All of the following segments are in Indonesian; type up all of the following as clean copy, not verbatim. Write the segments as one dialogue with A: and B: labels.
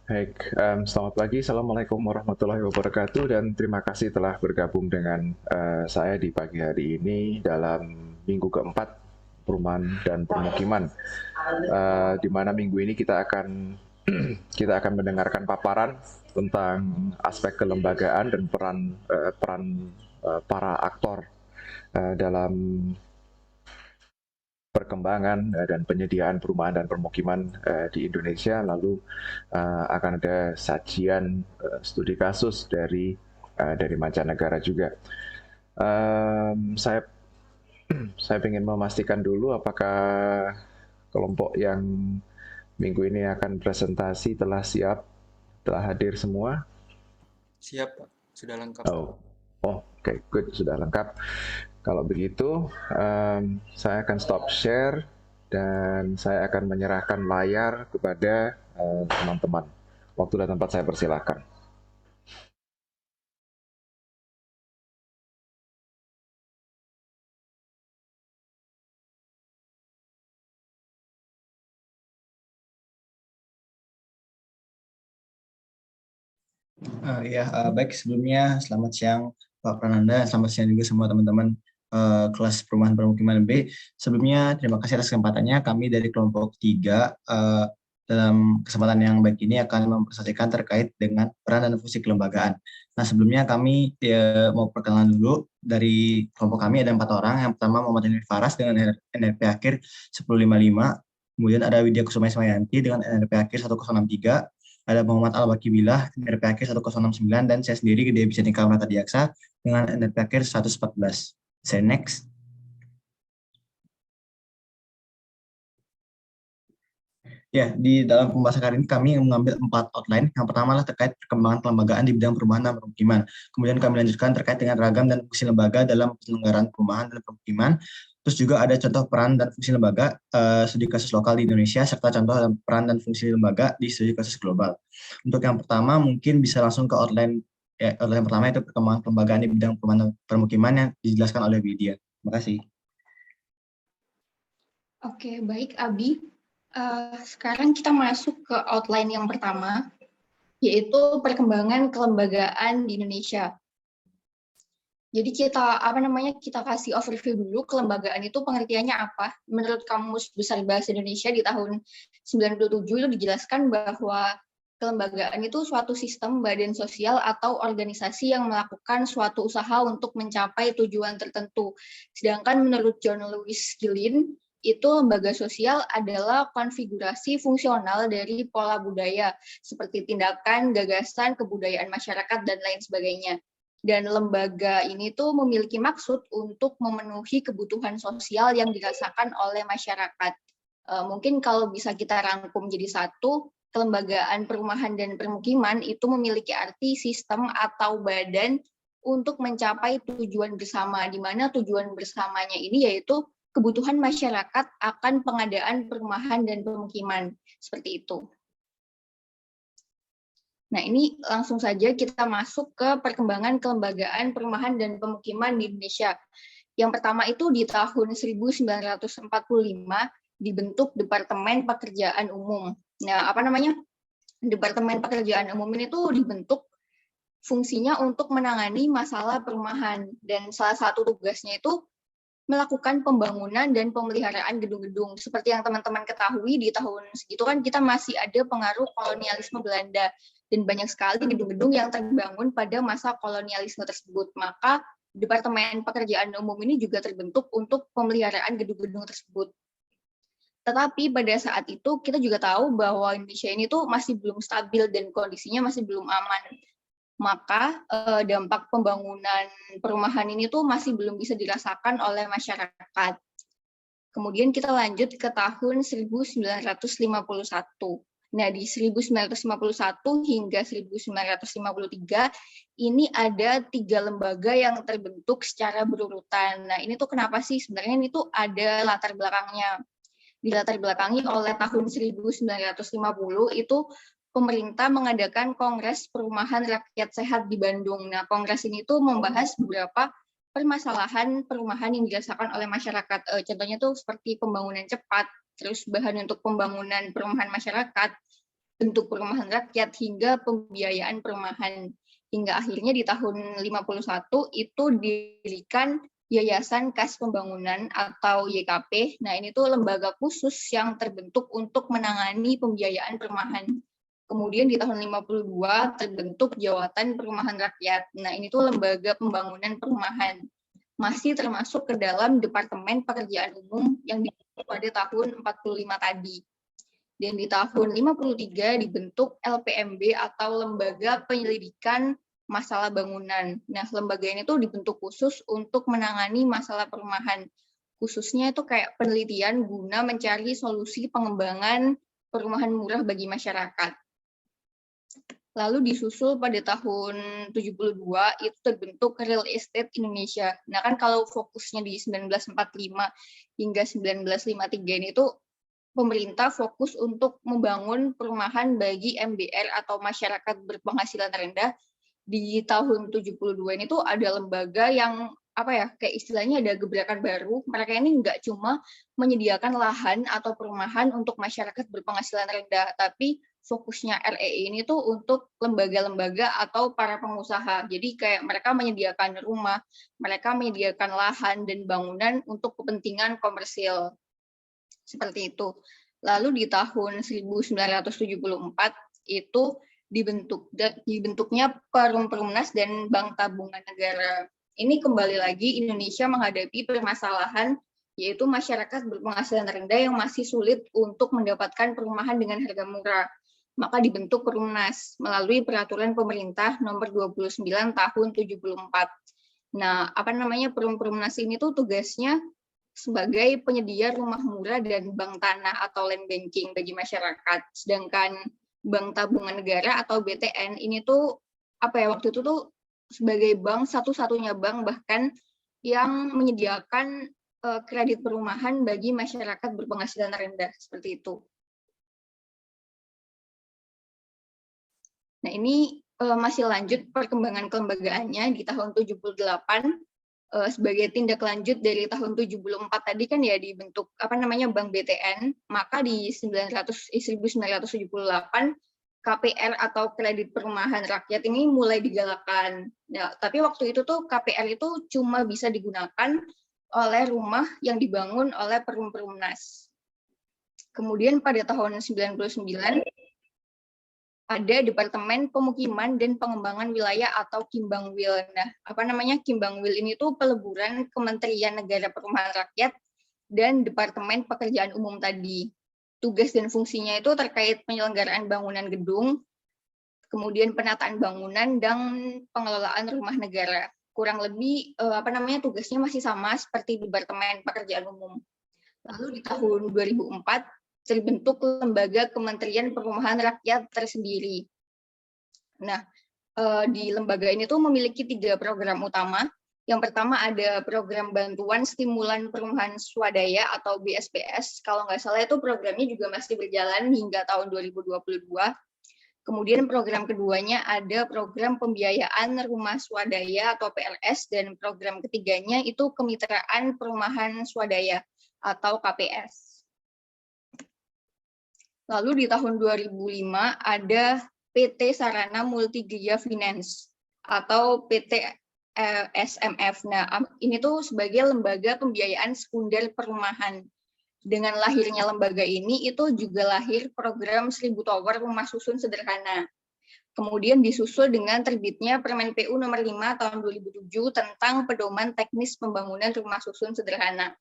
A: Baik, selamat pagi. Assalamualaikum warahmatullahi wabarakatuh dan terima kasih telah bergabung dengan saya di pagi hari ini dalam minggu keempat perumahan dan permukiman. Di mana minggu ini kita akan mendengarkan paparan tentang aspek kelembagaan dan peran para aktor dalam perkembangan dan penyediaan perumahan dan permukiman di Indonesia. Lalu akan ada sajian studi kasus dari mancanegara juga. Saya saya ingin memastikan dulu apakah kelompok yang minggu ini akan presentasi telah siap, telah hadir semua.
B: Siap, Pak. Sudah lengkap.
A: Oh, oh, oke, okay, good, sudah lengkap. Kalau begitu, saya akan stop share dan saya akan menyerahkan layar kepada teman-teman. Waktu dan tempat saya persilakan.
C: Baik sebelumnya selamat siang Pak Prananda, selamat siang juga semua teman-teman kelas perumahan permukiman B. Sebelumnya terima kasih atas kesempatannya. Kami dari kelompok 3 dalam kesempatan yang baik ini akan mempresentasikan terkait dengan peran dan fungsi kelembagaan. Nah sebelumnya kami mau perkenalan dulu. Dari kelompok kami ada 4 orang. Yang pertama Muhammad Henry Faras dengan NRP akhir 1055. Kemudian ada Widya Kusuma Ismayanti dengan NRP akhir 1063. Ada Muhammad Al-Baki Billah, NRP akhir 1069, dan saya sendiri, Gede Bijanika Amrata Diaksa, dengan NRP akhir 114. Saya next. Ya, di dalam pembahasan kali ini kami mengambil 4 outline. Yang pertama adalah terkait perkembangan kelembagaan di bidang perumahan dan permukiman. Kemudian kami lanjutkan terkait dengan ragam dan fungsi lembaga dalam penyelenggaraan perumahan dan permukiman. Terus juga ada contoh peran dan fungsi lembaga studi kasus lokal di Indonesia, serta contoh peran dan fungsi lembaga di studi kasus global. Untuk yang pertama mungkin bisa langsung ke outline. Outline yang pertama itu perkembangan kelembagaan di bidang perumahan dan permukiman yang dijelaskan oleh Widya. Terima kasih.
D: Oke, baik Abi. Sekarang kita masuk ke outline yang pertama, yaitu perkembangan kelembagaan di Indonesia. Jadi kita kasih overview dulu kelembagaan itu pengertiannya apa. Menurut Kamus Besar Bahasa Indonesia di tahun 97 itu dijelaskan bahwa kelembagaan itu suatu sistem badan sosial atau organisasi yang melakukan suatu usaha untuk mencapai tujuan tertentu. Sedangkan menurut John Lewis Gillin, itu lembaga sosial adalah konfigurasi fungsional dari pola budaya, seperti tindakan, gagasan, kebudayaan masyarakat, dan lain sebagainya. Dan lembaga ini tuh memiliki maksud untuk memenuhi kebutuhan sosial yang dirasakan oleh masyarakat. Mungkin kalau bisa kita rangkum jadi satu, kelembagaan perumahan dan permukiman itu memiliki arti sistem atau badan untuk mencapai tujuan bersama, di mana tujuan bersamanya ini yaitu kebutuhan masyarakat akan pengadaan perumahan dan permukiman, seperti itu. Nah, ini langsung saja kita masuk ke perkembangan kelembagaan perumahan dan pemukiman di Indonesia. Yang pertama itu di tahun 1945 dibentuk Departemen Pekerjaan Umum. Nah, Departemen Pekerjaan Umum ini tuh dibentuk fungsinya untuk menangani masalah perumahan, dan salah satu tugasnya itu melakukan pembangunan dan pemeliharaan gedung-gedung. Seperti yang teman-teman ketahui, di tahun segitu kan kita masih ada pengaruh kolonialisme Belanda, dan banyak sekali gedung-gedung yang terbangun pada masa kolonialisme tersebut. Maka Departemen Pekerjaan Umum ini juga terbentuk untuk pemeliharaan gedung-gedung tersebut. Tetapi pada saat itu kita juga tahu bahwa Indonesia ini tuh masih belum stabil dan kondisinya masih belum aman. Maka dampak pembangunan perumahan ini tuh masih belum bisa dirasakan oleh masyarakat. Kemudian kita lanjut ke tahun 1951. Nah, di 1951 hingga 1953 ini ada 3 lembaga yang terbentuk secara berurutan. Nah, ini tuh kenapa sih? Sebenarnya ini tuh ada latar belakangnya. Dilatar belakangi oleh tahun 1950 itu pemerintah mengadakan Kongres Perumahan Rakyat Sehat di Bandung. Nah, kongres ini tuh membahas beberapa permasalahan perumahan yang dirasakan oleh masyarakat. Contohnya tuh seperti pembangunan cepat, terus bahan untuk pembangunan perumahan masyarakat, bentuk perumahan rakyat hingga pembiayaan perumahan. Hingga akhirnya di tahun 51 itu didirikan Yayasan Kas Pembangunan atau YKP. Nah, ini tuh lembaga khusus yang terbentuk untuk menangani pembiayaan perumahan. Kemudian di tahun 52 terbentuk Jawatan Perumahan Rakyat. Nah, ini tuh lembaga pembangunan perumahan. Masih termasuk ke dalam Departemen Pekerjaan Umum yang dibentuk pada tahun 45 tadi. Dan di tahun 53 dibentuk LPMB atau Lembaga Penyelidikan Masalah Bangunan. Nah, lembaga ini tuh dibentuk khusus untuk menangani masalah perumahan. Khususnya itu kayak penelitian guna mencari solusi pengembangan perumahan murah bagi masyarakat. Lalu disusul pada tahun 72 itu terbentuk Real Estate Indonesia. Nah, kan kalau fokusnya di 1945 hingga 1953 ini tuh pemerintah fokus untuk membangun perumahan bagi MBR atau masyarakat berpenghasilan rendah. Di tahun 72 ini tuh ada lembaga yang kayak istilahnya ada gebrakan baru. Mereka ini nggak cuma menyediakan lahan atau perumahan untuk masyarakat berpenghasilan rendah, tapi fokusnya REI ini tuh untuk lembaga-lembaga atau para pengusaha. Jadi kayak mereka menyediakan rumah, mereka menyediakan lahan dan bangunan untuk kepentingan komersil. Seperti itu. Lalu di tahun 1974 itu dibentuknya Perum Perumnas dan Bank Tabungan Negara. Ini kembali lagi Indonesia menghadapi permasalahan yaitu masyarakat berpenghasilan rendah yang masih sulit untuk mendapatkan perumahan dengan harga murah. Maka dibentuk Perumnas melalui peraturan pemerintah nomor 29 tahun 74. Nah, Perumnas ini tuh tugasnya sebagai penyedia rumah murah dan bank tanah atau land banking bagi masyarakat. Sedangkan Bank Tabungan Negara atau BTN ini tuh waktu itu tuh sebagai bank satu-satunya bank bahkan yang menyediakan kredit perumahan bagi masyarakat berpenghasilan rendah seperti itu. Nah, ini masih lanjut perkembangan kelembagaannya di tahun 78 sebagai tindak lanjut dari tahun 74 tadi kan ya dibentuk Bank BTN, maka di 1978 KPR atau kredit perumahan rakyat ini mulai digalakkan. Ya, tapi waktu itu tuh KPR itu cuma bisa digunakan oleh rumah yang dibangun oleh Perumnas. Kemudian pada tahun 99 ada Departemen Pemukiman dan Pengembangan Wilayah atau Kimbangwil. Nah, Kimbangwil ini tuh peleburan Kementerian Negara Perumahan Rakyat dan Departemen Pekerjaan Umum tadi. Tugas dan fungsinya itu terkait penyelenggaraan bangunan gedung, kemudian penataan bangunan dan pengelolaan rumah negara. Kurang lebih tugasnya masih sama seperti Departemen Pekerjaan Umum. Lalu di tahun 2004 terbentuk Lembaga Kementerian Perumahan Rakyat tersendiri. Nah, di lembaga ini tuh memiliki 3 program utama. Yang pertama ada program bantuan stimulan perumahan swadaya atau BSPS. Kalau nggak salah itu programnya juga masih berjalan hingga tahun 2022. Kemudian program keduanya ada program pembiayaan rumah swadaya atau PRS, dan program ketiganya itu Kemitraan Perumahan Swadaya atau KPS. Lalu di tahun 2005 ada PT Sarana Multigria Finance atau PT SMF. Nah, ini tuh sebagai lembaga pembiayaan sekunder perumahan. Dengan lahirnya lembaga ini, itu juga lahir program 1000 Tower Rumah Susun Sederhana. Kemudian disusul dengan terbitnya Permen PU nomor 5 tahun 2007 tentang pedoman teknis pembangunan rumah susun sederhana.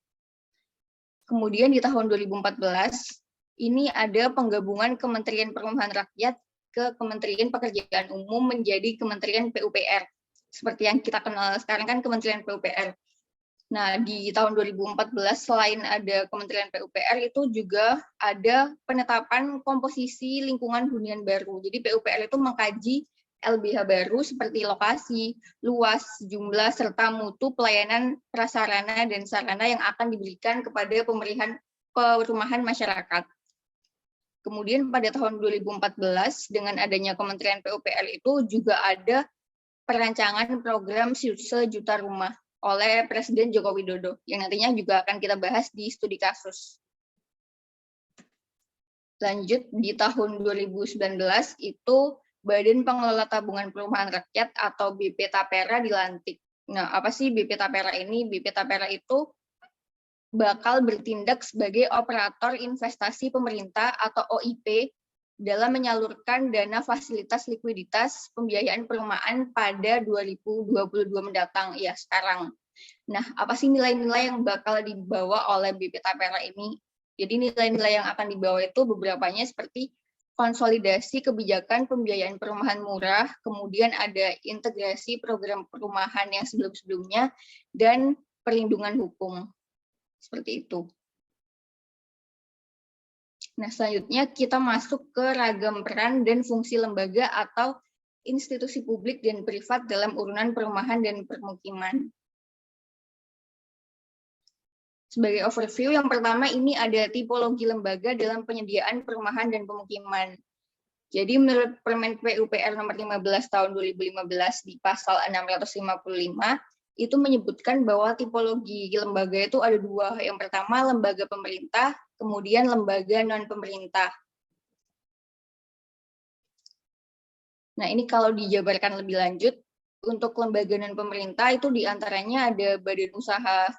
D: Kemudian di tahun 2014, ini ada penggabungan Kementerian Perumahan Rakyat ke Kementerian Pekerjaan Umum menjadi Kementerian PUPR. Seperti yang kita kenal sekarang kan Kementerian PUPR. Nah, di tahun 2014 selain ada Kementerian PUPR itu juga ada penetapan komposisi lingkungan hunian baru. Jadi PUPR itu mengkaji LBH baru seperti lokasi, luas, jumlah, serta mutu pelayanan prasarana dan sarana yang akan diberikan kepada perumahan masyarakat. Kemudian pada tahun 2014 dengan adanya Kementerian PUPR itu juga ada perancangan program sejuta rumah oleh Presiden Joko Widodo yang nantinya juga akan kita bahas di studi kasus. Lanjut di tahun 2019 itu Badan Pengelola Tabungan Perumahan Rakyat atau BP Tapera dilantik. Nah, apa sih BP Tapera ini? BP Tapera itu bakal bertindak sebagai operator investasi pemerintah atau OIP dalam menyalurkan dana fasilitas likuiditas pembiayaan perumahan pada 2022 mendatang, ya sekarang. Nah, apa sih nilai-nilai yang bakal dibawa oleh BP Tapera ini? Jadi nilai-nilai yang akan dibawa itu beberapanya seperti konsolidasi kebijakan pembiayaan perumahan murah, kemudian ada integrasi program perumahan yang sebelum-sebelumnya, dan perlindungan hukum. Seperti itu. Nah, selanjutnya kita masuk ke ragam peran dan fungsi lembaga atau institusi publik dan privat dalam urunan perumahan dan permukiman. Sebagai overview, yang pertama ini ada tipologi lembaga dalam penyediaan perumahan dan pemukiman. Jadi menurut Permen PUPR nomor 15 tahun 2015 di pasal 655, itu menyebutkan bahwa tipologi lembaga itu ada dua. Yang pertama lembaga pemerintah, kemudian lembaga non-pemerintah. Nah, ini kalau dijabarkan lebih lanjut, untuk lembaga non-pemerintah itu diantaranya ada badan usaha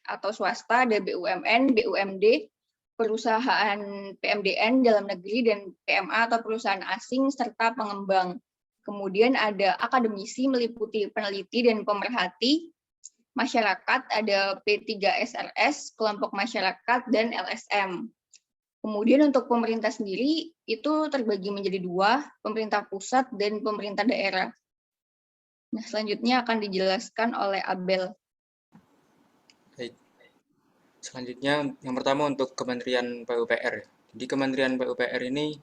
D: atau swasta, ada BUMN, BUMD, perusahaan PMDN dalam negeri, dan PMA atau perusahaan asing, serta pengembang. Kemudian ada akademisi meliputi peneliti dan pemerhati, masyarakat ada P3SRS, kelompok masyarakat, dan LSM. Kemudian untuk pemerintah sendiri itu terbagi menjadi dua, pemerintah pusat dan pemerintah daerah. Nah, selanjutnya akan dijelaskan oleh Abel.
B: Baik. Selanjutnya, yang pertama untuk Kementerian PUPR. Jadi Kementerian PUPR ini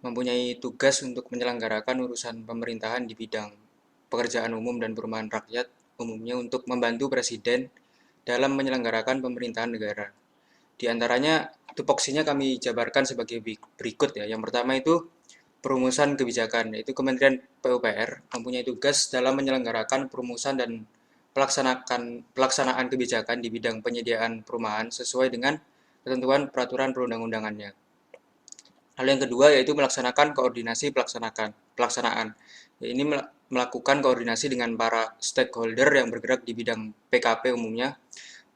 B: mempunyai tugas untuk menyelenggarakan urusan pemerintahan di bidang pekerjaan umum dan perumahan rakyat, umumnya untuk membantu Presiden dalam menyelenggarakan pemerintahan negara. Di antaranya, tupoksinya kami jabarkan sebagai berikut ya. Yang pertama itu perumusan kebijakan, yaitu Kementerian PUPR mempunyai tugas dalam menyelenggarakan perumusan dan pelaksanaan kebijakan di bidang penyediaan perumahan sesuai dengan ketentuan peraturan perundang-undangannya. Lalu yang kedua yaitu melaksanakan koordinasi pelaksanaan. Ini melakukan koordinasi dengan para stakeholder yang bergerak di bidang PKP umumnya,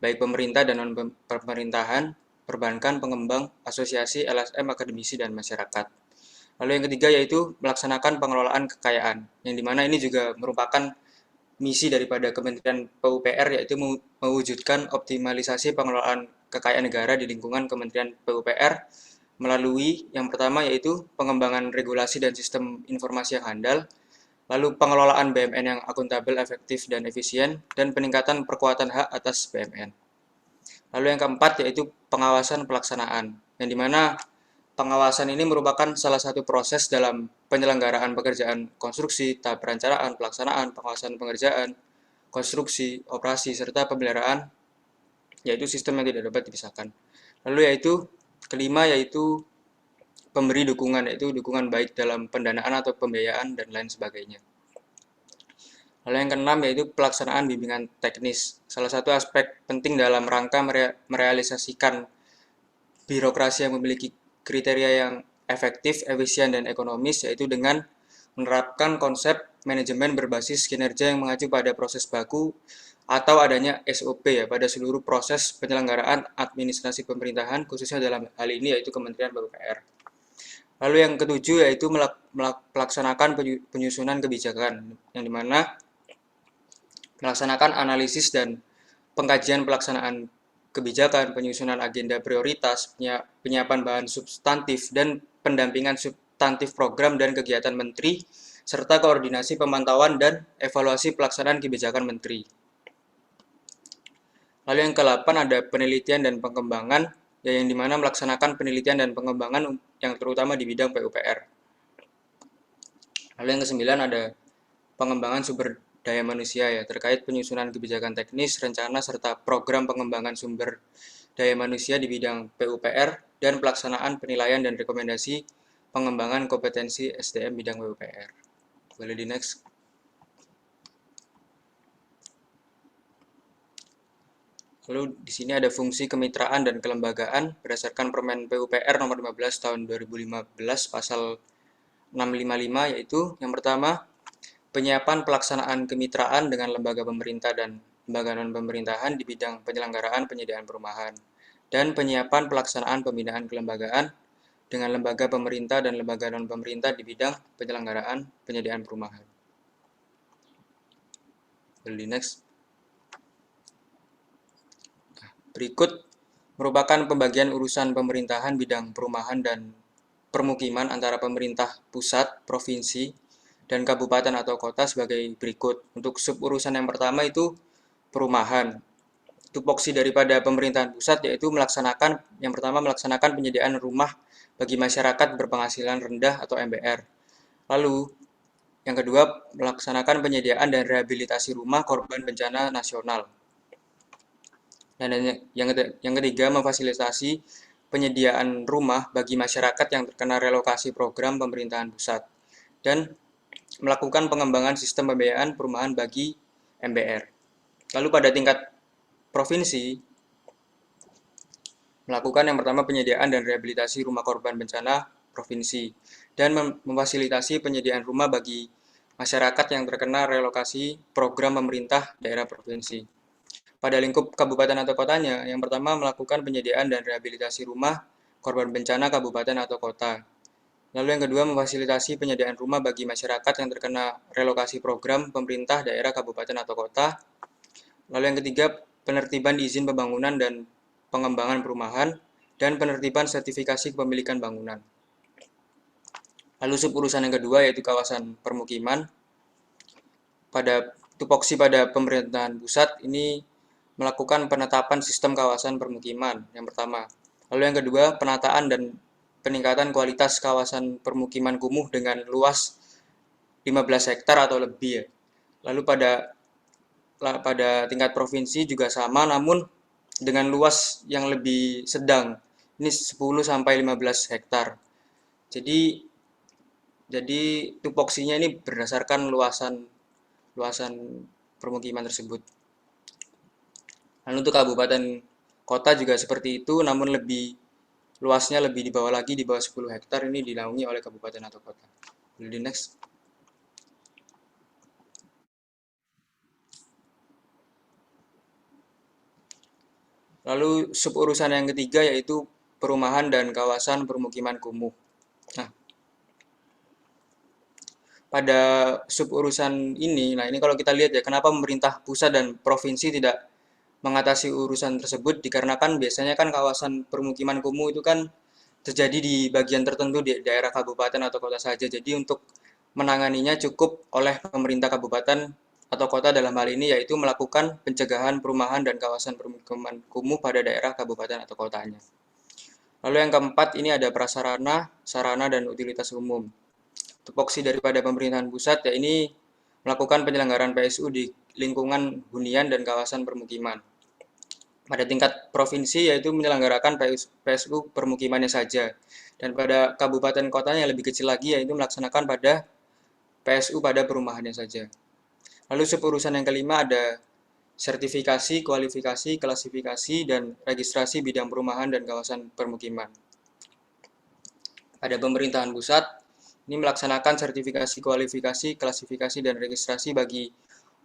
B: baik pemerintah dan non-pemerintahan, perbankan, pengembang, asosiasi, LSM, akademisi, dan masyarakat. Lalu yang ketiga yaitu melaksanakan pengelolaan kekayaan, yang dimana ini juga merupakan misi daripada Kementerian PUPR, yaitu mewujudkan optimalisasi pengelolaan kekayaan negara di lingkungan Kementerian PUPR melalui yang pertama yaitu pengembangan regulasi dan sistem informasi yang handal, lalu pengelolaan BMN yang akuntabel, efektif, dan efisien, dan peningkatan perkuatan hak atas BMN. Lalu yang keempat yaitu pengawasan pelaksanaan, yang dimana pengawasan ini merupakan salah satu proses dalam penyelenggaraan pekerjaan konstruksi, tahap perencanaan, pelaksanaan, pengawasan pengerjaan, konstruksi, operasi, serta pemeliharaan, yaitu sistem yang tidak dapat dipisahkan. Lalu yaitu kelima yaitu pemberi dukungan, yaitu dukungan baik dalam pendanaan atau pembiayaan dan lain sebagainya. Lalu yang keenam yaitu pelaksanaan bimbingan teknis. Salah satu aspek penting dalam rangka merealisasikan birokrasi yang memiliki kriteria yang efektif, efisien, dan ekonomis, yaitu dengan menerapkan konsep manajemen berbasis kinerja yang mengacu pada proses baku atau adanya SOP ya pada seluruh proses penyelenggaraan administrasi pemerintahan, khususnya dalam hal ini yaitu Kementerian PUPR. Lalu yang ketujuh yaitu melaksanakan penyusunan kebijakan, yang dimana melaksanakan analisis dan pengkajian pelaksanaan kebijakan, penyusunan agenda prioritas, penyiapan bahan substantif, dan pendampingan substantif program dan kegiatan menteri, serta koordinasi pemantauan dan evaluasi pelaksanaan kebijakan menteri. Lalu yang ke-8 ada penelitian dan pengembangan, yang dimana melaksanakan penelitian dan pengembangan yang terutama di bidang PUPR. Lalu yang ke-9 ada pengembangan sumber daya manusia ya, terkait penyusunan kebijakan teknis, rencana, serta program pengembangan sumber daya manusia di bidang PUPR, dan pelaksanaan penilaian dan rekomendasi pengembangan kompetensi SDM bidang PUPR. Boleh di next. Lalu di sini ada fungsi kemitraan dan kelembagaan berdasarkan Permen PUPR nomor 15 tahun 2015 pasal 655, yaitu yang pertama, penyiapan pelaksanaan kemitraan dengan lembaga pemerintah dan lembaga non-pemerintahan di bidang penyelenggaraan penyediaan perumahan, dan penyiapan pelaksanaan pembinaan kelembagaan dengan lembaga pemerintah dan lembaga non-pemerintah di bidang penyelenggaraan penyediaan perumahan. Lalu next. Berikut merupakan pembagian urusan pemerintahan bidang perumahan dan permukiman antara pemerintah pusat, provinsi, dan kabupaten atau kota sebagai berikut. Untuk sub urusan yang pertama itu perumahan. Tupoksi daripada pemerintahan pusat yaitu yang pertama melaksanakan penyediaan rumah bagi masyarakat berpenghasilan rendah atau MBR. Lalu yang kedua melaksanakan penyediaan dan rehabilitasi rumah korban bencana nasional. Dan yang ketiga memfasilitasi penyediaan rumah bagi masyarakat yang terkena relokasi program pemerintahan pusat dan melakukan pengembangan sistem pembiayaan perumahan bagi MBR. Lalu pada tingkat provinsi melakukan yang pertama penyediaan dan rehabilitasi rumah korban bencana provinsi dan memfasilitasi penyediaan rumah bagi masyarakat yang terkena relokasi program pemerintah daerah provinsi. Pada lingkup kabupaten atau kotanya, yang pertama melakukan penyediaan dan rehabilitasi rumah korban bencana kabupaten atau kota. Lalu yang kedua memfasilitasi penyediaan rumah bagi masyarakat yang terkena relokasi program pemerintah daerah kabupaten atau kota. Lalu yang ketiga penertiban izin pembangunan dan pengembangan perumahan dan penertiban sertifikasi kepemilikan bangunan. Lalu sub urusan yang kedua yaitu kawasan permukiman. Pada tupoksi pada pemerintahan pusat ini melakukan penetapan sistem kawasan permukiman yang pertama. Lalu yang kedua, penataan dan peningkatan kualitas kawasan permukiman kumuh dengan luas 15 hektar atau lebih. Lalu pada tingkat provinsi juga sama namun dengan luas yang lebih sedang. Ini 10 sampai 15 hektar. Jadi tupoksinya ini berdasarkan luasan permukiman tersebut. Lalu untuk kabupaten kota juga seperti itu, namun luasnya lebih di bawah lagi, di bawah 10 hektar ini dinaungi oleh kabupaten atau kota. Lalu di next. Lalu sub urusan yang ketiga yaitu perumahan dan kawasan permukiman kumuh. Nah, pada sub urusan ini, nah ini kalau kita lihat ya, kenapa pemerintah pusat dan provinsi tidak mengatasi urusan tersebut dikarenakan biasanya kan kawasan permukiman kumuh itu kan terjadi di bagian tertentu di daerah kabupaten atau kota saja. Jadi untuk menanganinya cukup oleh pemerintah kabupaten atau kota dalam hal ini yaitu melakukan pencegahan perumahan dan kawasan permukiman kumuh pada daerah kabupaten atau kotanya. Lalu yang keempat ini ada prasarana, sarana dan utilitas umum. Tupoksi daripada pemerintahan pusat ya ini melakukan penyelenggaraan PSU di lingkungan hunian dan kawasan permukiman. Pada tingkat provinsi yaitu menyelenggarakan PSU permukimannya saja. Dan pada kabupaten kotanya yang lebih kecil lagi yaitu melaksanakan pada PSU pada perumahannya saja. Lalu suburusan yang kelima ada sertifikasi, kualifikasi, klasifikasi, dan registrasi bidang perumahan dan kawasan permukiman. Pada pemerintahan pusat, ini melaksanakan sertifikasi, kualifikasi, klasifikasi, dan registrasi bagi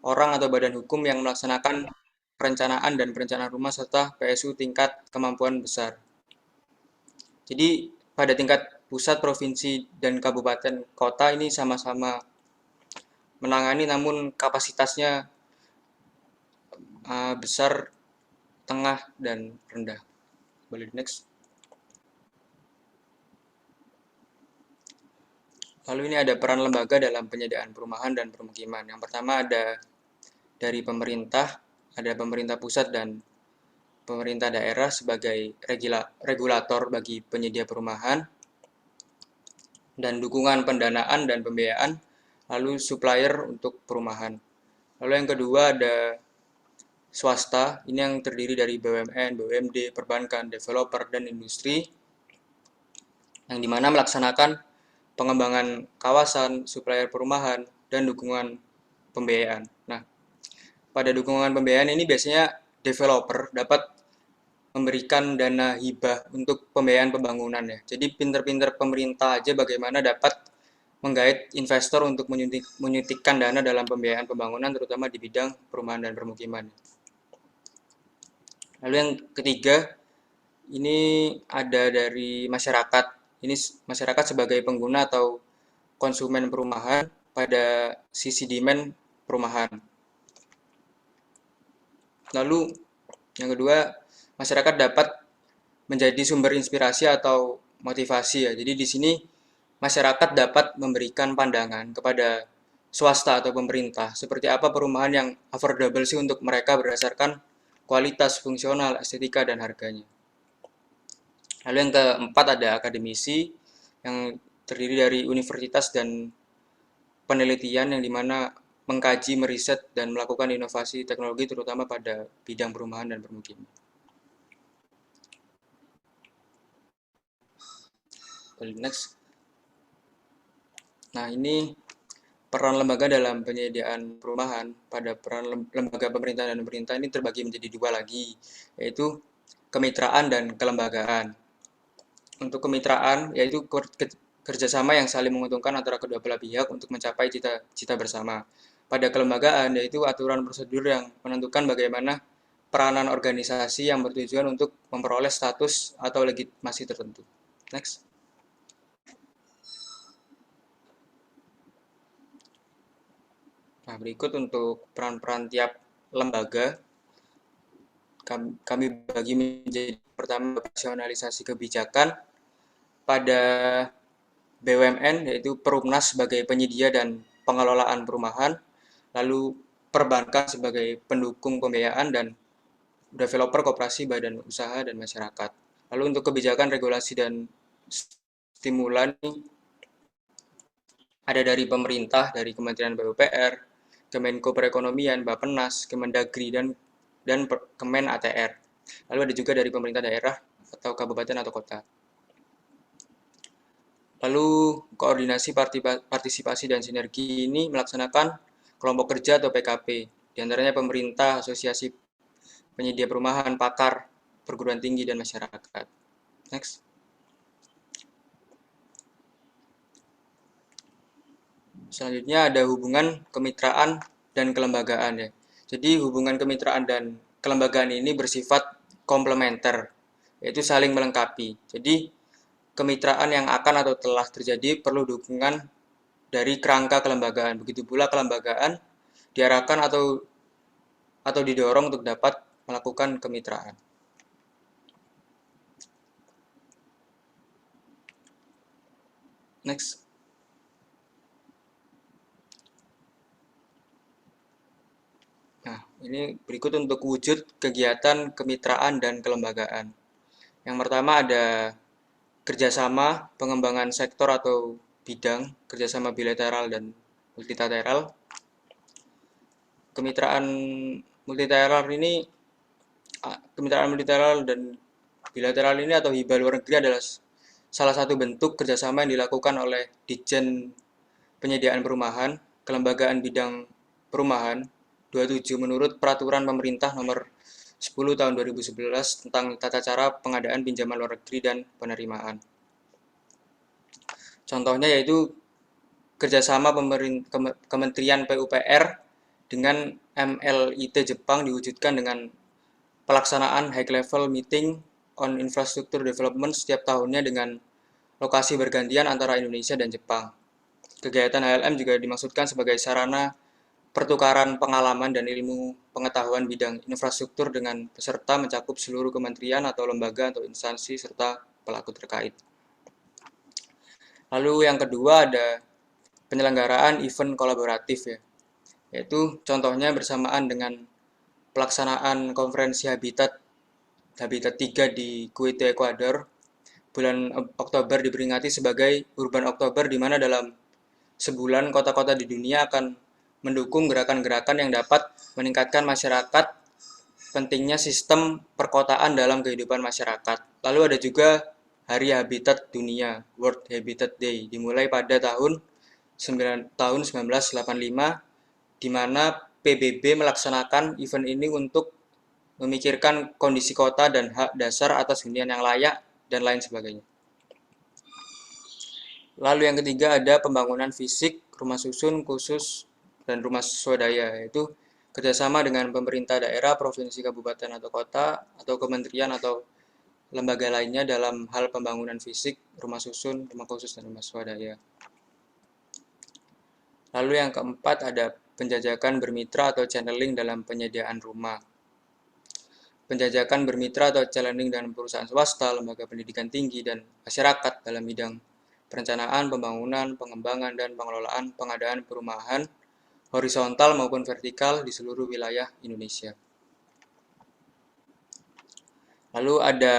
B: orang atau badan hukum yang melaksanakan perencanaan dan perencanaan rumah serta PSU tingkat kemampuan besar. Jadi pada tingkat pusat, provinsi, dan kabupaten kota ini sama-sama menangani namun kapasitasnya besar, tengah, dan rendah. Boleh next. Lalu ini ada peran lembaga dalam penyediaan perumahan dan permukiman. Yang pertama ada dari pemerintah, ada pemerintah pusat dan pemerintah daerah sebagai regulator bagi penyedia perumahan dan dukungan pendanaan dan pembiayaan, lalu supplier untuk perumahan. Lalu yang kedua ada swasta, ini yang terdiri dari BUMN, BUMD, perbankan, developer, dan industri, yang dimana melaksanakan pengembangan kawasan, supplier perumahan, dan dukungan pembiayaan. Nah, pada dukungan pembiayaan ini biasanya developer dapat memberikan dana hibah untuk pembiayaan pembangunan ya. Jadi pinter-pinter pemerintah aja bagaimana dapat menggait investor untuk menyuntikkan dana dalam pembiayaan pembangunan terutama di bidang perumahan dan permukiman. Lalu yang ketiga, ini ada dari masyarakat. Ini masyarakat sebagai pengguna atau konsumen perumahan pada sisi demand perumahan. Lalu yang kedua, masyarakat dapat menjadi sumber inspirasi atau motivasi ya. Jadi di sini masyarakat dapat memberikan pandangan kepada swasta atau pemerintah seperti apa perumahan yang affordable sih untuk mereka berdasarkan kualitas, fungsional, estetika, dan harganya. Lalu yang keempat ada akademisi yang terdiri dari universitas dan penelitian yang dimana mengkaji, meriset, dan melakukan inovasi teknologi terutama pada bidang perumahan dan permukiman. Next. Nah, ini peran lembaga dalam penyediaan perumahan pada peran lembaga pemerintah dan pemerintah ini terbagi menjadi dua lagi, yaitu kemitraan dan kelembagaan. Untuk kemitraan, yaitu kerjasama yang saling menguntungkan antara kedua belah pihak untuk mencapai cita-cita bersama. Pada kelembagaan, yaitu aturan prosedur yang menentukan bagaimana peranan organisasi yang bertujuan untuk memperoleh status atau legitimasi tertentu. Next. Nah, berikut untuk peran-peran tiap lembaga. Kami bagi menjadi pertama operasionalisasi kebijakan pada BUMN, yaitu Perumnas sebagai penyedia dan pengelolaan perumahan, lalu perbankan sebagai pendukung pembiayaan, dan developer, koperasi, badan usaha, dan masyarakat. Lalu untuk kebijakan, regulasi, dan stimulan ada dari pemerintah, dari Kementerian PUPR, Kemenko Perekonomian, Bappenas, Kemendagri, dan Kemen ATR. Lalu ada juga dari pemerintah daerah atau kabupaten atau kota. Lalu koordinasi partisipasi dan sinergi ini melaksanakan kelompok kerja atau PKP, diantaranya pemerintah, asosiasi penyedia perumahan, pakar, perguruan tinggi, dan masyarakat. Next. Selanjutnya ada hubungan kemitraan dan kelembagaan ya. Jadi hubungan kemitraan dan kelembagaan ini bersifat komplementer, yaitu saling melengkapi. Jadi kemitraan yang akan atau telah terjadi perlu dukungan dari kerangka kelembagaan. Begitu pula kelembagaan diarahkan atau didorong untuk dapat melakukan kemitraan. Next. Nah, ini berikut untuk wujud kegiatan kemitraan dan kelembagaan. Yang pertama ada kerjasama pengembangan sektor atau bidang, kerjasama bilateral dan multilateral. Kemitraan multilateral dan bilateral ini atau hibah luar negeri adalah salah satu bentuk kerjasama yang dilakukan oleh Ditjen Penyediaan Perumahan, Kelembagaan Bidang Perumahan 27 menurut Peraturan Pemerintah Nomor 10 Tahun 2011 tentang tata cara pengadaan pinjaman luar negeri dan penerimaan. Contohnya yaitu kerjasama Kementerian PUPR dengan MLIT Jepang diwujudkan dengan pelaksanaan high level meeting on infrastructure development setiap tahunnya dengan lokasi bergantian antara Indonesia dan Jepang. Kegiatan HLM juga dimaksudkan sebagai sarana pertukaran pengalaman dan ilmu pengetahuan bidang infrastruktur dengan peserta mencakup seluruh kementerian atau lembaga atau instansi serta pelaku terkait. Lalu yang kedua ada penyelenggaraan event kolaboratif ya, yaitu contohnya bersamaan dengan pelaksanaan konferensi Habitat 3 di Quito, Ekuador. Bulan Oktober diperingati sebagai Urban Oktober, di mana dalam sebulan kota-kota di dunia akan mendukung gerakan-gerakan yang dapat meningkatkan masyarakat, pentingnya sistem perkotaan dalam kehidupan masyarakat. Lalu ada juga Hari Habitat Dunia, World Habitat Day, dimulai pada tahun 1985, di mana PBB melaksanakan event ini untuk memikirkan kondisi kota dan hak dasar atas hunian yang layak, dan lain sebagainya. Lalu yang ketiga ada pembangunan fisik, rumah susun khusus, dan rumah swadaya, yaitu kerjasama dengan pemerintah daerah, provinsi, kabupaten, atau kota, atau kementerian atau lembaga lainnya dalam hal pembangunan fisik, rumah susun, rumah khusus, dan rumah swadaya. Lalu yang keempat ada penjajakan bermitra atau channeling dalam penyediaan rumah. Penjajakan bermitra atau channeling dengan perusahaan swasta, lembaga pendidikan tinggi, dan masyarakat dalam bidang perencanaan, pembangunan, pengembangan, dan pengelolaan pengadaan perumahan horizontal maupun vertikal di seluruh wilayah Indonesia. Lalu ada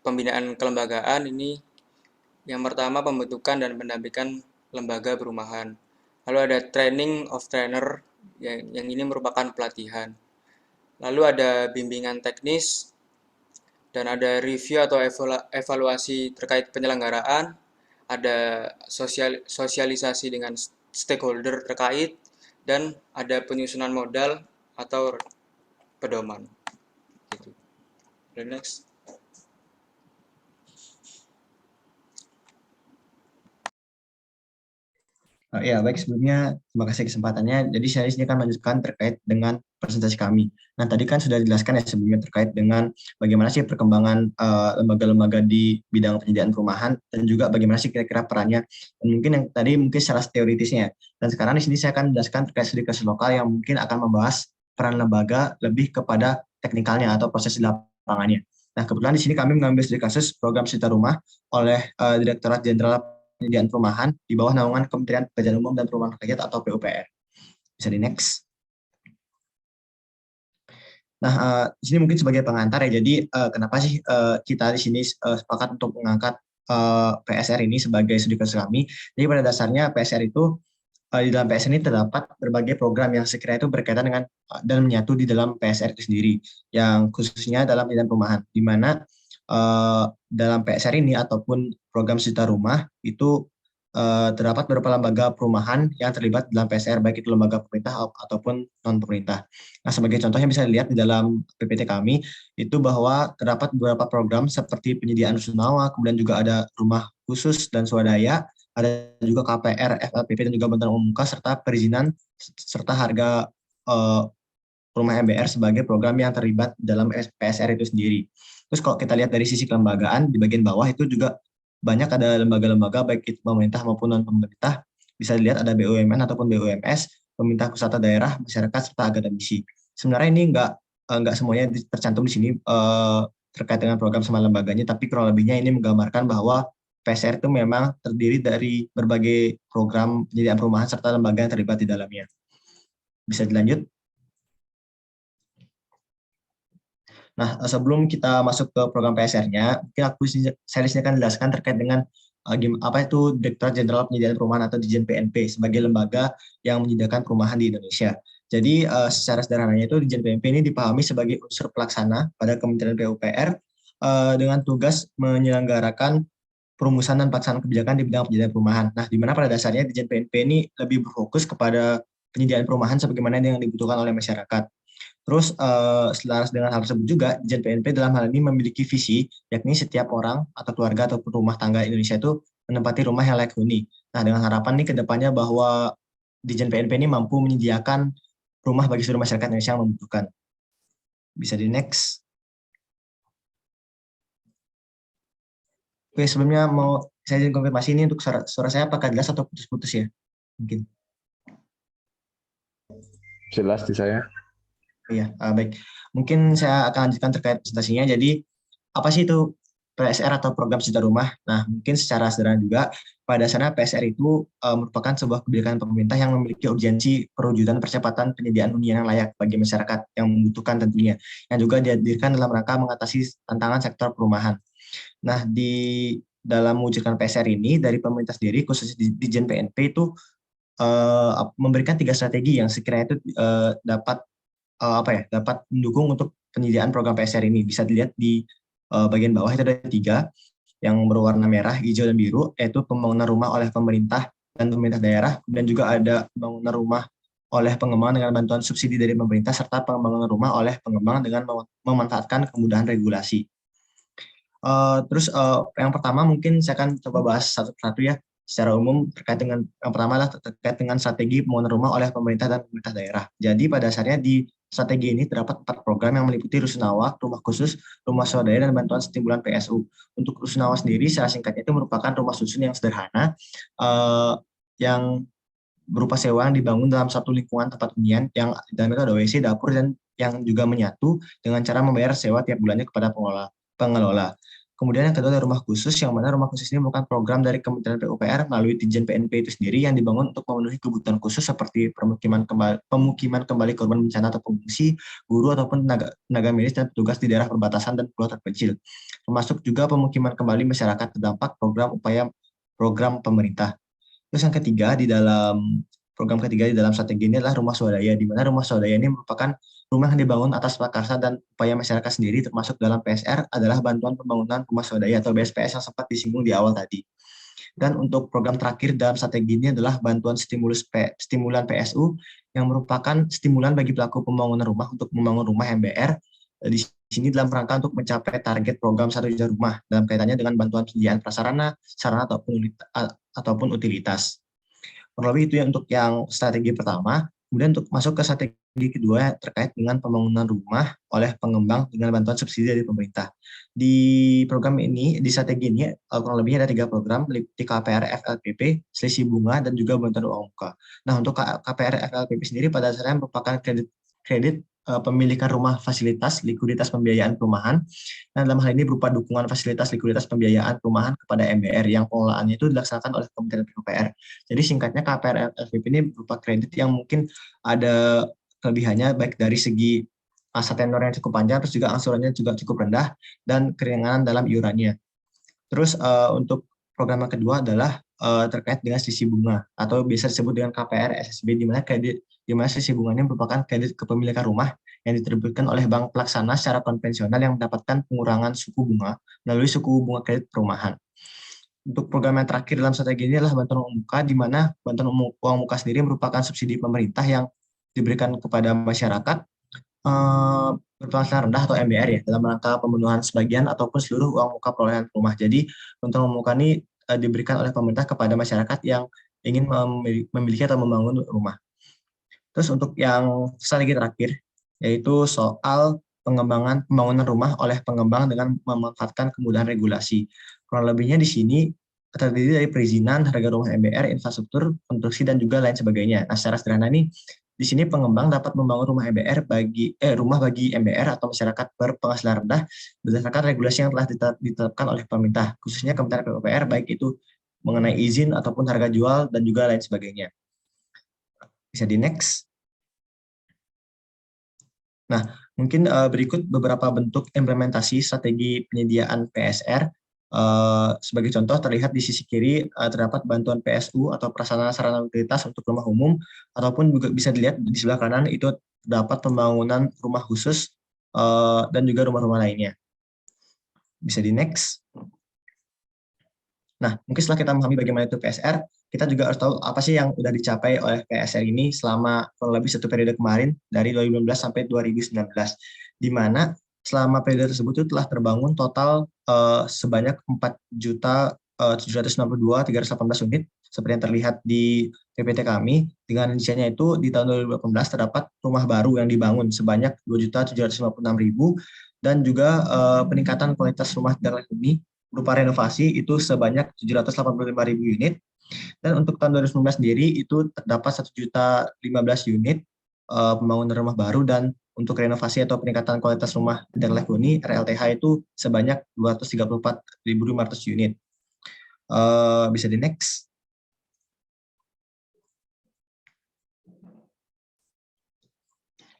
B: pembinaan kelembagaan, ini yang pertama pembentukan dan pendampingan lembaga perumahan. Lalu ada training of trainer, yang ini merupakan pelatihan. Lalu ada bimbingan teknis, dan ada review atau evaluasi terkait penyelenggaraan, ada sosialisasi dengan stakeholder terkait, dan ada penyusunan modal atau pedoman. Gitu. Next.
C: Ya, baik, sebelumnya terima kasih kesempatannya. Jadi saya di sini akan melanjutkan terkait dengan presentasi kami. Nah, tadi kan sudah dijelaskan ya sebelumnya terkait dengan bagaimana sih perkembangan lembaga-lembaga di bidang penyediaan perumahan dan juga bagaimana sih kira-kira perannya. Dan mungkin yang tadi mungkin secara teoritisnya. Dan sekarang di sini saya akan menjelaskan terkait studi kasus lokal yang mungkin akan membahas peran lembaga lebih kepada teknikalnya atau proses di lapangannya. Nah, kebetulan di sini kami mengambil studi kasus program Cita Rumah oleh Direktorat Jenderal Penyediaan Perumahan di bawah naungan Kementerian Pekerjaan Umum dan Perumahan Rakyat atau PUPR. Bisa di next. Nah, di sini mungkin sebagai pengantar ya. Jadi kenapa sih kita di sini sepakat untuk mengangkat PSR ini sebagai studi kasus kami? Jadi pada dasarnya PSR itu di dalam PSR ini terdapat berbagai program yang sekiranya itu berkaitan dengan dan menyatu di dalam PSR itu sendiri, yang khususnya dalam bidang perumahan, di mana dalam PSR ini ataupun program Cita Rumah itu terdapat beberapa lembaga perumahan yang terlibat dalam PSR, baik itu lembaga pemerintah ataupun non pemerintah. Nah, sebagai contohnya bisa dilihat di dalam PPT kami itu bahwa terdapat beberapa program seperti penyediaan rusunawa, kemudian juga ada rumah khusus dan swadaya, ada juga KPR, FLPP dan juga bantuan umum muka, serta perizinan serta harga rumah MBR sebagai program yang terlibat dalam PSR itu sendiri. Terus kalau kita lihat dari sisi kelembagaan di bagian bawah itu juga banyak ada lembaga-lembaga baik itu pemerintah maupun non pemerintah. Bisa dilihat ada BUMN ataupun BUMS, pemerintah pusat atau daerah, masyarakat serta akademisi. Sebenarnya ini enggak semuanya tercantum di sini terkait dengan program sama lembaganya, tapi kurang lebihnya ini menggambarkan bahwa PSR itu memang terdiri dari berbagai program penyediaan perumahan serta lembaga yang terlibat di dalamnya. Bisa dilanjut. Nah, sebelum kita masuk ke program PSR-nya, mungkin saya akan jelaskan terkait dengan apa itu Direktorat Jenderal Penyediaan Perumahan atau Ditjen PNP sebagai lembaga yang menyediakan perumahan di Indonesia. Jadi secara sederhananya itu Ditjen PNP ini dipahami sebagai unsur pelaksana pada Kementerian PUPR dengan tugas menyelenggarakan perumusan dan pelaksanaan kebijakan di bidang penyediaan perumahan. Nah, di mana pada dasarnya Ditjen PNP ini lebih berfokus kepada penyediaan perumahan sebagaimana yang dibutuhkan oleh masyarakat. Terus selaras dengan hal tersebut juga, Ditjen PNP dalam hal ini memiliki visi, yakni setiap orang atau keluarga ataupun rumah tangga Indonesia itu menempati rumah yang layak huni. Nah, dengan harapan nih ke depannya bahwa Ditjen PNP ini mampu menyediakan rumah bagi seluruh masyarakat Indonesia yang membutuhkan. Bisa di next. Oke, sebelumnya mau saya izin konfirmasi ini untuk suara saya apakah jelas atau putus-putus ya? Mungkin.
A: Jelas di saya.
C: Iya, baik. Mungkin saya akan lanjutkan terkait presentasinya. Jadi, apa sih itu PSR atau program Cita Rumah? Nah, mungkin secara sederhana juga, pada dasarnya PSR itu merupakan sebuah kebijakan pemerintah yang memiliki urgensi perwujudan percepatan penyediaan hunian yang layak bagi masyarakat yang membutuhkan tentunya, yang juga dihadirkan dalam rangka mengatasi tantangan sektor perumahan. Nah, di dalam mewujudkan PSR ini, dari pemerintah sendiri, khususnya di Ditjen PNP itu memberikan 3 strategi yang sekiranya itu dapat mendukung untuk penyediaan program PSR ini. Bisa dilihat di bagian bawah itu ada 3 yang berwarna merah, hijau, dan biru, yaitu pembangunan rumah oleh pemerintah dan pemerintah daerah, dan juga ada pembangunan rumah oleh pengembang dengan bantuan subsidi dari pemerintah, serta pengembangan rumah oleh pengembang dengan memanfaatkan kemudahan regulasi. Terus yang pertama mungkin saya akan coba bahas satu-satu ya secara umum terkait dengan yang pertama adalah terkait dengan strategi pembangunan rumah oleh pemerintah dan pemerintah daerah. Jadi pada dasarnya di strategi ini terdapat 4 program yang meliputi rusunawa, rumah khusus, rumah swadaya, dan bantuan stimulan PSU. Untuk rusunawa sendiri secara singkatnya itu merupakan rumah susun yang sederhana yang berupa sewa yang dibangun dalam satu lingkungan tempat hunian yang dalam itu ada WC, dapur, dan yang juga menyatu dengan cara membayar sewa tiap bulannya kepada pengelola. Kemudian yang kedua ada rumah khusus, yang mana rumah khusus ini merupakan program dari Kementerian PUPR melalui Ditjen PNP itu sendiri yang dibangun untuk memenuhi kebutuhan khusus seperti pemukiman kembali korban bencana atau pengungsi, guru ataupun tenaga medis dan petugas di daerah perbatasan dan pulau terpencil. Termasuk juga pemukiman kembali masyarakat terdampak program pemerintah. Terus yang ketiga program ketiga di dalam strategi ini adalah rumah swadaya, di mana rumah swadaya ini merupakan rumah yang dibangun atas prakarsa dan upaya masyarakat sendiri, termasuk dalam PSR adalah bantuan pembangunan rumah swadaya atau BSPS yang sempat disinggung di awal tadi. Dan untuk program terakhir dalam strategi ini adalah bantuan stimulan PSU yang merupakan stimulan bagi pelaku pembangunan rumah untuk membangun rumah MBR di sini dalam rangka untuk mencapai target program 1 juta rumah dalam kaitannya dengan bantuan penyediaan prasarana, sarana ataupun utilitas. Kurang lebih itu ya untuk yang strategi pertama. Kemudian untuk masuk ke strategi kedua terkait dengan pembangunan rumah oleh pengembang dengan bantuan subsidi dari pemerintah. Di program ini, di strategi ini kurang lebih ada 3 program, meliputi KPR FLPP, selisih bunga, dan juga bantuan uang muka. Nah, untuk KPR FLPP sendiri pada dasarnya merupakan kredit pemilikan rumah fasilitas likuiditas pembiayaan perumahan. Nah, dalam hal ini berupa dukungan fasilitas likuiditas pembiayaan perumahan kepada MBR yang pengelolaannya itu dilaksanakan oleh Kementerian PUPR. Jadi singkatnya KPR FLPP ini berupa kredit yang mungkin ada kelebihannya baik dari segi masa tenor yang cukup panjang, terus juga angsurannya juga cukup rendah dan keringanan dalam iurannya. Terus untuk program yang kedua adalah terkait dengan sisi bunga atau biasa disebut dengan KPR SSB, di mana sisi bunganya merupakan kredit kepemilikan rumah yang diterbitkan oleh bank pelaksana secara konvensional yang mendapatkan pengurangan suku bunga melalui suku bunga kredit perumahan. Untuk program yang terakhir dalam strategi ini adalah bantuan uang muka, di mana bantuan uang muka sendiri merupakan subsidi pemerintah yang diberikan kepada masyarakat berpenghasilan rendah atau MBR ya, dalam rangka pemenuhan sebagian ataupun seluruh uang muka perolehan rumah. Jadi bantuan uang muka ini diberikan oleh pemerintah kepada masyarakat yang ingin memiliki atau membangun rumah. Terus untuk yang strategi terakhir, yaitu soal pembangunan rumah oleh pengembang dengan memanfaatkan kemudahan regulasi. Kurang lebihnya di sini terdiri dari perizinan, harga rumah MBR, infrastruktur, konstruksi, dan juga lain sebagainya. Nah, secara sederhana ini, di sini pengembang dapat membangun rumah rumah bagi MBR atau masyarakat berpenghasilan rendah berdasarkan regulasi yang telah ditetapkan oleh pemerintah, khususnya Kementerian PUPR, baik itu mengenai izin ataupun harga jual dan juga lain sebagainya. Bisa di next. Nah, mungkin berikut beberapa bentuk implementasi strategi penyediaan PSR. Sebagai contoh terlihat di sisi kiri terdapat bantuan PSU atau prasarana sarana utilitas untuk rumah umum, ataupun juga bisa dilihat di sebelah kanan itu terdapat pembangunan rumah khusus dan juga rumah-rumah lainnya. Bisa di next. Nah, mungkin setelah kita memahami bagaimana itu PSR, kita juga harus tahu apa sih yang sudah dicapai oleh PSR ini selama kurang lebih 1 periode kemarin dari 2015 sampai 2019, di mana selama periode tersebut itu telah terbangun total sebanyak 4.792.318 unit seperti yang terlihat di PPT kami. Dengan rinciannya itu di tahun 2018 terdapat rumah baru yang dibangun sebanyak 2.756.000 dan juga peningkatan kualitas rumah tidak layak huni berupa renovasi itu sebanyak 785.000 unit. Dan untuk tahun 2019 sendiri itu terdapat 1.015 unit pembangunan rumah baru, dan untuk renovasi atau peningkatan kualitas rumah tidak layak huni RLTH itu sebanyak 234.500 unit. Bisa di next.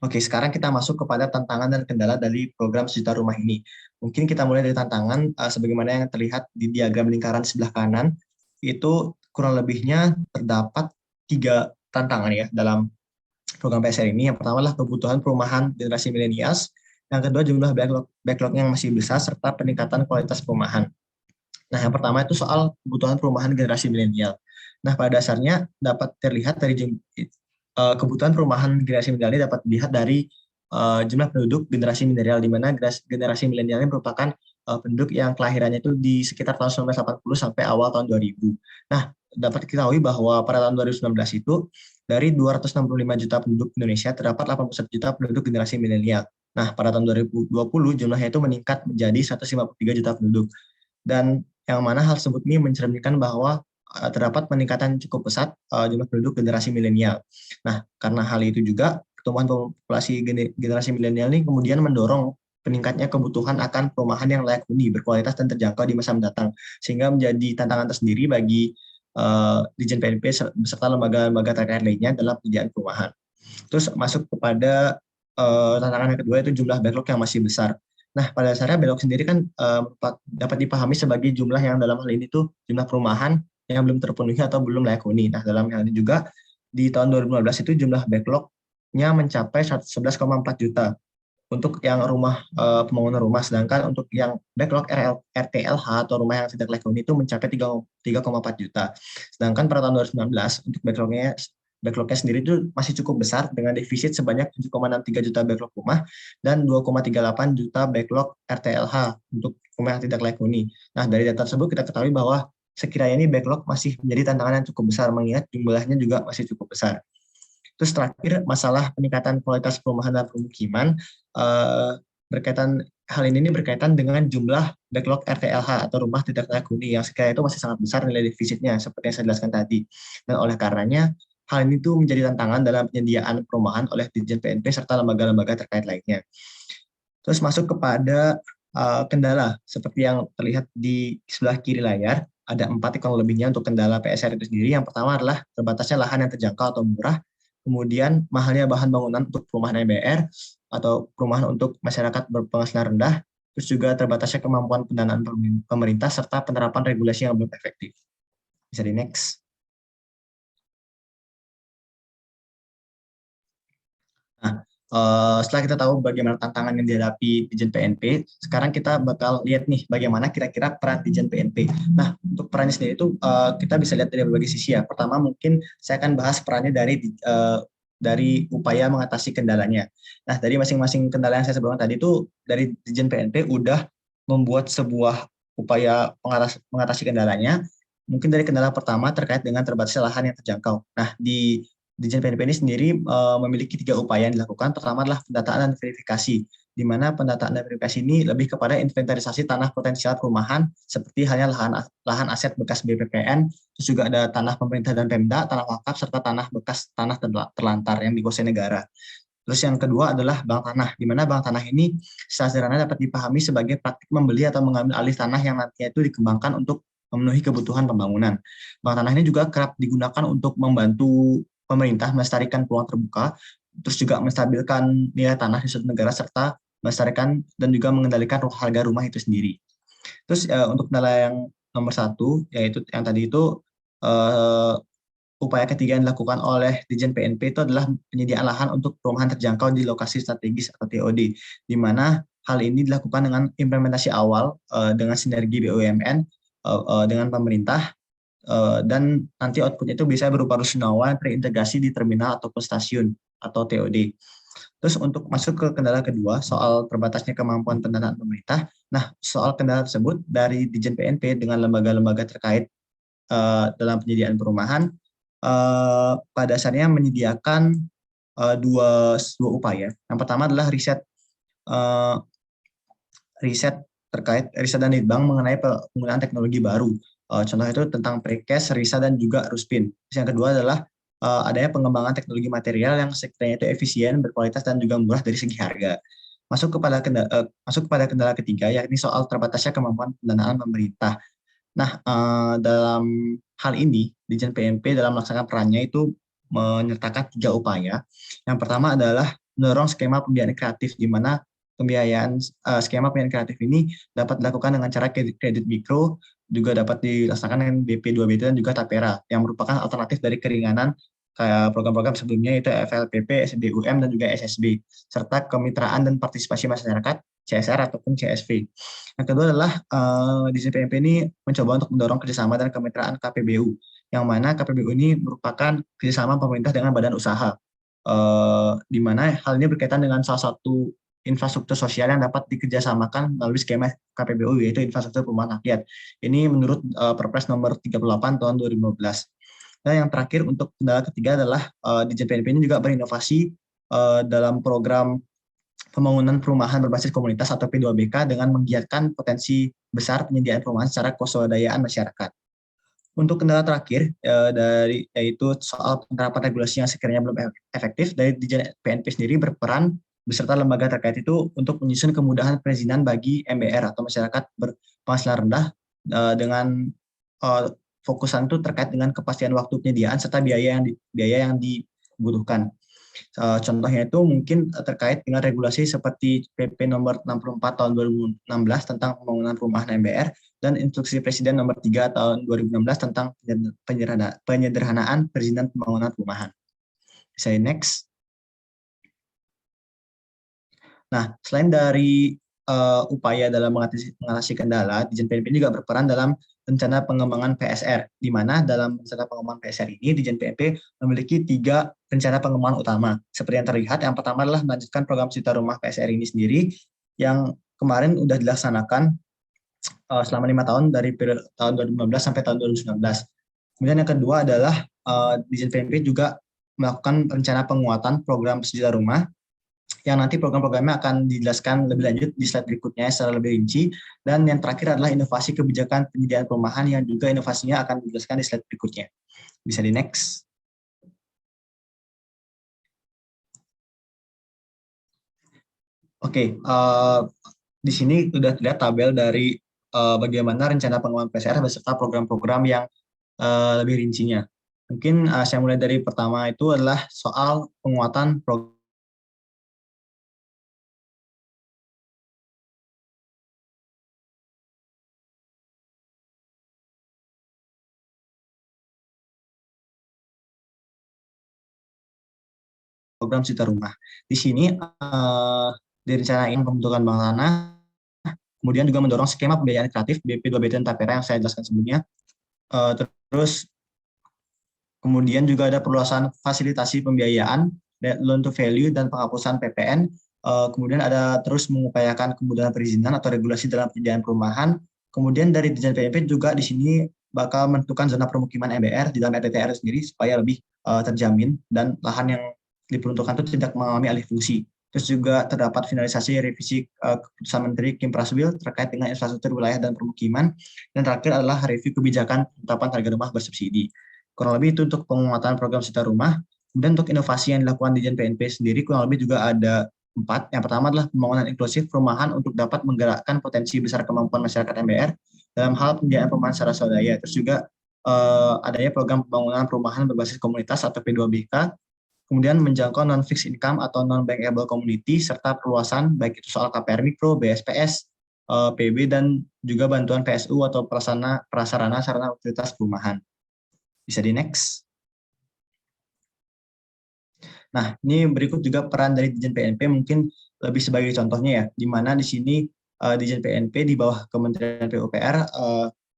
C: Oke, sekarang kita masuk kepada tantangan dan kendala dari program Sejuta Rumah ini. Mungkin kita mulai dari tantangan, sebagaimana yang terlihat di diagram lingkaran sebelah kanan, itu kurang lebihnya terdapat 3 tantangan ya dalam program PSR ini. Yang pertama adalah kebutuhan perumahan generasi milenials, yang kedua jumlah backlog yang masih besar, serta peningkatan kualitas perumahan. Nah, yang pertama itu soal kebutuhan perumahan generasi milenial. Nah, pada dasarnya dapat terlihat dari kebutuhan perumahan generasi milenial ini dapat dilihat dari jumlah penduduk generasi milenial, di mana generasi milenial ini merupakan penduduk yang kelahirannya itu di sekitar tahun 1980 sampai awal tahun 2000. Nah, dapat diketahui bahwa pada tahun 2019 itu dari 265 juta penduduk Indonesia terdapat 81 juta penduduk generasi milenial. Nah, pada tahun 2020 jumlahnya itu meningkat menjadi 153 juta penduduk. Dan yang mana hal tersebut ini mencerminkan bahwa terdapat peningkatan cukup pesat jumlah penduduk generasi milenial. Nah, karena hal itu juga pertumbuhan populasi generasi milenial ini kemudian mendorong peningkatnya kebutuhan akan perumahan yang layak huni, berkualitas dan terjangkau di masa mendatang, sehingga menjadi tantangan tersendiri bagi Ditjen PNP beserta lembaga-lembaga terkait lainnya dalam penyediaan perumahan. Terus masuk kepada tantangan yang kedua, itu jumlah backlog yang masih besar. Nah, pada dasarnya backlog sendiri kan dapat dipahami sebagai jumlah yang dalam hal ini tuh jumlah perumahan yang belum terpenuhi atau belum layak huni. Nah, dalam hal ini juga di tahun 2015 itu jumlah backlog-nya mencapai 11,4 juta untuk yang rumah pembangunan rumah, sedangkan untuk yang backlog RTLH atau rumah yang tidak layak huni itu mencapai 3,4 juta. Sedangkan pada tahun 2019 untuk backlognya sendiri itu masih cukup besar dengan defisit sebanyak 7,63 juta backlog rumah dan 2,38 juta backlog RTLH untuk rumah yang tidak layak huni. Nah, dari data tersebut kita ketahui bahwa sekiranya ini backlog masih menjadi tantangan yang cukup besar, mengingat jumlahnya juga masih cukup besar. Terus terakhir, masalah peningkatan kualitas perumahan dan permukiman, hal ini berkaitan dengan jumlah backlog RTLH atau rumah tidak layak huni yang sekiranya itu masih sangat besar nilai defisitnya seperti yang saya jelaskan tadi. Dan oleh karenanya, hal ini tuh menjadi tantangan dalam penyediaan perumahan oleh Ditjen PNP serta lembaga-lembaga terkait lainnya. Terus masuk kepada kendala, seperti yang terlihat di sebelah kiri layar, ada 4 kurang lebihnya untuk kendala PSR itu sendiri. Yang pertama adalah terbatasnya lahan yang terjangkau atau murah, kemudian mahalnya bahan bangunan untuk perumahan MBR atau perumahan untuk masyarakat berpenghasilan rendah, terus juga terbatasnya kemampuan pendanaan pemerintah serta penerapan regulasi yang belum efektif. Bisa di next. Nah, setelah kita tahu bagaimana tantangan yang dihadapi Ditjen PNP, sekarang kita bakal lihat nih bagaimana kira-kira peran Ditjen PNP. Nah, untuk perannya sendiri itu kita bisa lihat dari berbagai sisi ya. Pertama mungkin saya akan bahas perannya dari upaya mengatasi kendalanya. Nah, dari masing-masing kendala yang saya sebutkan tadi itu dari Ditjen PNP udah membuat sebuah upaya mengatasi kendalanya. Mungkin dari kendala pertama terkait dengan terbatasnya lahan yang terjangkau. Nah, di Ditjen PNP ini sendiri memiliki 3 upaya yang dilakukan. Pertama adalah pendataan dan verifikasi, di mana pendataan dan verifikasi ini lebih kepada inventarisasi tanah potensial perumahan, seperti halnya lahan aset bekas BPPN, terus juga ada tanah pemerintah dan Pemda, tanah wakaf, serta tanah bekas tanah terlantar yang dikuasai negara. Terus yang kedua adalah bank tanah, di mana bank tanah ini secara sederhana dapat dipahami sebagai praktik membeli atau mengambil alih tanah yang nantinya itu dikembangkan untuk memenuhi kebutuhan pembangunan. Bank tanah ini juga kerap digunakan untuk membantu pemerintah melestarikan peluang terbuka, terus juga menstabilkan nilai tanah di suatu negara, serta melestarikan dan juga mengendalikan harga rumah itu sendiri. Terus untuk kendala yang nomor 1, yaitu yang tadi itu upaya ketiga yang dilakukan oleh Ditjen PNP itu adalah penyediaan lahan untuk perumahan terjangkau di lokasi strategis atau TOD, di mana hal ini dilakukan dengan implementasi awal dengan sinergi BUMN dengan pemerintah, dan nanti outputnya itu bisa berupa rusunawa terintegrasi di terminal ataupun stasiun atau TOD. Terus untuk masuk ke kendala kedua, soal terbatasnya kemampuan pendanaan pemerintah. Nah, soal kendala tersebut dari Ditjen PNP dengan lembaga-lembaga terkait dalam penyediaan perumahan, pada dasarnya menyediakan dua upaya. Yang pertama adalah riset dan litbang mengenai penggunaan teknologi baru. Contoh itu tentang precast, RISA, dan juga Ruspin. Yang kedua adalah adanya pengembangan teknologi material yang sekiranya itu efisien, berkualitas, dan juga murah dari segi harga. Masuk kepada kendala ketiga, yakni soal terbatasnya kemampuan pendanaan pemerintah. Nah, dalam hal ini, Ditjen PNP dalam melaksanakan perannya itu menyertakan 3 upaya. Yang pertama adalah mendorong skema pembiayaan kreatif, di mana skema pembiayaan kreatif ini dapat dilakukan dengan cara kredit mikro, juga dapat dilaksanakan dengan BP2BT dan juga Tapera, yang merupakan alternatif dari keringanan kayak program-program sebelumnya, itu FLPP, SBUM, dan juga SSB, serta kemitraan dan partisipasi masyarakat, CSR ataupun CSV. Yang kedua adalah Ditjen PNP ini mencoba untuk mendorong kerjasama dan kemitraan KPBU, yang mana KPBU ini merupakan kerjasama pemerintah dengan badan usaha, di mana hal ini berkaitan dengan salah satu infrastruktur sosial yang dapat dikerjasamakan melalui skema KPBU, yaitu infrastruktur perumahan rakyat. Ini menurut Perpres nomor 38 tahun 2015. Dan yang terakhir untuk kendala ketiga adalah Ditjen PNP ini juga berinovasi dalam program pembangunan perumahan berbasis komunitas atau P2BK dengan menggiatkan potensi besar penyediaan perumahan secara keswadayaan masyarakat. Untuk kendala terakhir yaitu soal penerapan regulasi yang sekiranya belum efektif, dari Ditjen PNP sendiri berperan beserta lembaga terkait itu untuk menyusun kemudahan perizinan bagi MBR atau masyarakat berpenghasilan rendah dengan fokusan itu terkait dengan kepastian waktu penyediaan serta biaya yang dibutuhkan. Contohnya itu mungkin terkait dengan regulasi seperti PP nomor 64 tahun 2016 tentang pembangunan perumahan MBR dan instruksi Presiden nomor 3 tahun 2016 tentang penyederhanaan perizinan pembangunan perumahan. Bisa next. Nah, selain dari upaya dalam mengatasi kendala, Ditjen PNP juga berperan dalam rencana pengembangan PSR, di mana dalam rencana pengembangan PSR ini Ditjen PNP memiliki 3 rencana pengembangan utama. Seperti yang terlihat, yang pertama adalah melanjutkan program Cita Rumah PSR ini sendiri, yang kemarin sudah dilaksanakan selama 5 tahun dari tahun 2015 sampai tahun 2019. Kemudian yang kedua adalah Ditjen PNP juga melakukan rencana penguatan program Sejuta Rumah, yang nanti program-programnya akan dijelaskan lebih lanjut di slide berikutnya secara lebih rinci. Dan yang terakhir adalah inovasi kebijakan penyediaan perumahan yang juga inovasinya akan dijelaskan di slide berikutnya. Bisa di next. Oke, di sini sudah terlihat tabel dari bagaimana rencana pengembangan PSR beserta program-program yang lebih rincinya. Mungkin saya mulai dari pertama itu adalah soal penguatan program Cita Rumah. Di sini direncanakan pembentukan bank tanah, kemudian juga mendorong skema pembiayaan kreatif BP2BT dan Tapera yang saya jelaskan sebelumnya. Terus kemudian juga ada perluasan fasilitasi pembiayaan, loan to value dan penghapusan PPN. Kemudian ada terus mengupayakan kemudahan perizinan atau regulasi dalam penyediaan perumahan. Kemudian dari Ditjen PNP juga di sini bakal menentukan zona permukiman MBR di dalam RPTR sendiri supaya lebih terjamin dan lahan yang diperuntukkan itu tidak mengalami alih fungsi. Terus juga terdapat finalisasi revisi keputusan Menteri Kim Praswil terkait dengan infrastruktur wilayah dan permukiman. Dan terakhir adalah review kebijakan penetapan harga rumah bersubsidi. Kurang lebih itu untuk penguatan program Cita Rumah. Kemudian untuk inovasi yang dilakukan di Ditjen PNP sendiri kurang lebih juga ada 4. Yang pertama adalah pembangunan inklusif perumahan untuk dapat menggerakkan potensi besar kemampuan masyarakat MBR dalam hal pembiayaan perumahan secara swadaya. Terus juga adanya program pembangunan perumahan berbasis komunitas atau P2BK. Kemudian menjangkau non-fixed income atau non-bankable community, serta perluasan baik itu soal KPR Mikro, BSPS, PB, dan juga bantuan PSU atau prasarana sarana utilitas perumahan. Bisa di next. Nah, ini berikut juga peran dari Ditjen PNP mungkin lebih sebagai contohnya ya, di mana di sini Ditjen PNP di bawah Kementerian PUPR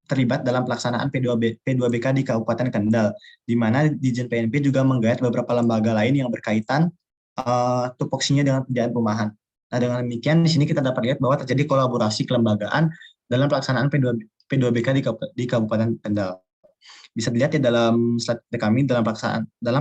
C: terlibat dalam pelaksanaan P2BK di Kabupaten Kendal, di mana Ditjen PNP juga menggait beberapa lembaga lain yang berkaitan tupoksinya dengan penyediaan perumahan. Nah, dengan demikian di sini kita dapat lihat bahwa terjadi kolaborasi kelembagaan dalam pelaksanaan P2BK di Kabupaten Kendal. Bisa dilihat ya dalam slide kami dalam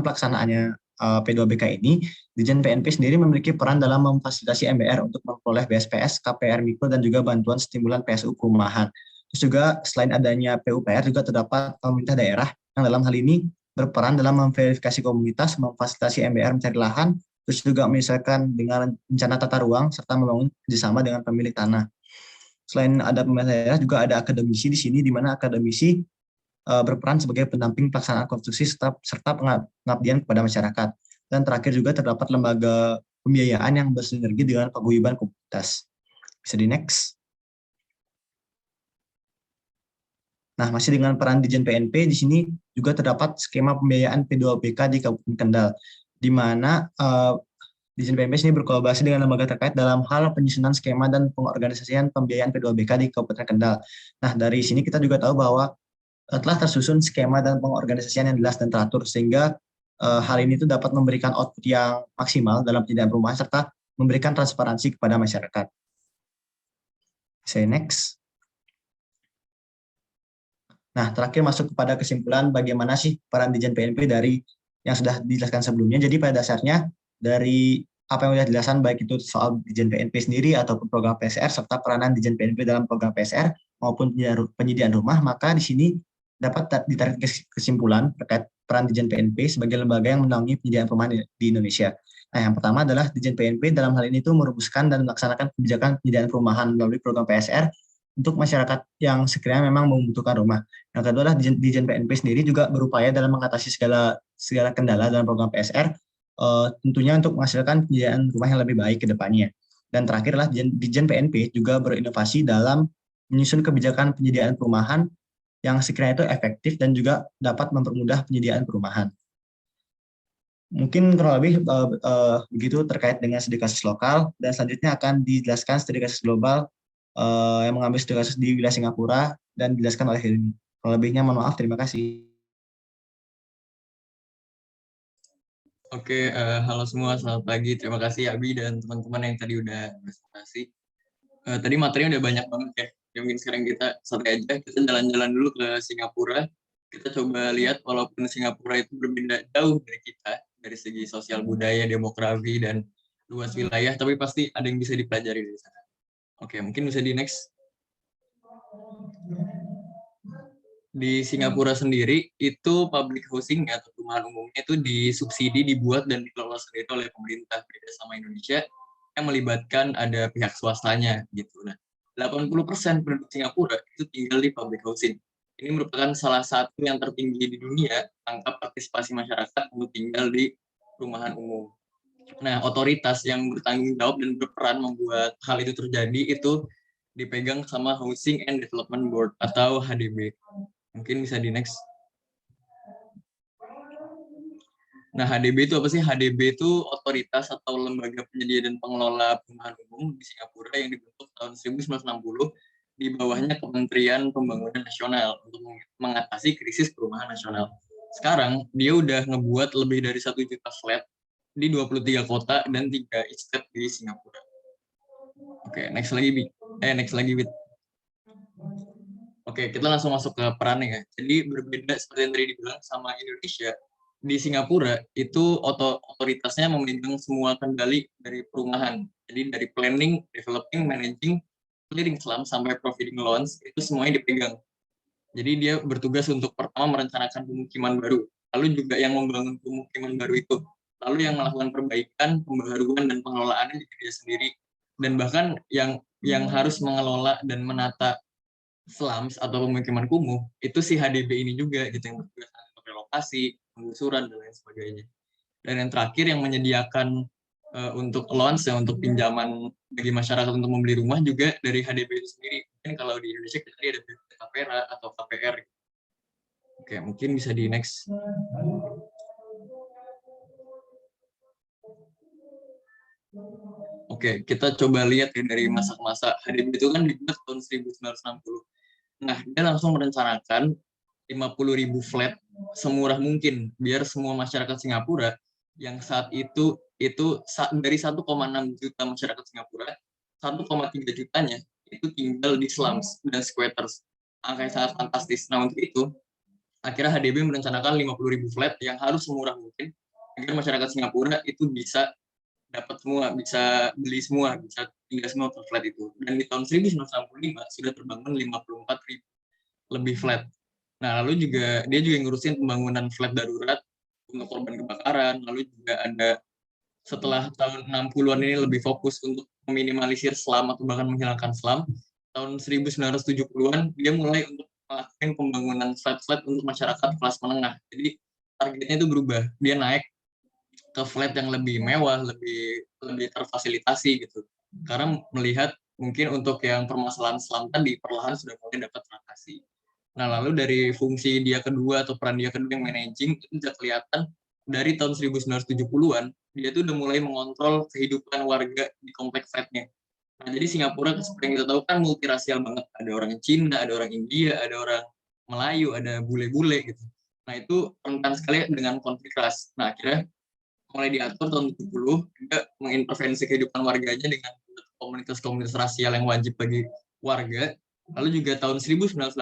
C: pelaksanaannya P2BK ini, Ditjen PNP sendiri memiliki peran dalam memfasilitasi MBR untuk memperoleh BSPS, KPR Mikro, dan juga bantuan stimulan PSU perumahan. Terus juga selain adanya PUPR juga terdapat pemerintah daerah yang dalam hal ini berperan dalam memverifikasi komunitas, memfasilitasi MBR mencari lahan, terus juga menyesuaikan dengan rencana tata ruang serta membangun kerjasama dengan pemilik tanah. Selain ada pemerintah daerah juga ada akademisi di sini, di mana akademisi berperan sebagai pendamping pelaksanaan konstruksi serta pengabdian kepada masyarakat. Dan terakhir juga terdapat lembaga pembiayaan yang bersinergi dengan paguyuban komunitas. Bisa di next. Nah, masih dengan peran Ditjen PNP, di sini juga terdapat skema pembiayaan P2BK di Kabupaten Kendal, di mana Ditjen PNP sini berkolaborasi dengan lembaga terkait dalam hal penyusunan skema dan pengorganisasian pembiayaan P2BK di Kabupaten Kendal. Nah, dari sini kita juga tahu bahwa telah tersusun skema dan pengorganisasian yang jelas dan teratur, sehingga hal ini tuh dapat memberikan output yang maksimal dalam penyediaan perumahan serta memberikan transparansi kepada masyarakat. Saya next. Nah, terakhir masuk kepada kesimpulan bagaimana sih peran Ditjen PNP dari yang sudah dijelaskan sebelumnya. Jadi pada dasarnya dari apa yang sudah dijelaskan baik itu soal Ditjen PNP sendiri ataupun program PSR serta peranan Ditjen PNP dalam program PSR maupun penyediaan rumah, maka di sini dapat ditarik kesimpulan terkait peran Ditjen PNP sebagai lembaga yang menaungi penyediaan perumahan di Indonesia. Nah, yang pertama adalah Ditjen PNP dalam hal ini itu merumuskan dan melaksanakan kebijakan penyediaan perumahan melalui program PSR untuk masyarakat yang sekiranya memang membutuhkan rumah. Yang kedua adalah Ditjen PNP sendiri juga berupaya dalam mengatasi segala kendala dalam program PSR, tentunya untuk menghasilkan penyediaan rumah yang lebih baik ke depannya. Dan terakhir adalah Ditjen PNP juga berinovasi dalam menyusun kebijakan penyediaan perumahan yang sekiranya itu efektif dan juga dapat mempermudah penyediaan perumahan. Mungkin kurang lebih begitu terkait dengan studi kasus lokal, dan selanjutnya akan dijelaskan studi kasus global yang mengambil studi kasus di wilayah Singapura dan dijelaskan oleh Hilmi. Kurang lebihnya mohon maaf, terima kasih.
E: Oke, halo semua, selamat pagi. Terima kasih Abi dan teman-teman yang tadi udah presentasi. Tadi materinya udah banyak banget ya. Ya mungkin sekarang kita santai aja, kita jalan-jalan dulu ke Singapura. Kita coba lihat walaupun Singapura itu berbeda jauh dari kita, dari segi sosial budaya, demografi, dan luas wilayah, tapi pasti ada yang bisa dipelajari dari sana. Oke, mungkin bisa di next. Di Singapura sendiri, itu public housing atau perumahan umumnya itu disubsidi, dibuat, dan dikelola sendiri oleh pemerintah, beda sama Indonesia, yang melibatkan ada pihak swastanya. Gitu. Nah, 80% penduduk Singapura itu tinggal di public housing. Ini merupakan salah satu yang tertinggi di dunia angka partisipasi masyarakat untuk tinggal di perumahan umum. Nah, otoritas yang bertanggung jawab dan berperan membuat hal itu terjadi itu dipegang sama Housing and Development Board atau HDB. Mungkin bisa di next. Nah, HDB itu apa sih? HDB itu otoritas atau lembaga penyedia dan pengelola perumahan umum di Singapura yang dibentuk tahun 1960 di bawahnya Kementerian Pembangunan Nasional untuk mengatasi krisis perumahan nasional. Sekarang, dia udah ngebuat lebih dari 1 juta flat di 23 kota dan 3 estate di Singapura. Oke, next lagi, Bit. Oke, kita langsung masuk ke perannya ya. Jadi berbeda seperti yang tadi dibilang sama Indonesia, di Singapura itu otoritasnya memegang semua kendali dari perumahan. Jadi dari planning, developing, managing, clearing slum sampai providing loans itu semuanya dipegang. Jadi dia bertugas untuk pertama merencanakan pemukiman baru, lalu juga yang membangun pemukiman baru itu, lalu yang melakukan perbaikan, pembaharuan dan pengelolaannya juga dia sendiri, dan bahkan yang harus mengelola dan menata slums atau pemukiman kumuh itu si HDB ini juga gitu yang bertugas untuk relokasi, penggusuran dan lain sebagainya. Dan yang terakhir yang menyediakan untuk loans ya, untuk pinjaman bagi masyarakat untuk membeli rumah juga dari HDB itu sendiri. Mungkin kalau di Indonesia kita ada KPRA atau KPR. Oke, mungkin bisa di next. Oke, kita coba lihat ya dari masa-masa HDB itu kan dibuat tahun 1960. Nah, dia langsung merencanakan 50.000 flat semurah mungkin biar semua masyarakat Singapura yang saat itu dari 1,6 juta masyarakat Singapura, 1,3 jutanya itu tinggal di slums dan squatters. Angka yang sangat fantastis. Nah, untuk itu, akhirnya HDB merencanakan 50.000 flat yang harus semurah mungkin agar masyarakat Singapura itu bisa dapat semua, bisa beli semua, bisa tinggal semua per flat itu. Dan di tahun 1965 sudah terbangun 54.000 lebih flat. Nah, lalu juga dia juga ngurusin pembangunan flat darurat untuk korban kebakaran, lalu juga ada setelah tahun 60-an ini lebih fokus untuk meminimalisir slum atau bahkan menghilangkan slum. Tahun 1970-an dia mulai untuk melakukan pembangunan flat-flat untuk masyarakat kelas menengah. Jadi targetnya itu berubah. Dia naik ke flat yang lebih mewah, lebih terfasilitasi gitu. Karena melihat mungkin untuk yang permasalahan slum tadi perlahan sudah mulai dapat teratasi. Nah, lalu dari fungsi dia kedua atau peran dia kedua yang managing itu bisa kelihatan dari tahun 1970-an dia tuh udah mulai mengontrol kehidupan warga di kompleks flatnya. Nah, jadi Singapura seperti yang kita tahu kan multirasial banget. Ada orang Cina, ada orang India, ada orang Melayu, ada bule-bule gitu. Nah, itu rentan sekali dengan konflik ras. Nah, akhirnya mulai diatur tahun 70, juga mengintervensi kehidupan warganya dengan komunitas-komunitas rasial yang wajib bagi warga. Lalu juga tahun 1984,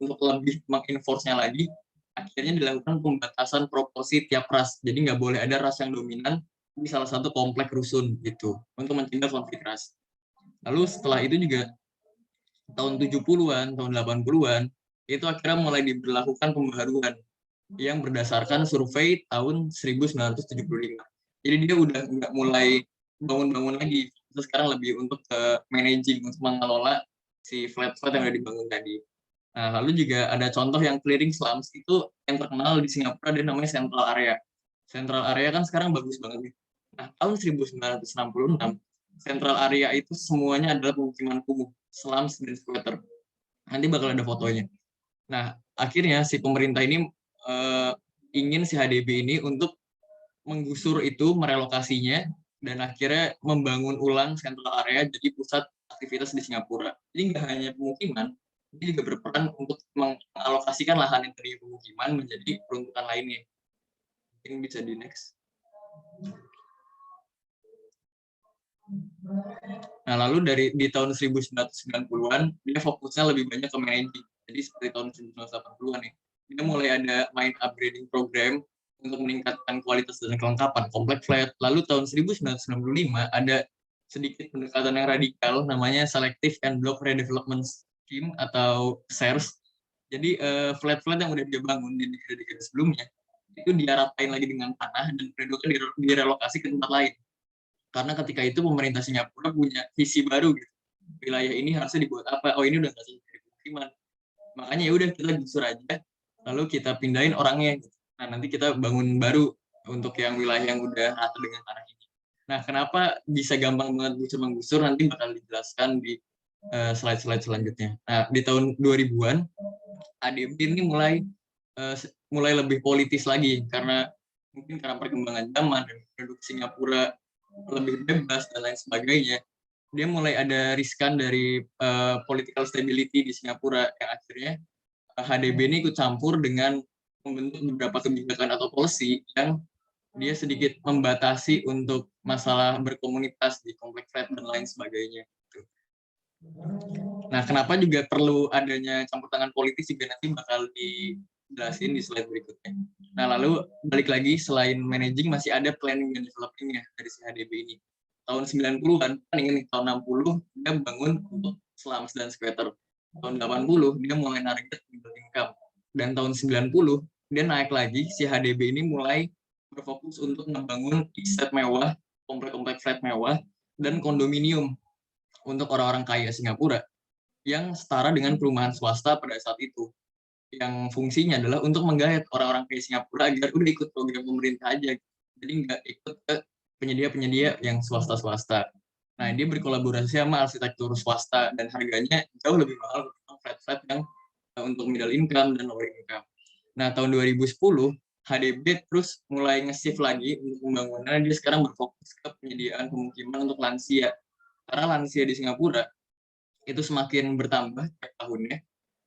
E: untuk lebih mengenforce-nya lagi, akhirnya dilakukan pembatasan proporsi tiap ras. Jadi nggak boleh ada ras yang dominan di salah satu komplek rusun gitu, untuk mencegah konflik ras. Lalu setelah itu juga tahun 70-an, tahun 80-an, itu akhirnya mulai diberlakukan pembaharuan yang berdasarkan survei tahun 1975. Jadi dia udah nggak mulai bangun-bangun lagi. Terus sekarang lebih untuk managing, untuk mengelola si flat-flat yang udah dibangun tadi. Nah, lalu juga ada contoh yang clearing slums, itu yang terkenal di Singapura, dia namanya Central Area. Central Area kan sekarang bagus banget nih. Nah, tahun 1966, Central Area itu semuanya adalah pemukiman kumuh, slums dan squatter. Nanti bakal ada fotonya. Nah, akhirnya si pemerintah ini ingin si HDB ini untuk menggusur itu, merelokasinya, dan akhirnya membangun ulang Central Area jadi pusat aktivitas di Singapura. Jadi nggak hanya pemukiman, ini juga berperan untuk mengalokasikan lahan yang tadi pemukiman menjadi peruntukan lainnya. Mungkin bisa di next. Nah, lalu di tahun 1990-an, dia fokusnya lebih banyak ke managing. Jadi seperti tahun 1980-an ya. Dia mulai ada main upgrading program untuk meningkatkan kualitas dan kelengkapan komplek flat. Lalu tahun 1995 ada sedikit pendekatan yang radikal, namanya Selective and Block Redevelopment Scheme atau SERS. Jadi flat-flat yang udah dia bangun di dekade-dekade sebelumnya, itu dia rapain lagi dengan tanah dan penduduknya direlokasi ke tempat lain. Karena ketika itu pemerintah Singapura punya visi baru gitu. Wilayah ini harusnya dibuat apa? Oh, ini udah nggak jadi pemukiman. Makanya ya udah kita gusur aja, lalu kita pindahin orangnya. Nah, nanti kita bangun baru untuk yang wilayah yang udah rata dengan tanah ini. Nah, kenapa bisa gampang banget gusur-menggusur, nanti bakal dijelaskan di slide-slide selanjutnya. Nah, di tahun 2000-an, ADB ini mulai lebih politis lagi, karena mungkin karena perkembangan zaman dan penduduk Singapura lebih bebas dan lain sebagainya. Dia mulai ada riskan dari political stability di Singapura, yang akhirnya HDB ini ikut campur dengan membentuk beberapa kebijakan atau policy yang dia sedikit membatasi untuk masalah berkomunitas di komplek flat dan lain sebagainya. Nah, kenapa juga perlu adanya campur tangan politis juga nanti bakal dijelasin di slide berikutnya. Nah, lalu balik lagi, selain managing masih ada planning dan developing-nya dari si HDB ini. Tahun 90-an, kan ingin tahun 60 dia bangun untuk slums dan squatter. Tahun 80 dia mulai target middle income. Dan tahun 90 dia naik lagi, si HDB ini mulai berfokus untuk membangun estate mewah, komplek-komplek flat mewah, dan kondominium untuk orang-orang kaya Singapura yang setara dengan perumahan swasta pada saat itu, yang fungsinya adalah untuk menggait orang-orang kaya Singapura agar udah ikut program pemerintah aja, jadi nggak ikut ke penyedia-penyedia yang swasta-swasta. Nah, dia berkolaborasi sama arsitektur swasta dan harganya jauh lebih mahal untuk flat-flat yang untuk middle income dan lower income. Nah, tahun 2010 HDB terus mulai nge-shift lagi untuk pembangunan. Dia sekarang berfokus ke penyediaan pemukiman untuk lansia, karena lansia di Singapura itu semakin bertambah tiap tahunnya,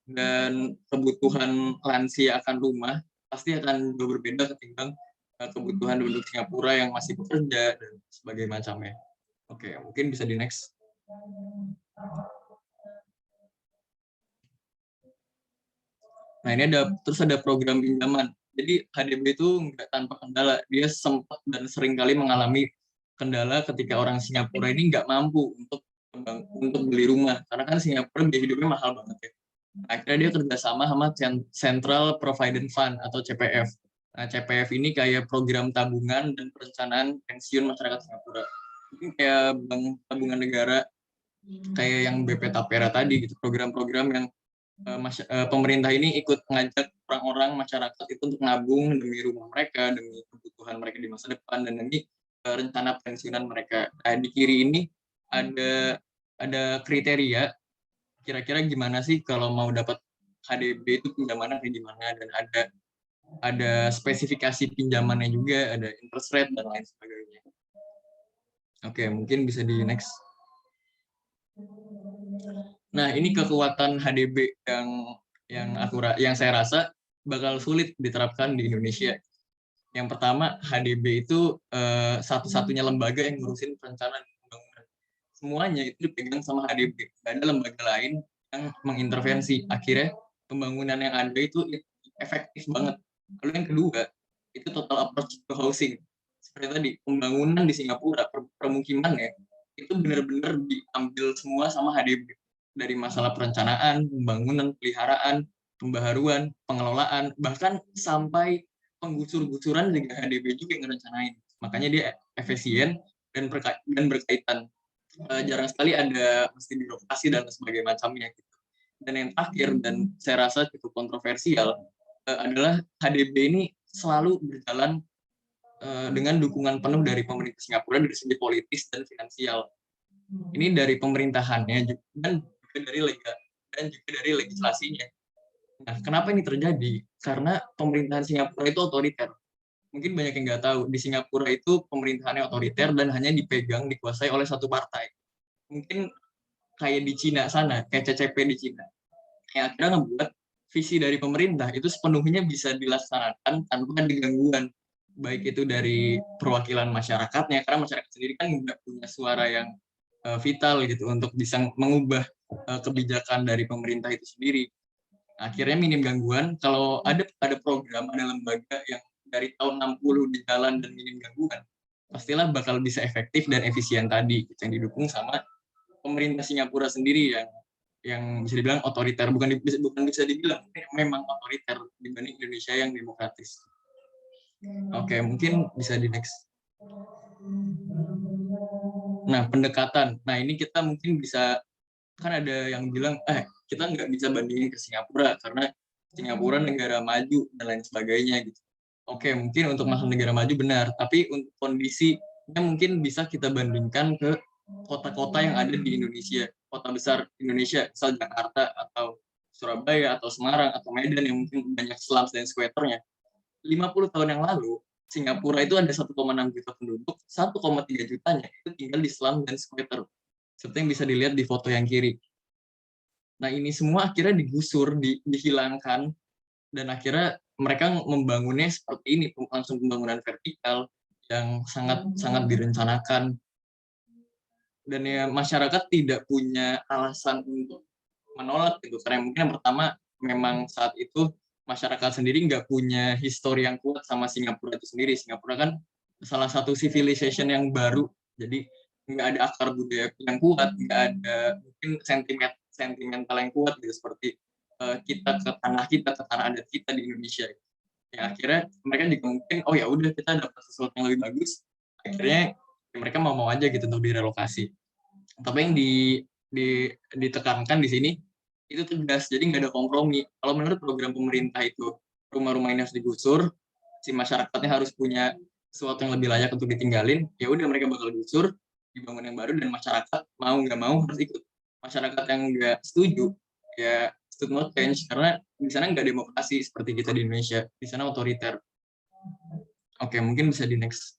E: dan kebutuhan lansia akan rumah pasti akan jauh berbeda ketimbang kebutuhan penduduk Singapura yang masih bekerja dan sebagainya macamnya. Oke, mungkin bisa di next. Nah, ini terus ada program pinjaman. Jadi HDB itu nggak tanpa kendala. Dia sempat dan seringkali mengalami kendala ketika orang Singapura ini nggak mampu untuk beli rumah. Karena kan Singapura biaya hidupnya mahal banget ya. Akhirnya dia kerjasama sama Central Provident Fund atau CPF. Nah, CPF ini kayak program tabungan dan perencanaan pensiun masyarakat Singapura. Ini kayak bank tabungan negara, kayak yang BP Tapera tadi gitu. Program-program yang pemerintah ini ikut mengajak orang-orang masyarakat itu untuk nabung demi rumah mereka, demi kebutuhan mereka di masa depan, dan demi rencana pensiunan mereka. Nah, di kiri ini ada kriteria kira-kira gimana sih kalau mau dapat HDB itu pinjamannya kayak gimana, dan ada spesifikasi pinjamannya juga, ada interest rate dan lain sebagainya. Oke, mungkin bisa di next. Nah, ini kekuatan HDB yang saya rasa bakal sulit diterapkan di Indonesia. Yang pertama, HDB itu satu-satunya lembaga yang ngurusin perencanaan pembangunan. Semuanya itu dipegang sama HDB. Nggak ada lembaga lain yang mengintervensi. Akhirnya pembangunan yang ada itu efektif banget. Lalu yang kedua, itu total approach to housing. Seperti tadi, pembangunan di Singapura, permukimannya, itu benar-benar diambil semua sama HDB. Dari masalah perencanaan, pembangunan, peliharaan, pembaharuan, pengelolaan, bahkan sampai penggusur-gusuran juga HDB juga yang ngerencanain. Makanya dia efisien dan berkaitan. Jarang sekali ada mesti birokrasi dan sebagainya macamnya. Gitu. Dan yang terakhir, dan saya rasa cukup kontroversial, adalah HDB ini selalu berjalan dengan dukungan penuh dari pemerintah Singapura dari segi politis dan finansial. Ini dari pemerintahannya dan juga dari legislasinya. Nah, kenapa ini terjadi? Karena pemerintahan Singapura itu otoriter. Mungkin banyak yang nggak tahu, di Singapura itu pemerintahannya otoriter dan hanya dikuasai oleh satu partai. Mungkin kayak di Cina sana, kayak CCP di Cina. Yang akhirnya ngebuat visi dari pemerintah itu sepenuhnya bisa dilaksanakan tanpa ada gangguan. Baik itu dari perwakilan masyarakatnya, karena masyarakat sendiri kan nggak punya suara yang vital gitu untuk bisa mengubah kebijakan dari pemerintah itu sendiri. Akhirnya minim gangguan. Kalau ada program, ada lembaga yang dari tahun 60 di jalan dan minim gangguan, pastilah bakal bisa efektif dan efisien tadi, yang didukung sama pemerintah Singapura sendiri yang bisa dibilang otoriter, bukan bisa dibilang memang otoriter dibanding Indonesia yang demokratis. Oke, mungkin bisa di next. Nah, pendekatan. Nah, ini kita mungkin bisa, kan ada yang bilang, kita nggak bisa bandingin ke Singapura karena Singapura negara maju dan lain sebagainya gitu. Oke, mungkin untuk masalah negara maju benar, tapi untuk kondisinya mungkin bisa kita bandingkan ke kota-kota yang ada di Indonesia, kota besar Indonesia, misal Jakarta atau Surabaya atau Semarang atau Medan yang mungkin banyak slums dan squatternya. 50 tahun yang lalu, Singapura itu ada 1,6 juta penduduk, 1,3 jutanya itu tinggal di slum dan squatter. Seperti yang bisa dilihat di foto yang kiri. Nah, ini semua akhirnya digusur, dihilangkan, dan akhirnya mereka membangunnya seperti ini, langsung pembangunan vertikal yang sangat direncanakan. Dan ya masyarakat tidak punya alasan untuk menolak gitu, karena mungkin yang pertama memang saat itu masyarakat sendiri nggak punya histori yang kuat sama Singapura itu sendiri. Singapura kan salah satu civilization yang baru, jadi nggak ada akar budaya yang kuat, nggak ada mungkin sentimental yang kuat gitu, seperti kita ke tanah adat kita di Indonesia. Ya akhirnya mereka juga mungkin ya udah kita dapat sesuatu yang lebih bagus, akhirnya mereka mau aja gitu untuk direlokasi. Tapi yang ditekankan di sini itu tegas, jadi nggak ada kompromi. Kalau menurut program pemerintah itu rumah-rumah ini harus digusur, si masyarakatnya harus punya sesuatu yang lebih layak untuk ditinggalin, ya udah mereka bakal gusur, dibangun yang baru, dan masyarakat mau nggak mau harus ikut. Masyarakat yang nggak setuju ya should not change, karena di sana nggak demokrasi seperti kita di Indonesia, di sana otoriter. Oke, mungkin bisa di next.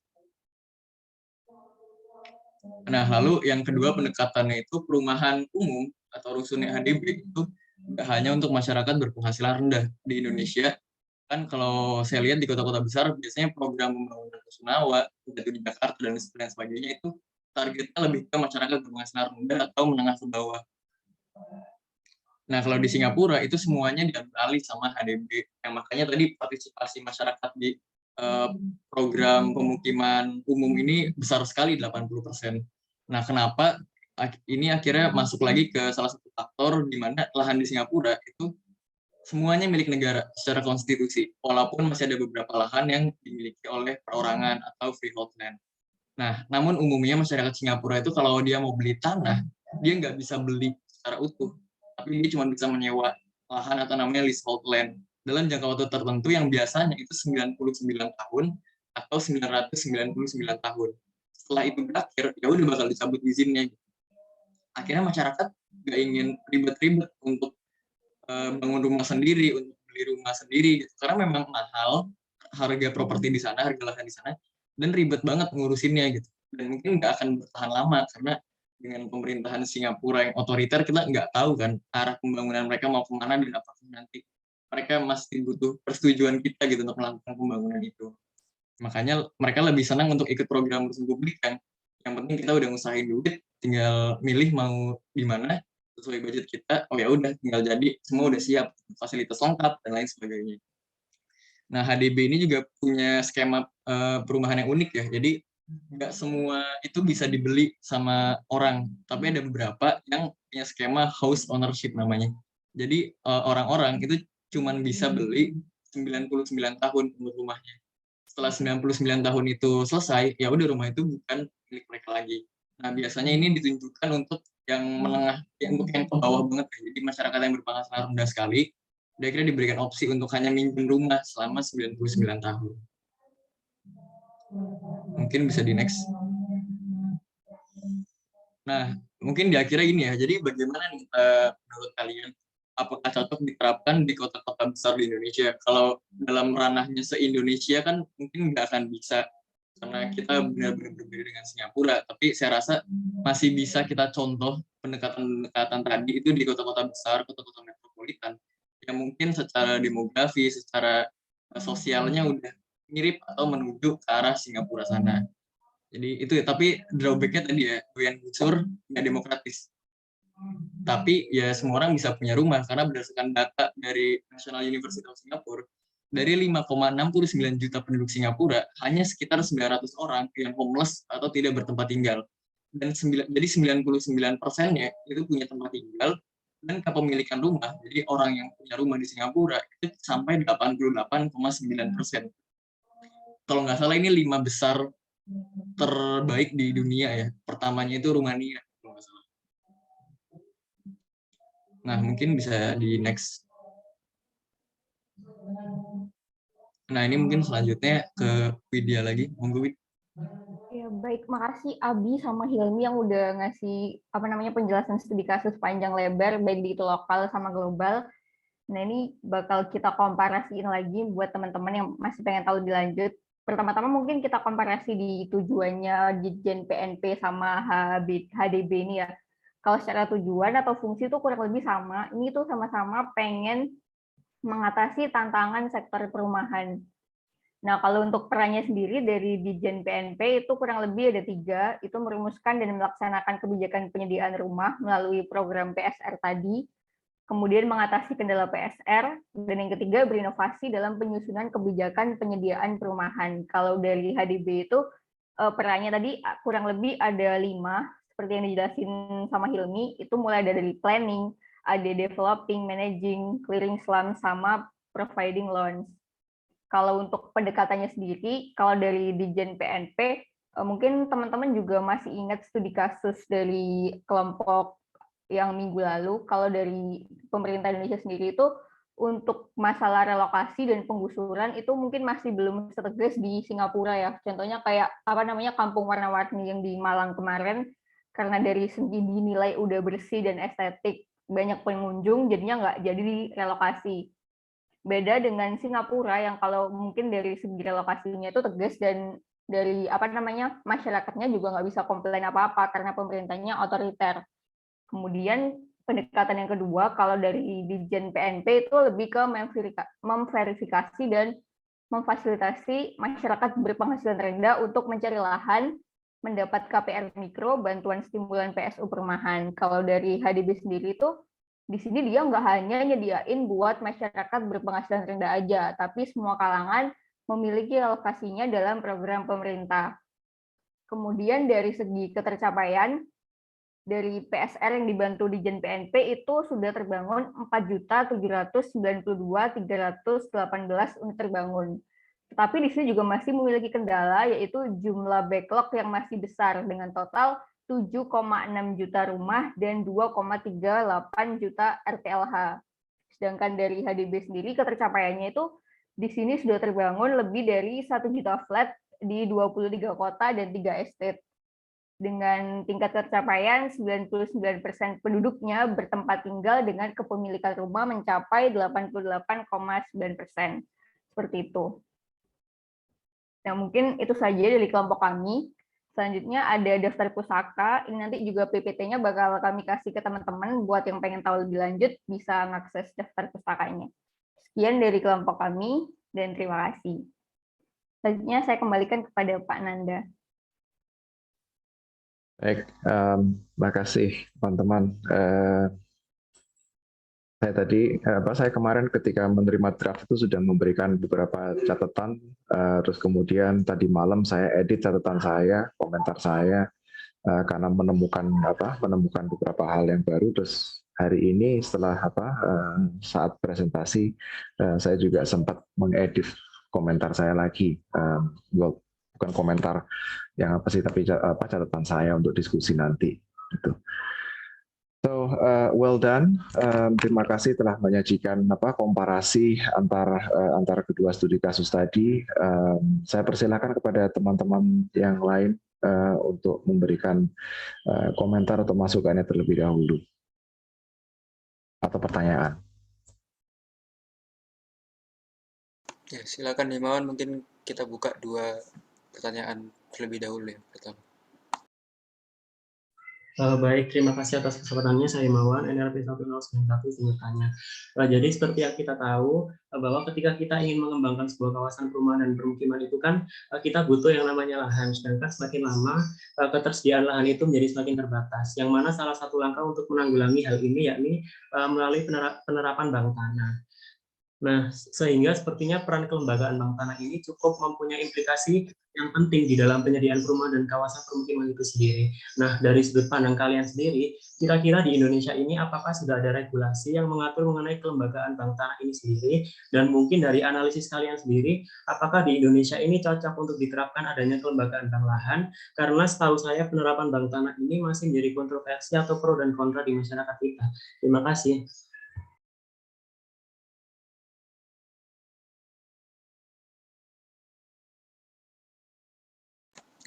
E: Nah, lalu yang kedua pendekatannya itu perumahan umum atau rusunnya HDB itu nggak hanya untuk masyarakat berpenghasilan rendah di Indonesia. Kan kalau saya lihat di kota-kota besar biasanya program pembangunan rusunawa, yaitu di Jakarta dan sebagainya, itu targetnya lebih ke masyarakat berpenghasilan rendah atau menengah ke bawah. Nah, kalau di Singapura itu semuanya diambil alih sama HDB. Yang makanya tadi partisipasi masyarakat di program pemukiman umum ini besar sekali, 80%. Nah, kenapa ini akhirnya masuk lagi ke salah satu faktor di mana lahan di Singapura itu semuanya milik negara secara konstitusi, walaupun masih ada beberapa lahan yang dimiliki oleh perorangan atau freehold land. Nah, namun umumnya masyarakat Singapura itu kalau dia mau beli tanah, dia nggak bisa beli secara utuh, tapi dia cuma bisa menyewa lahan atau namanya leasehold land dalam jangka waktu tertentu yang biasanya itu 99 tahun atau 999 tahun. Setelah itu berakhir, ya udah bakal dicabut izinnya. Akhirnya masyarakat nggak ingin ribet-ribet untuk bangun rumah sendiri, untuk beli rumah sendiri, gitu. Karena memang mahal harga properti di sana, harga lahan di sana, dan ribet banget ngurusinnya gitu. Dan mungkin nggak akan bertahan lama karena dengan pemerintahan Singapura yang otoriter, kita nggak tahu kan arah pembangunan mereka mau kemana dan apakah nanti mereka masih butuh persetujuan kita gitu untuk melakukan pembangunan itu. Makanya mereka lebih senang untuk ikut program urusan publik kan. Yang penting kita udah ngusahain duit, tinggal milih mau di mana sesuai budget kita. Oh ya udah, tinggal jadi, semua udah siap, fasilitas lengkap dan lain sebagainya. Nah, HDB ini juga punya skema perumahan yang unik ya. Jadi nggak semua itu bisa dibeli sama orang, tapi ada beberapa yang punya skema house ownership namanya. Jadi orang-orang itu cuman bisa beli 99 tahun untuk rumahnya. Setelah 99 tahun itu selesai, ya udah rumah itu bukan milik mereka lagi. Nah, biasanya ini ditunjukkan untuk yang menengah, untuk yang ke bawah banget. Jadi masyarakat yang berpenghasilan rendah sekali, dia kira diberikan opsi untuk hanya minjem rumah selama 99 tahun. Mungkin bisa di next. Nah, mungkin di akhirnya ini ya. Jadi bagaimana nih menurut kalian? Apakah cocok diterapkan di kota-kota besar di Indonesia? Kalau dalam ranahnya se-Indonesia kan mungkin nggak akan bisa, karena kita benar-benar berbeda dengan Singapura. Tapi saya rasa masih bisa kita contoh pendekatan-pendekatan tadi itu di kota-kota besar, kota-kota metropolitan, yang mungkin secara demografi, secara sosialnya udah mirip atau menuju ke arah Singapura sana. Jadi itu ya, tapi drawback-nya tadi ya, doyan gusur, nggak demokratis. Tapi ya semua orang bisa punya rumah, karena berdasarkan data dari National University of Singapore, dari 5,69 juta penduduk Singapura, hanya sekitar 900 orang yang homeless atau tidak bertempat tinggal. Dan jadi 99%-nya itu punya tempat tinggal dan kepemilikan rumah. Jadi orang yang punya rumah di Singapura itu sampai 88,9%. Kalau nggak salah ini 5 besar terbaik di dunia ya. Pertamanya itu Rumania. Nah, mungkin bisa di next. Nah, ini mungkin selanjutnya ke Widya lagi. Monggo, Wid.
D: Ya, baik, makasih Abi sama Hilmi yang udah ngasih penjelasan studi kasus panjang lebar baik di itu lokal sama global. Nah, ini bakal kita komparasiin lagi buat teman-teman yang masih pengen tahu lebih lanjut. Pertama-tama mungkin kita komparasi di tujuannya Ditjen PNP sama HDB ini ya. Kalau secara tujuan atau fungsi itu kurang lebih sama. Ini tuh sama-sama pengen mengatasi tantangan sektor perumahan. Nah, kalau untuk perannya sendiri dari Ditjen PNP itu kurang lebih ada 3, itu merumuskan dan melaksanakan kebijakan penyediaan rumah melalui program PSR tadi, kemudian mengatasi kendala PSR, dan yang ketiga berinovasi dalam penyusunan kebijakan penyediaan perumahan. Kalau dari HDB itu perannya tadi kurang lebih ada 5, seperti yang dijelasin sama Hilmi, itu mulai dari planning, ada developing, managing, clearing slum, sama providing loans. Kalau untuk pendekatannya sendiri, kalau dari Ditjen PNP, mungkin teman-teman juga masih ingat studi kasus dari kelompok yang minggu lalu. Kalau dari pemerintah Indonesia sendiri itu untuk masalah relokasi dan penggusuran itu mungkin masih belum setegas di Singapura ya. Contohnya kayak kampung warna-warni yang di Malang kemarin, karena dari segi dinilai udah bersih dan estetik, banyak pengunjung, jadinya nggak jadi direlokasi. Beda dengan Singapura yang kalau mungkin dari segi relokasinya itu tegas, dan dari masyarakatnya juga nggak bisa komplain apa-apa karena pemerintahnya otoriter. Kemudian pendekatan yang kedua, kalau dari Ditjen PNP itu lebih ke memverifikasi dan memfasilitasi masyarakat berpenghasilan rendah untuk mencari lahan, mendapat KPR mikro, bantuan stimulan PSU perumahan. Kalau dari HDB sendiri itu di sini dia nggak hanya nyediain buat masyarakat berpenghasilan rendah aja, tapi semua kalangan memiliki alokasinya dalam program pemerintah. Kemudian dari segi ketercapaian, dari PSR yang dibantu Ditjen PNP itu sudah terbangun 4.792.318 unit terbangun. Tetapi di sini juga masih memiliki kendala, yaitu jumlah backlog yang masih besar dengan total 7,6 juta rumah dan 2,38 juta RTLH. Sedangkan dari HDB sendiri ketercapaiannya itu di sini sudah terbangun lebih dari 1 juta flat di 23 kota dan 3 estate. Dengan tingkat tercapaian 99% penduduknya bertempat tinggal dengan kepemilikan rumah mencapai 88,9%. Seperti itu. Nah, mungkin itu saja dari kelompok kami. Selanjutnya ada daftar pusaka. Ini nanti juga PPT-nya bakal kami kasih ke teman-teman buat yang pengen tahu lebih lanjut bisa mengakses daftar pusakanya.
F: Sekian dari kelompok kami, dan terima kasih. Selanjutnya saya kembalikan kepada Pak Nanda.
A: Baik, makasih teman-teman. Saya kemarin ketika menerima draft itu sudah memberikan beberapa catatan, terus kemudian tadi malam saya edit catatan saya, komentar saya, karena menemukan beberapa hal yang baru. Terus hari ini setelah saat presentasi, saya juga sempat mengedit komentar saya lagi, bukan komentar yang tapi catatan saya untuk diskusi nanti. Gitu. So, well done. Terima kasih telah menyajikan komparasi antara kedua studi kasus tadi. Saya persilakan kepada teman-teman yang lain untuk memberikan komentar atau masukannya terlebih dahulu atau pertanyaan.
B: Ya, silakan Himawan, mungkin kita buka 2 pertanyaan terlebih dahulu ya pertama.
G: Baik, terima kasih atas kesempatannya. Saya Himawan, NRP 1091 bertanya. Jadi seperti yang kita tahu, bahwa ketika kita ingin mengembangkan sebuah kawasan perumahan dan permukiman itu kan kita butuh yang namanya lahan, sedangkan semakin lama ketersediaan lahan itu menjadi semakin terbatas, yang mana salah satu langkah untuk menanggulangi hal ini yakni melalui penerapan bank tanah. Nah, sehingga sepertinya peran kelembagaan bank tanah ini cukup mempunyai implikasi yang penting di dalam penyediaan perumahan dan kawasan permukiman itu sendiri. Nah, dari sudut pandang kalian sendiri, kira-kira di Indonesia ini apakah sudah ada regulasi yang mengatur mengenai kelembagaan bank tanah ini sendiri? Dan mungkin dari analisis kalian sendiri, apakah di Indonesia ini cocok untuk diterapkan adanya kelembagaan bank lahan? Karena setahu saya penerapan bank tanah ini masih menjadi kontroversi atau pro dan kontra di masyarakat kita. Terima kasih.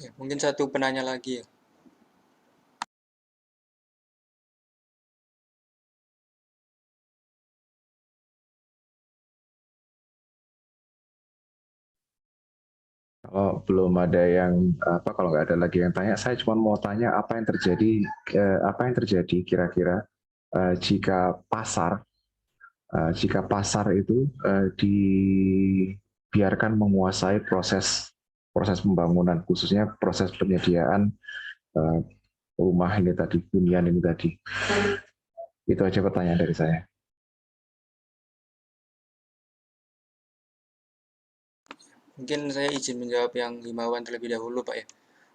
B: Ya, mungkin satu penanya lagi ya.
A: Kalau belum ada yang kalau nggak ada lagi yang tanya, saya cuma mau tanya apa yang terjadi kira-kira jika pasar itu dibiarkan menguasai proses pembangunan, khususnya proses penyediaan rumah ini tadi, hunian ini tadi. Itu aja pertanyaan dari saya.
B: Mungkin saya izin menjawab yang Himawan terlebih dahulu, Pak ya.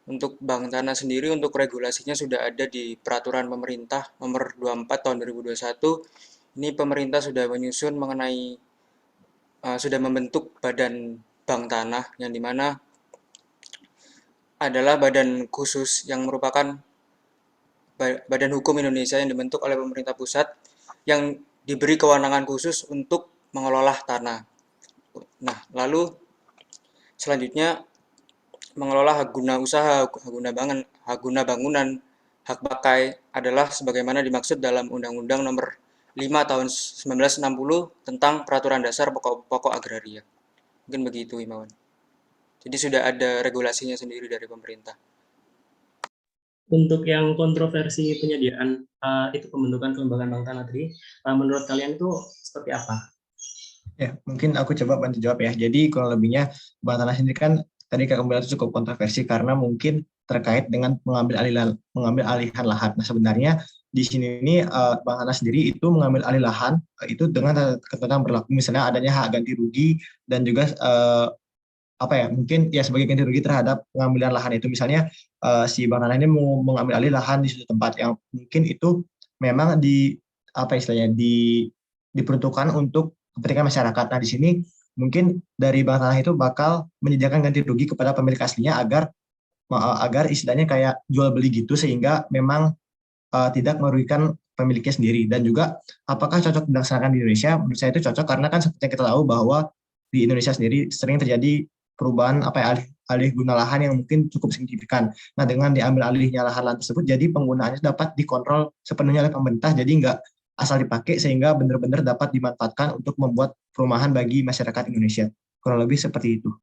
B: Untuk bank tanah sendiri, untuk regulasinya sudah ada di Peraturan Pemerintah Nomor 24 Tahun 2021. Ini pemerintah sudah menyusun mengenai sudah membentuk Badan Bank Tanah, yang dimana adalah badan khusus yang merupakan badan hukum Indonesia yang dibentuk oleh pemerintah pusat yang diberi kewenangan khusus untuk mengelola tanah. Nah, lalu selanjutnya mengelola hak guna usaha, hak guna bangunan, hak pakai adalah sebagaimana dimaksud dalam Undang-Undang Nomor 5 Tahun 1960 tentang Peraturan Dasar Pokok Agraria. Mungkin begitu, Himawan. Jadi sudah ada regulasinya sendiri dari pemerintah.
G: Untuk yang kontroversi penyediaan itu pembentukan kelembagaan bank tanah tadi, menurut kalian itu seperti apa?
C: Ya, mungkin aku coba bantu jawab ya. Jadi kurang lebihnya bank tanah sendiri kan tadi Kak Kembali itu cukup kontroversi karena mungkin terkait dengan mengambil alihan lahan. Nah, sebenarnya di sini ini bank tanah sendiri itu mengambil alih lahan itu dengan ketentuan berlaku, misalnya adanya hak ganti rugi dan juga mungkin ya sebagai ganti rugi terhadap pengambilan lahan itu, misalnya si bank tanah ini mau mengambil alih lahan di suatu tempat yang mungkin itu memang diperuntukkan untuk kepentingan masyarakat. Nah, di sini mungkin dari bank tanah itu bakal menyediakan ganti rugi kepada pemilik aslinya agar istilahnya kayak jual beli gitu, sehingga memang tidak merugikan pemiliknya sendiri. Dan juga apakah cocok dilaksanakan di Indonesia? Menurut saya itu cocok karena kan seperti yang kita tahu bahwa di Indonesia sendiri sering terjadi perubahan alih guna lahan yang mungkin cukup signifikan. Nah, dengan diambil alihnya lahan tersebut, jadi penggunaannya dapat dikontrol sepenuhnya oleh pemerintah, jadi nggak asal dipakai, sehingga benar-benar dapat dimanfaatkan untuk membuat perumahan bagi masyarakat Indonesia. Kurang lebih seperti itu.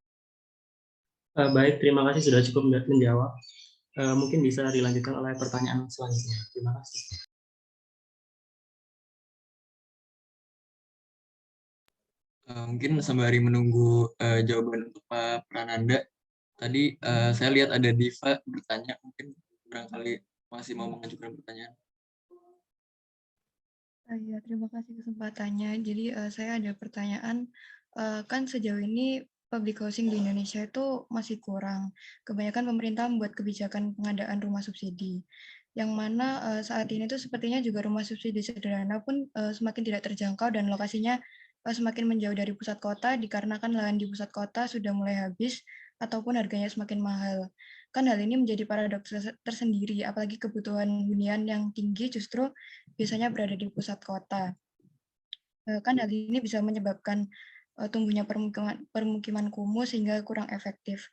G: Baik, terima kasih sudah cukup menjawab. Mungkin bisa dilanjutkan oleh pertanyaan selanjutnya. Terima kasih.
E: Mungkin sembari menunggu jawaban untuk Pak Prananda, tadi saya lihat ada Diva bertanya, mungkin barangkali masih mau mengajukan pertanyaan.
H: Ya, terima kasih kesempatannya. Jadi saya ada pertanyaan, kan sejauh ini public housing di Indonesia itu masih kurang. Kebanyakan pemerintah membuat kebijakan pengadaan rumah subsidi, yang mana saat ini tuh sepertinya juga rumah subsidi sederhana pun semakin tidak terjangkau dan lokasinya semakin menjauh dari pusat kota dikarenakan lahan di pusat kota sudah mulai habis ataupun harganya semakin mahal. Kan hal ini menjadi paradoks tersendiri, apalagi kebutuhan hunian yang tinggi justru biasanya berada di pusat kota. Kan hal ini bisa menyebabkan tumbuhnya permukiman kumuh sehingga kurang efektif.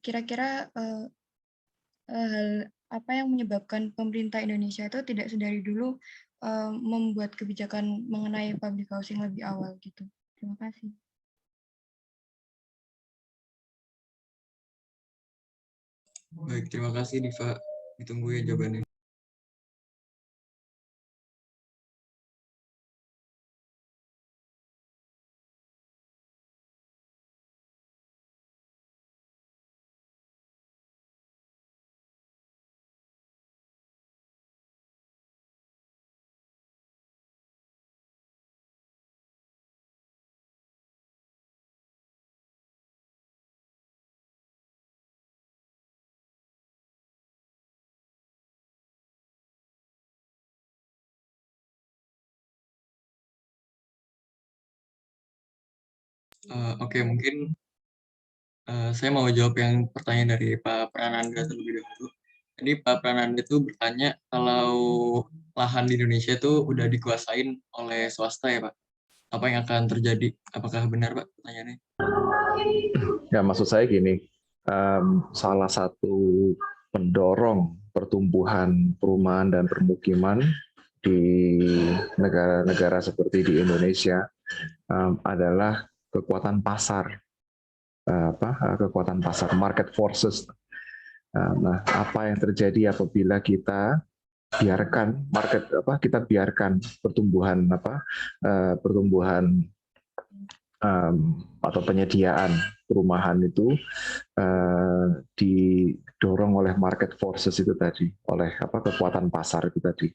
H: Kira-kira hal apa yang menyebabkan pemerintah Indonesia itu tidak sedari dulu membuat kebijakan mengenai public housing lebih awal gitu. Terima kasih.
E: Baik, terima kasih Diva. Ditunggu ya jawabannya. Oke, mungkin saya mau jawab yang pertanyaan dari Pak Prananda terlebih dahulu. Jadi Pak Prananda itu bertanya kalau lahan di Indonesia itu udah dikuasain oleh swasta ya Pak. Apa yang akan terjadi? Apakah benar Pak pertanyaannya?
A: Ya, maksud saya gini, salah satu pendorong pertumbuhan perumahan dan permukiman di negara-negara seperti di Indonesia adalah kekuatan pasar, kekuatan pasar, market forces. Nah, apa yang terjadi apabila kita biarkan kita biarkan pertumbuhan atau penyediaan perumahan itu didorong oleh market forces itu tadi, oleh kekuatan pasar itu tadi.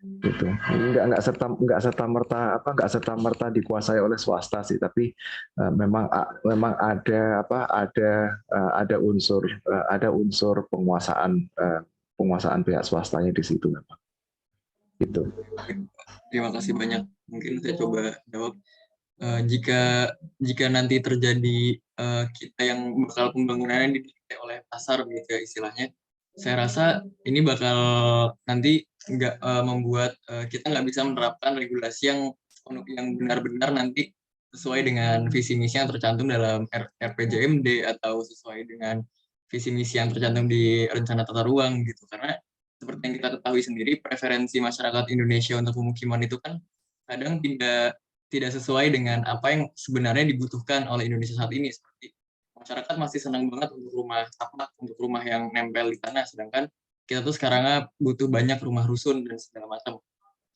A: Gitu. Nggak serta merta dikuasai oleh swasta sih, tapi memang ada unsur penguasaan pihak swastanya di situ memang. Gitu.
E: Terima kasih banyak. Mungkin saya coba jawab. Jika nanti terjadi kita yang bakal pembangunannya didikte oleh pasar begitu ya istilahnya, saya rasa ini bakal nanti nggak membuat kita nggak bisa menerapkan regulasi yang benar-benar nanti sesuai dengan visi misi yang tercantum dalam RPJMD atau sesuai dengan visi misi yang tercantum di rencana tata ruang gitu. Karena seperti yang kita ketahui sendiri, preferensi masyarakat Indonesia untuk pemukiman itu kan kadang tidak sesuai dengan apa yang sebenarnya dibutuhkan oleh Indonesia saat ini. Seperti masyarakat masih senang banget untuk rumah tapak, untuk rumah yang nempel di tanah, sedangkan kita tuh sekarang butuh banyak rumah rusun dan segala macam.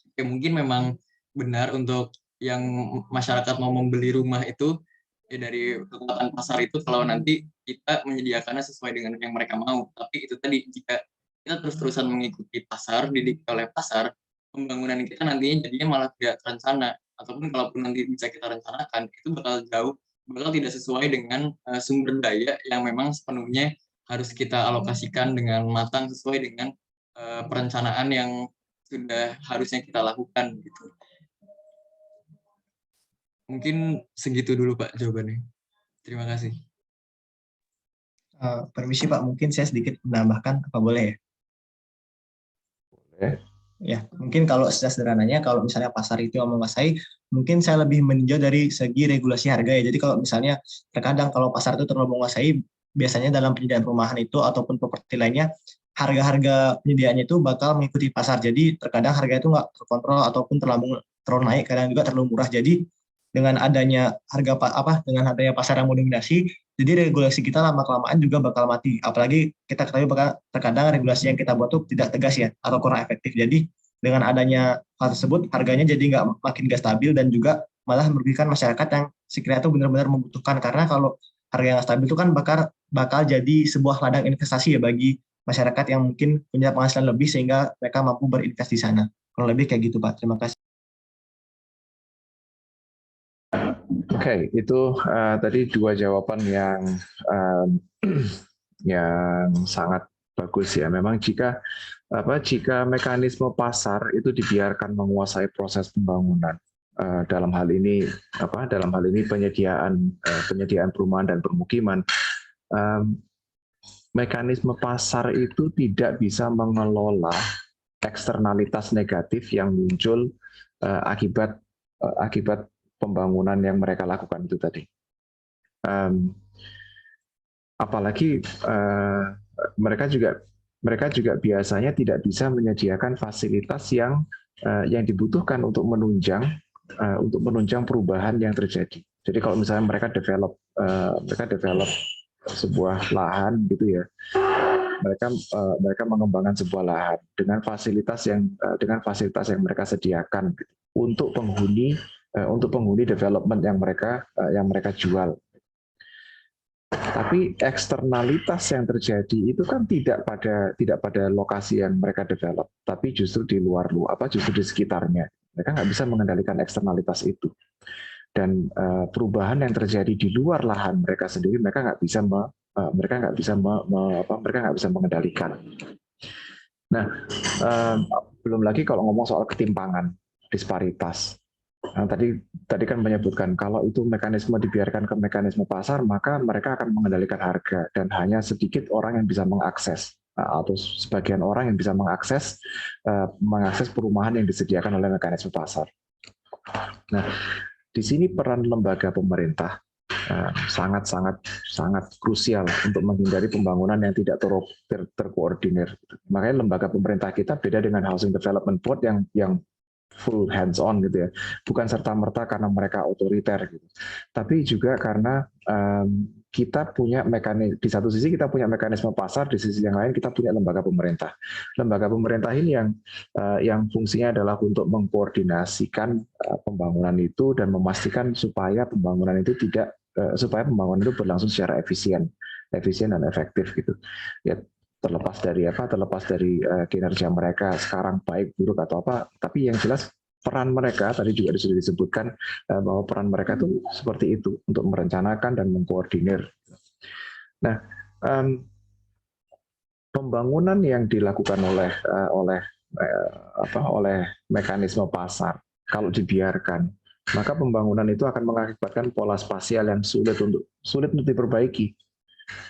E: Oke, mungkin memang benar untuk yang masyarakat mau membeli rumah itu ya dari kekuatan pasar itu kalau nanti kita menyediakannya sesuai dengan yang mereka mau. Tapi itu tadi, jika kita terus-terusan mengikuti pasar, dididik oleh pasar, pembangunan kita nantinya jadinya malah tidak terencana, ataupun kalaupun nanti bisa kita rencanakan, itu bakal tidak sesuai dengan sumber daya yang memang sepenuhnya harus kita alokasikan dengan matang sesuai dengan perencanaan yang sudah harusnya kita lakukan gitu. Mungkin segitu dulu Pak jawabannya. Terima kasih.
C: Permisi Pak, mungkin saya sedikit menambahkan, apa boleh ya?
A: Boleh.
C: Ya, mungkin kalau sederhananya, kalau misalnya pasar itu yang menguasai, mungkin saya lebih meninjau dari segi regulasi harga ya. Jadi kalau misalnya terkadang kalau pasar itu terlalu menguasai, biasanya dalam penyediaan perumahan itu ataupun properti lainnya, harga-harga penyediaannya itu bakal mengikuti pasar. Jadi terkadang harga itu nggak terkontrol ataupun terlalu naik, kadang juga terlalu murah. Jadi dengan adanya dengan adanya pasar yang mendominasi, jadi regulasi kita lama-kelamaan juga bakal mati. Apalagi kita ketahui terkadang regulasi yang kita buat tuh tidak tegas ya, atau kurang efektif. Jadi dengan adanya hal tersebut, harganya jadi makin nggak stabil dan juga malah merugikan masyarakat yang sekiranya itu benar-benar membutuhkan, karena kalau harga yang stabil itu kan bakal jadi sebuah ladang investasi ya bagi masyarakat yang mungkin punya penghasilan lebih sehingga mereka mampu berinvestasi di sana. Kurang lebih kayak gitu, Pak. Terima kasih.
A: Oke, itu tadi dua jawaban yang sangat bagus ya. Memang jika mekanisme pasar itu dibiarkan menguasai proses pembangunan, dalam hal ini penyediaan perumahan dan permukiman, mekanisme pasar itu tidak bisa mengelola eksternalitas negatif yang muncul akibat pembangunan yang mereka lakukan itu tadi. Apalagi mereka juga biasanya tidak bisa menyediakan fasilitas yang dibutuhkan untuk menunjang perubahan yang terjadi. Jadi kalau misalnya mereka develop sebuah lahan gitu ya, mereka mengembangkan sebuah lahan dengan fasilitas yang mereka sediakan gitu, untuk penghuni development yang mereka jual. Tapi eksternalitas yang terjadi itu kan tidak pada lokasi yang mereka develop, tapi justru di justru di sekitarnya. Mereka nggak bisa mengendalikan eksternalitas itu. Dan perubahan yang terjadi di luar lahan mereka sendiri, mereka nggak bisa mengendalikan. Nah, belum lagi kalau ngomong soal ketimpangan, disparitas. Nah, tadi kan menyebutkan kalau itu mekanisme dibiarkan ke mekanisme pasar, maka mereka akan mengendalikan harga dan hanya sedikit orang yang bisa mengakses, atau sebagian orang yang bisa mengakses perumahan yang disediakan oleh mekanisme pasar. Nah, di sini peran lembaga pemerintah sangat krusial untuk menghindari pembangunan yang tidak terkoordinir. Makanya lembaga pemerintah kita beda dengan Housing Development Board yang full hands on gitu ya, bukan serta merta karena mereka otoriter gitu, tapi juga karena kita punya di satu sisi kita punya mekanisme pasar, di sisi yang lain kita punya lembaga pemerintah. Lembaga pemerintah ini yang fungsinya adalah untuk mengkoordinasikan pembangunan itu dan memastikan supaya pembangunan itu berlangsung secara efisien dan efektif gitu ya. Terlepas dari kinerja mereka sekarang baik buruk atau apa, tapi yang jelas peran mereka tadi juga sudah disebutkan bahwa peran mereka itu seperti itu, untuk merencanakan dan mengkoordinir. Nah, pembangunan yang dilakukan oleh mekanisme pasar, kalau dibiarkan, maka pembangunan itu akan mengakibatkan pola spasial yang sulit untuk diperbaiki.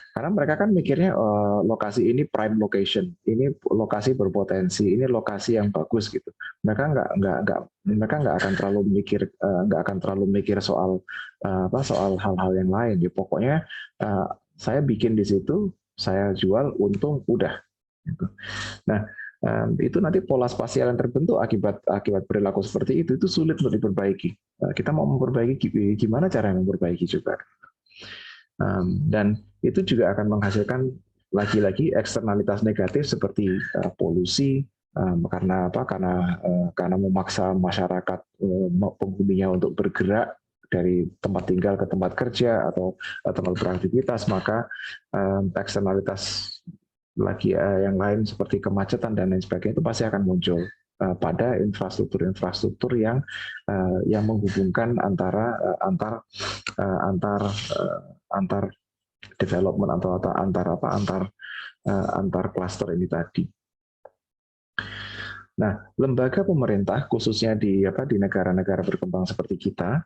A: Karena mereka kan mikirnya lokasi ini prime location, ini lokasi berpotensi, ini lokasi yang bagus gitu. Mereka nggak akan terlalu mikir soal hal-hal yang lain. Ya, pokoknya saya bikin di situ, saya jual, untung, udah. Gitu. Nah, itu nanti pola spasial yang terbentuk akibat perilaku seperti itu sulit untuk diperbaiki. Kita mau memperbaiki, gimana cara memperbaiki juga. Dan itu juga akan menghasilkan lagi-lagi eksternalitas negatif seperti polusi, karena memaksa masyarakat penghuninya untuk bergerak dari tempat tinggal ke tempat kerja atau tempat beraktivitas, maka eksternalitas lagi yang lain seperti kemacetan dan lain sebagainya itu pasti akan muncul pada infrastruktur yang menghubungkan antar development atau antar cluster ini tadi. Nah, lembaga pemerintah khususnya di negara-negara berkembang seperti kita,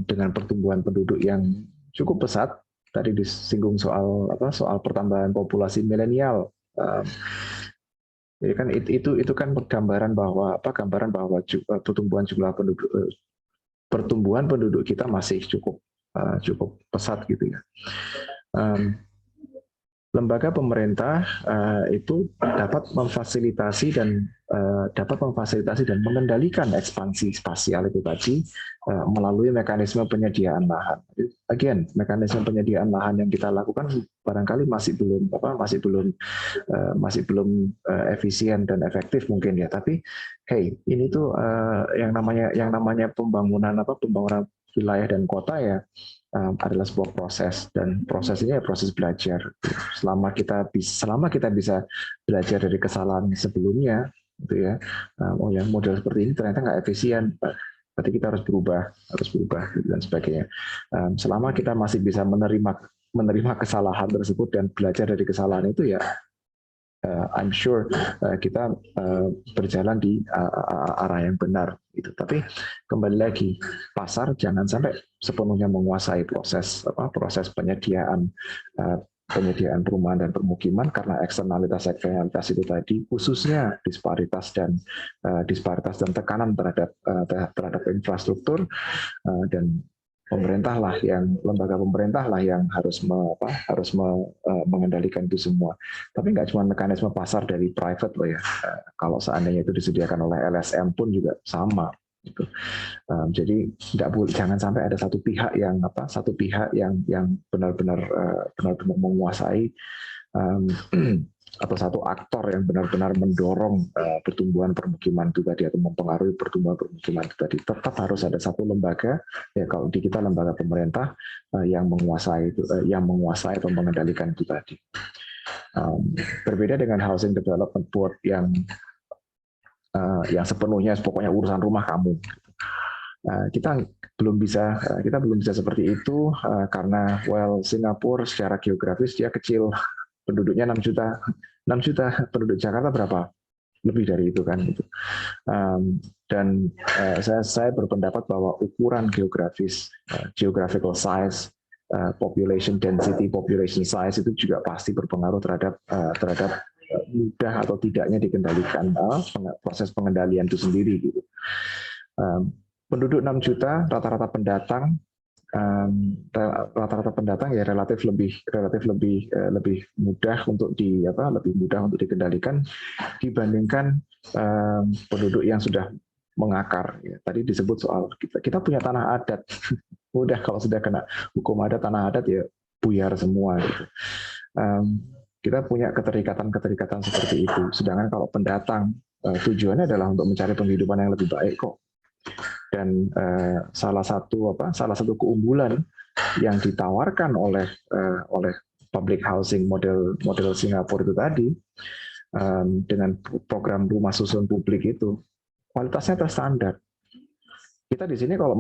A: dengan pertumbuhan penduduk yang cukup pesat, tadi disinggung soal pertambahan populasi milenial. Jadi kan itu kan gambaran bahwa pertumbuhan penduduk kita masih cukup pesat gitu ya. Lembaga pemerintah itu dapat memfasilitasi dan mengendalikan ekspansi spasial itu tadi melalui mekanisme penyediaan lahan. again, mekanisme penyediaan lahan yang kita lakukan barangkali masih belum efisien dan efektif mungkin ya. Tapi hey, ini tuh yang namanya pembangunan wilayah dan kota ya adalah sebuah proses, dan prosesnya ya proses belajar. Selama kita bisa belajar dari kesalahan sebelumnya, gitu ya. Oh ya, model seperti ini ternyata nggak efisien. Berarti kita harus berubah dan sebagainya. Selama kita masih bisa menerima kesalahan tersebut dan belajar dari kesalahan itu ya, I'm sure kita berjalan di arah yang benar. Gitu. Tapi kembali lagi, pasar jangan sampai sepenuhnya menguasai proses penyediaan perumahan dan permukiman, karena eksternalitas itu tadi, khususnya disparitas dan tekanan terhadap infrastruktur, dan lembaga pemerintah lah yang harus mengendalikan itu semua. Tapi nggak cuma mekanisme pasar dari private loh ya. Kalau seandainya itu disediakan oleh LSM pun juga sama. Gitu. Jadi jangan sampai ada satu pihak yang benar-benar menguasai, atau satu aktor yang benar-benar mendorong pertumbuhan permukiman itu tadi, atau mempengaruhi pertumbuhan permukiman itu tadi. Tetap harus ada satu lembaga, ya kalau di kita lembaga pemerintah yang menguasai atau mengendalikan itu tadi. Berbeda dengan Housing Development Board yang sepenuhnya pokoknya urusan rumah kamu. Kita belum bisa seperti itu karena Singapura secara geografis dia kecil, penduduknya 6 juta, penduduk Jakarta berapa? Lebih dari itu kan. Gitu. Dan saya berpendapat bahwa ukuran geografis, geographical size, population density, population size itu juga pasti berpengaruh terhadap mudah atau tidaknya dikendalikan proses pengendalian itu sendiri. Gitu. Penduduk 6 juta, rata-rata pendatang ya relatif lebih mudah untuk dikendalikan dibandingkan penduduk yang sudah mengakar. Ya, tadi disebut soal kita punya tanah adat, mudah kalau sudah kena hukum adat, tanah adat ya buyar semua. Gitu. Kita punya keterikatan seperti itu. Sedangkan kalau pendatang tujuannya adalah untuk mencari penghidupan yang lebih baik kok. Dan salah satu keunggulan yang ditawarkan oleh public housing model Singapura itu tadi, dengan program rumah susun publik itu kualitasnya terstandar. Kita di sini kalau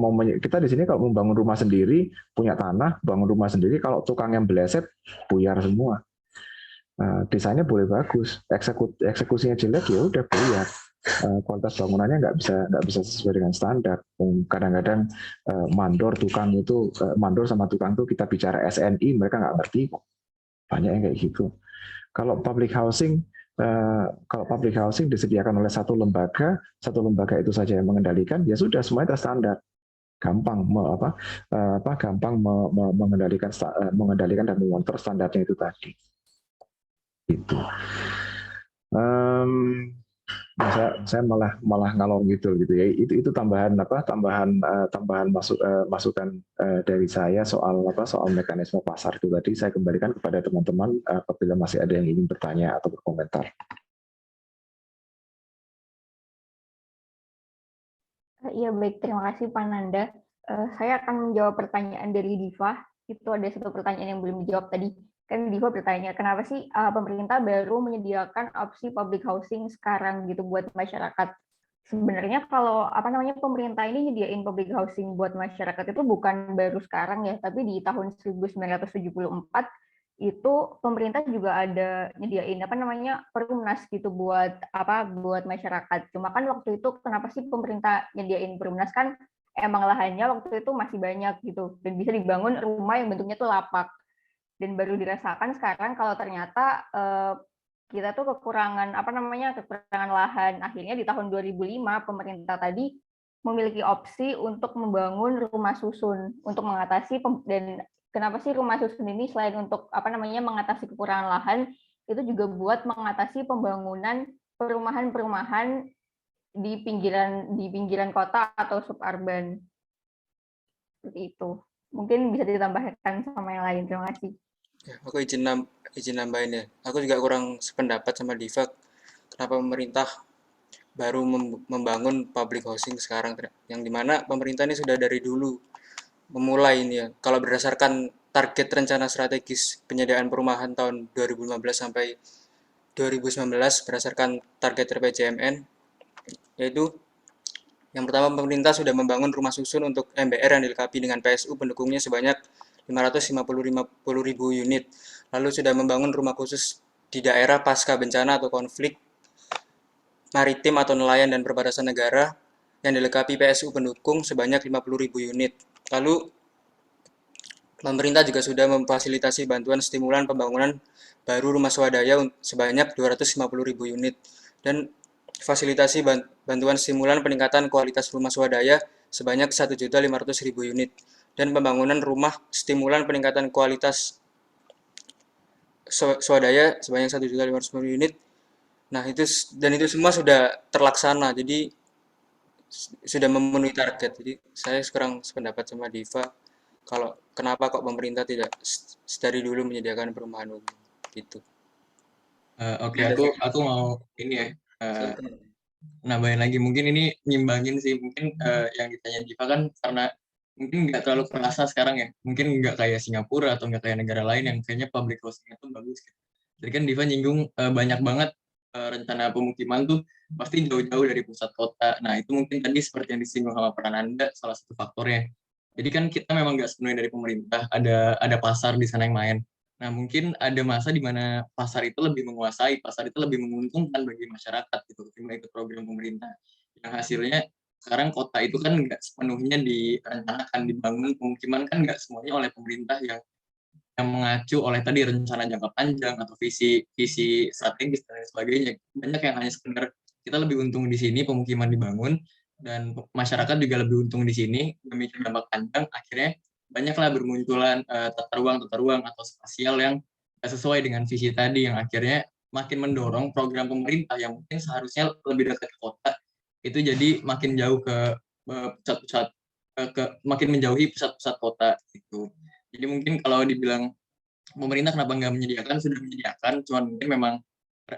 A: membangun rumah sendiri, punya tanah, bangun rumah sendiri, kalau tukang yang beleset buyar semua. Desainnya boleh bagus, eksekusinya jelek ya udah buyar. Kualitas bangunannya nggak bisa sesuai dengan standar. Kadang-kadang mandor sama tukang itu kita bicara SNI, mereka nggak ngerti kok. Banyak yang kayak gitu. Kalau public housing disediakan oleh satu lembaga itu saja yang mengendalikan, ya sudah semuanya terstandar. Gampang mengendalikan dan memonitor standarnya itu tadi. Itu. Saya malah ngalor gitu ya. Itu tambahan masukan dari saya soal mekanisme pasar itu tadi. Saya kembalikan kepada teman-teman apabila masih ada yang ingin bertanya atau berkomentar.
F: Iya, baik, terima kasih Pak Nanda. Saya akan menjawab pertanyaan dari Diva. Itu ada satu pertanyaan yang belum dijawab tadi. Kan Diva bertanya, kenapa sih pemerintah baru menyediakan opsi public housing sekarang gitu buat masyarakat? Sebenarnya kalau pemerintah ini nyediain public housing buat masyarakat itu bukan baru sekarang ya, tapi di tahun 1974 itu pemerintah juga ada nyediain perumnas gitu buat masyarakat. Cuma kan waktu itu kenapa sih pemerintah nyediain perumnas, kan emang lahannya waktu itu masih banyak gitu dan bisa dibangun rumah yang bentuknya tuh lapak. Dan baru dirasakan sekarang kalau ternyata kita tuh kekurangan lahan. Akhirnya di tahun 2005 pemerintah tadi memiliki opsi untuk membangun rumah susun untuk mengatasi, dan kenapa sih rumah susun ini selain untuk mengatasi kekurangan lahan, itu juga buat mengatasi pembangunan perumahan-perumahan di pinggiran kota atau suburban. Seperti itu. Mungkin bisa ditambahkan sama yang lain. Terima kasih.
B: Ya, aku izin nambahin ya. Aku juga kurang sependapat sama Diva. Kenapa pemerintah baru membangun public housing sekarang, yang dimana pemerintah ini sudah dari dulu memulai ini ya. Kalau berdasarkan target rencana strategis penyediaan perumahan tahun 2015 sampai 2019 berdasarkan target RPJMN, yaitu yang pertama, pemerintah sudah membangun rumah susun untuk MBR yang dilengkapi dengan PSU pendukungnya sebanyak 550.000 unit. Lalu sudah membangun rumah khusus di daerah pasca bencana atau konflik maritim atau nelayan dan perbatasan negara yang dilengkapi PSU pendukung sebanyak 50.000 unit. Lalu pemerintah juga sudah memfasilitasi bantuan stimulan pembangunan baru rumah swadaya sebanyak 250.000 unit dan fasilitasi bantuan stimulan peningkatan kualitas rumah swadaya sebanyak 1.500.000 unit dan pembangunan rumah stimulan peningkatan kualitas swadaya sebanyak 1.500.000 unit. Nah, itu semua sudah terlaksana. Jadi sudah memenuhi target. Jadi saya sekarang sependapat sama Diva kalau kenapa kok pemerintah tidak dari dulu menyediakan perumahan umum gitu.
E: Oke, aku mau ini ya, nambahin lagi. Mungkin ini nyimbangin sih. Mungkin yang ditanya Diva kan karena mungkin nggak terlalu kerasa sekarang ya. Mungkin nggak kayak Singapura atau nggak kayak negara lain yang kayaknya public housing itu bagus. Gitu. Jadi kan Diva nyinggung banyak banget rencana pemukiman tuh pasti jauh-jauh dari pusat kota. Nah, itu mungkin tadi seperti yang disinggung sama Prananda, salah satu faktornya. Jadi kan kita memang nggak sepenuhnya dari pemerintah, ada pasar di sana yang main. Nah, mungkin ada masa di mana pasar itu lebih menguasai, pasar itu lebih menguntungkan bagi masyarakat gitu, ketimbang itu program pemerintah. Yang hasilnya sekarang kota itu kan nggak sepenuhnya direncanakan, dibangun pemukiman kan nggak semuanya oleh pemerintah yang mengacu oleh tadi rencana jangka panjang atau visi strategis dan lain sebagainya. Banyak yang hanya sekedar kita lebih untung di sini pemukiman dibangun dan masyarakat juga lebih untung di sini memikir dampak panjang, akhirnya banyaklah bermunculan tata ruang atau spasial yang sesuai dengan visi tadi yang akhirnya makin mendorong program pemerintah yang mungkin seharusnya lebih dekat ke kota itu jadi makin jauh ke pusat-pusat makin menjauhi pusat-pusat kota gitu. Jadi mungkin kalau dibilang pemerintah kenapa nggak menyediakan, sudah menyediakan, cuman mungkin memang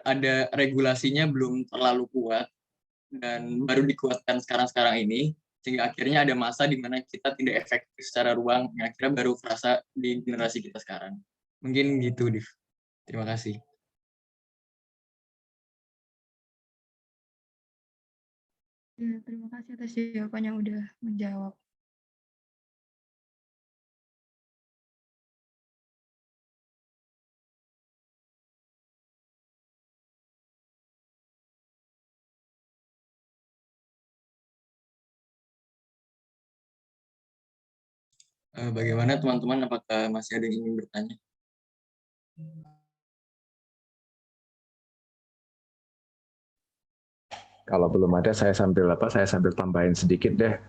E: ada regulasinya belum terlalu kuat dan baru dikuatkan sekarang-sekarang ini, sehingga akhirnya ada masa di mana kita tidak efektif secara ruang, yang akhirnya baru terasa di generasi kita sekarang. Mungkin gitu, Div. Terima kasih.
H: Ya, terima kasih atas jawabannya udah menjawab.
E: Bagaimana teman-teman, apakah masih ada yang ingin bertanya?
A: Kalau belum ada, saya sambil tambahin sedikit deh.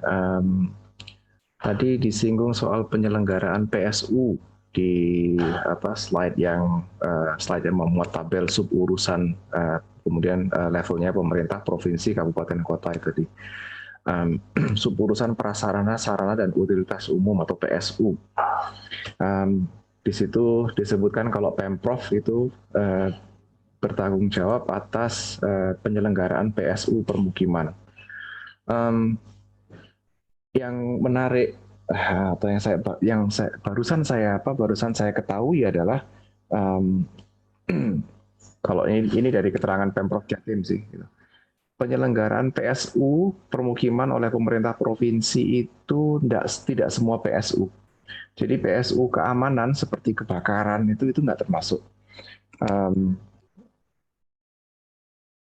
A: Tadi disinggung soal penyelenggaraan PSU di slide yang memuat tabel sub urusan, kemudian levelnya pemerintah, provinsi, kabupaten, kota itu tadi. Sub urusan prasarana, sarana dan utilitas umum atau PSU. Di situ disebutkan kalau Pemprov itu bertanggung jawab atas penyelenggaraan PSU permukiman. Yang menarik atau barusan saya ketahui adalah kalau ini dari keterangan Pemprov Jatim sih. Gitu. Penyelenggaraan PSU permukiman oleh pemerintah provinsi itu tidak semua PSU. Jadi PSU keamanan seperti kebakaran itu nggak termasuk.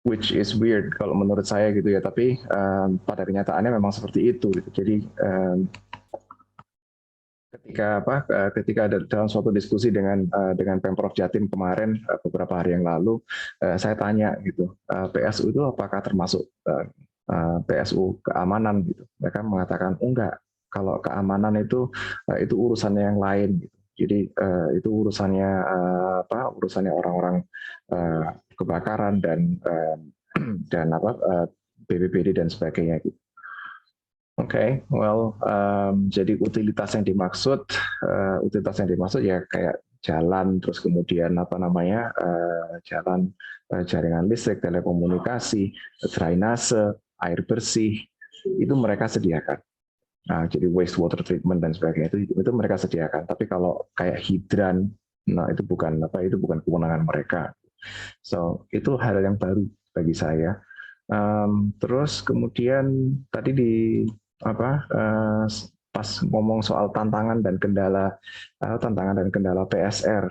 A: Which is weird kalau menurut saya gitu ya. Tapi pada kenyataannya memang seperti itu. Gitu. Jadi ketika ada dalam suatu diskusi dengan Pemprov Jatim kemarin beberapa hari yang lalu, saya tanya gitu, PSU itu apakah termasuk PSU keamanan gitu? Mereka mengatakan enggak. Kalau keamanan itu urusannya yang lain gitu. Jadi itu urusannya orang-orang kebakaran dan BPBD dan sebagainya gitu. Oke, well, jadi utilitas yang dimaksud ya kayak jalan, terus kemudian apa namanya, jalan, jaringan listrik, telekomunikasi, drainase, air bersih, itu mereka sediakan. Nah, jadi wastewater treatment dan sebagainya itu mereka sediakan. Tapi kalau kayak hidran, nah itu bukan kewenangan mereka. So itu hal yang baru bagi saya. Terus kemudian tadi di pas ngomong soal tantangan dan kendala PSR,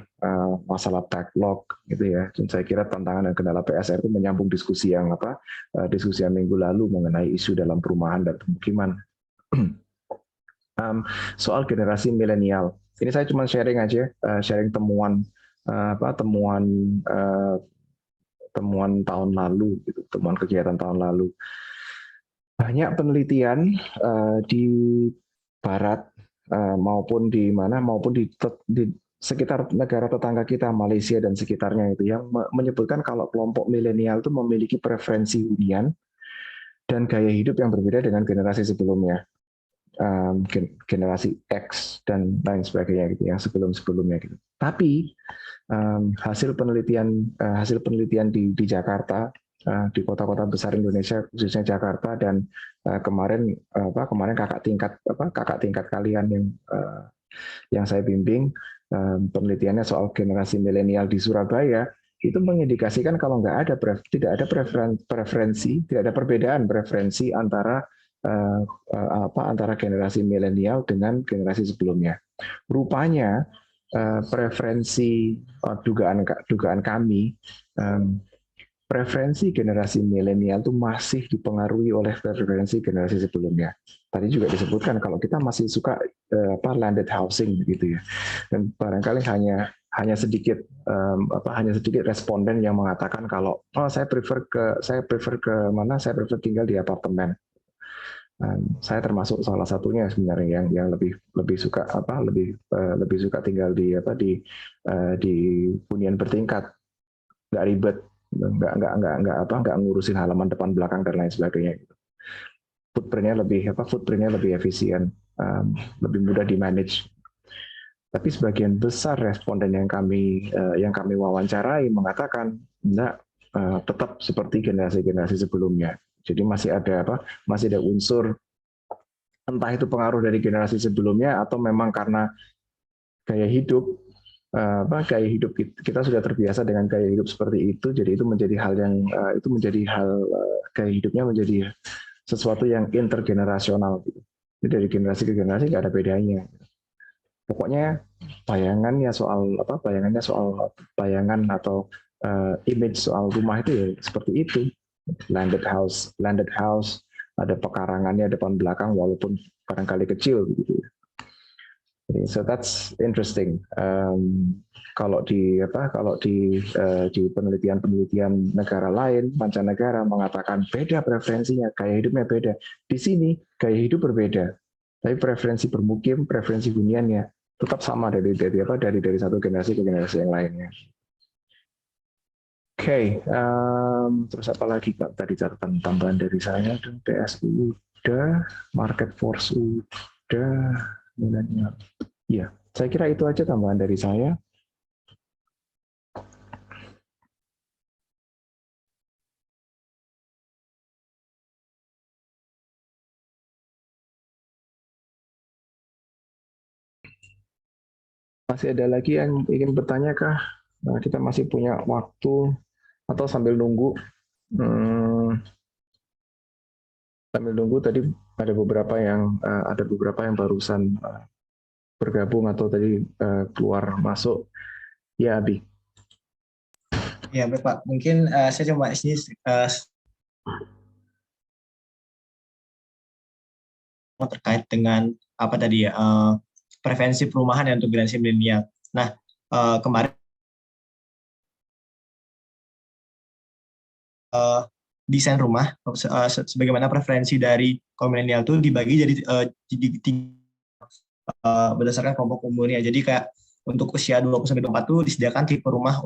A: masalah backlog gitu ya. Dan saya kira tantangan dan kendala PSR itu menyambung diskusi yang minggu lalu mengenai isu dalam perumahan dan pemukiman. Soal generasi milenial, ini saya cuma sharing aja, sharing temuan temuan tahun lalu, gitu, temuan kegiatan tahun lalu. Banyak penelitian di Barat maupun di sekitar negara tetangga kita, Malaysia dan sekitarnya itu, yang menyebutkan kalau kelompok milenial itu memiliki preferensi hunian dan gaya hidup yang berbeda dengan generasi sebelumnya, generasi X dan lain sebagainya gitu, yang sebelumnya gitu. Tapi hasil penelitian di Jakarta, di kota-kota besar Indonesia khususnya Jakarta, dan kemarin kakak tingkat kalian yang saya bimbing, penelitiannya soal generasi milenial di Surabaya itu mengindikasikan kalau tidak ada perbedaan preferensi antara generasi milenial dengan generasi sebelumnya. Rupanya preferensi dugaan kami, preferensi generasi milenial itu masih dipengaruhi oleh preferensi generasi sebelumnya. Tadi juga disebutkan kalau kita masih suka landed housing gitu ya, dan barangkali hanya sedikit responden yang mengatakan kalau saya prefer tinggal di apartemen. Saya termasuk salah satunya sebenarnya yang lebih suka tinggal di hunian bertingkat, nggak ribet, nggak ngurusin halaman depan belakang dan lain sebagainya. Footprintnya lebih efisien, lebih mudah di manage. Tapi sebagian besar responden yang kami wawancarai mengatakan enggak, tetap seperti generasi sebelumnya. Jadi masih ada unsur, entah itu pengaruh dari generasi sebelumnya atau memang karena gaya hidup kita sudah terbiasa dengan gaya hidup seperti itu. Jadi itu menjadi gaya hidupnya menjadi sesuatu yang intergenerasional. Jadi dari generasi ke generasi nggak ada bedanya. Pokoknya bayangan atau image soal rumah itu ya seperti itu. Landed house, ada pekarangannya depan belakang walaupun barangkali kecil gitu. So that's interesting. Kalau di penelitian negara lain, mancanegara mengatakan beda preferensinya, gaya hidupnya beda. Di sini gaya hidup berbeda, tapi preferensi bermukim, preferensi huniannya tetap sama dari satu generasi ke generasi yang lainnya. Oke, terus apa lagi Pak? Tadi catatan tambahan dari saya, PSU udah, market force udah, milenial. Ya, saya kira itu aja tambahan dari saya. Masih ada lagi yang ingin bertanya kah? Nah, kita masih punya waktu, atau sambil nunggu tadi ada beberapa yang barusan bergabung atau tadi keluar masuk. Ya, Abi.
C: Ya, baik Pak. Mungkin saya coba di sini terkait dengan apa tadi ya, preferensi perumahan untuk generasi milenial. Nah, kemarin desain rumah sebagaimana preferensi dari kaum milenial itu dibagi jadi berdasarkan kelompok umurnya. Jadi kayak untuk usia 20 sampai 24 itu disediakan tipe rumah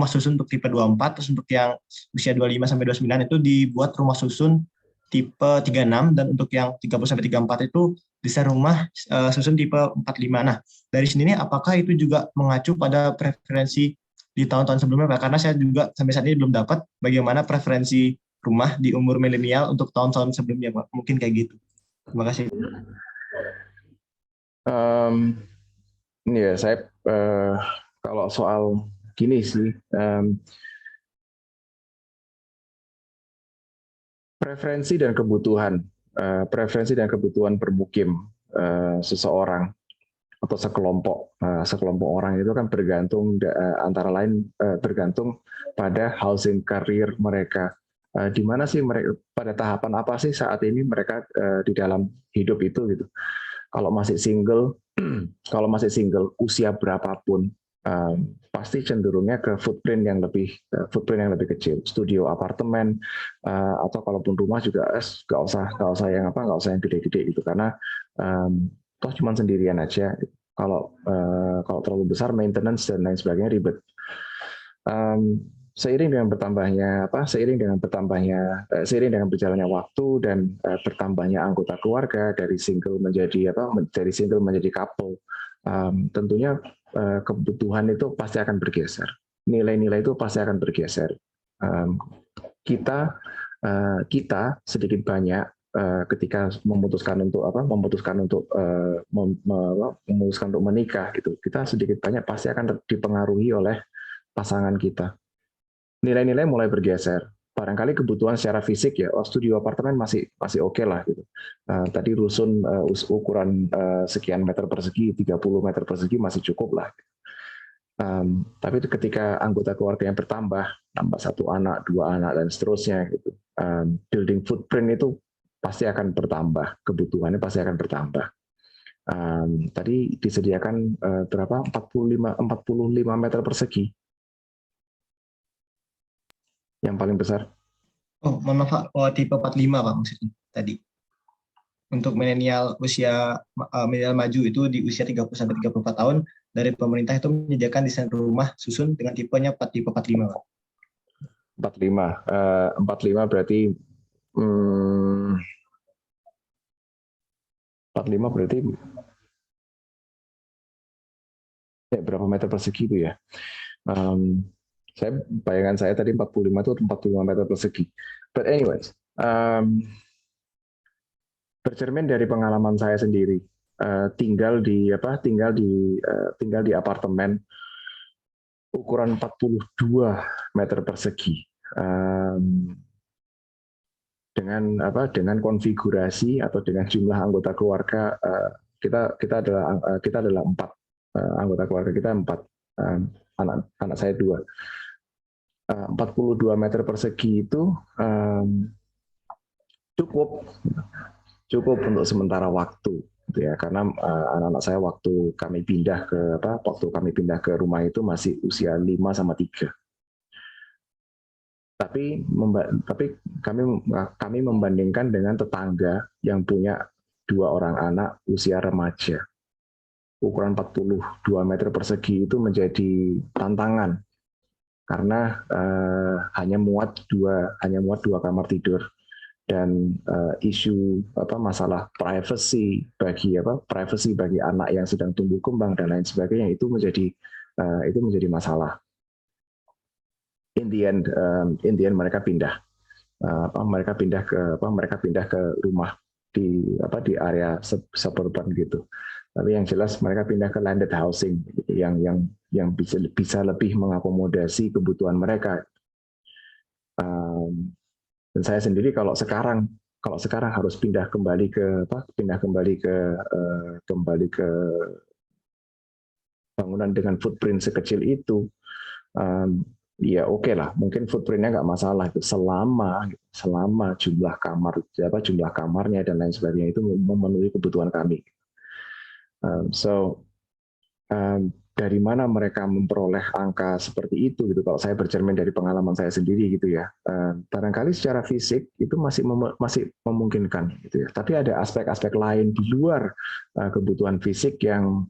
C: susun untuk tipe 24, terus untuk yang usia 25 sampai 29 itu dibuat rumah susun tipe 36 dan untuk yang 30 sampai 34 itu desain rumah susun tipe 45. Nah, dari sini apakah itu juga mengacu pada preferensi di tahun-tahun sebelumnya, Pak? Karena saya juga sampai saat ini belum dapat bagaimana preferensi rumah di umur milenial untuk tahun-tahun sebelumnya, Pak. Mungkin kayak gitu. Terima kasih.
A: Ini ya, saya kalau soal gini sih, preferensi dan kebutuhan bermukim seseorang atau sekelompok orang itu kan bergantung antara lain bergantung pada housing career mereka. Di mana sih mereka, pada tahapan apa sih saat ini mereka di dalam hidup itu gitu. Kalau masih single usia berapapun pasti cenderungnya ke footprint yang lebih kecil, studio, apartemen, atau kalaupun rumah juga nggak usah yang gede-gede gitu, karena toh cuma sendirian aja. Kalau terlalu besar maintenance dan lain sebagainya ribet. Seiring dengan berjalannya waktu dan bertambahnya anggota keluarga dari single menjadi couple, tentunya kebutuhan itu pasti akan bergeser. Nilai-nilai itu pasti akan bergeser. Kita sedikit banyak ketika memutuskan untuk menikah gitu, kita sedikit banyak pasti akan dipengaruhi oleh pasangan kita. Nilai-nilai mulai bergeser. Barangkali kebutuhan secara fisik ya, studio apartemen masih oke lah gitu. Tadi rusun ukuran sekian meter persegi, 30 meter persegi masih cukup lah. Tapi ketika anggota keluarga yang bertambah, tambah 1 anak, 2 anak dan seterusnya gitu, building footprint itu pasti akan bertambah, kebutuhannya pasti akan bertambah. Tadi disediakan berapa? 45 meter persegi. Yang paling besar.
C: Oh, mohon maaf, tipe 45 Pak maksudnya tadi. Untuk milenial milenial maju itu di usia 30 sampai 34 tahun, dari pemerintah itu menyediakan desain rumah susun dengan tipenya tipe 45 Pak.
A: 45 berarti 45 berarti berapa meter persegi itu ya? Bayangan saya tadi 45 itu 45 meter persegi. But anyways, bercermin dari pengalaman saya sendiri, tinggal di apartemen ukuran 42 meter persegi, dengan konfigurasi atau dengan jumlah anggota keluarga kita adalah 4 anggota keluarga kita 4, anak saya 2. 42 meter persegi itu cukup untuk sementara waktu gitu ya, karena anak-anak saya waktu kami pindah ke rumah itu masih usia 5 sama 3. Tapi kami membandingkan dengan tetangga yang punya 2 orang anak usia remaja. Ukuran 42 meter persegi itu menjadi tantangan karena hanya muat 2 kamar tidur, dan isu masalah privacy bagi anak yang sedang tumbuh kembang dan lain sebagainya itu menjadi masalah. In the end mereka pindah ke rumah di area suburban gitu. Tapi yang jelas mereka pindah ke landed housing gitu, yang bisa lebih mengakomodasi kebutuhan mereka. Dan saya sendiri kalau sekarang harus pindah kembali ke bangunan dengan footprint sekecil itu, ya oke lah, mungkin footprintnya nggak masalah itu selama jumlah kamarnya dan lain sebagainya itu memenuhi kebutuhan kami. Dari mana mereka memperoleh angka seperti itu gitu? Kalau saya bercermin dari pengalaman saya sendiri gitu ya, barangkali secara fisik itu masih memungkinkan gitu ya. Tapi ada aspek-aspek lain di luar kebutuhan fisik yang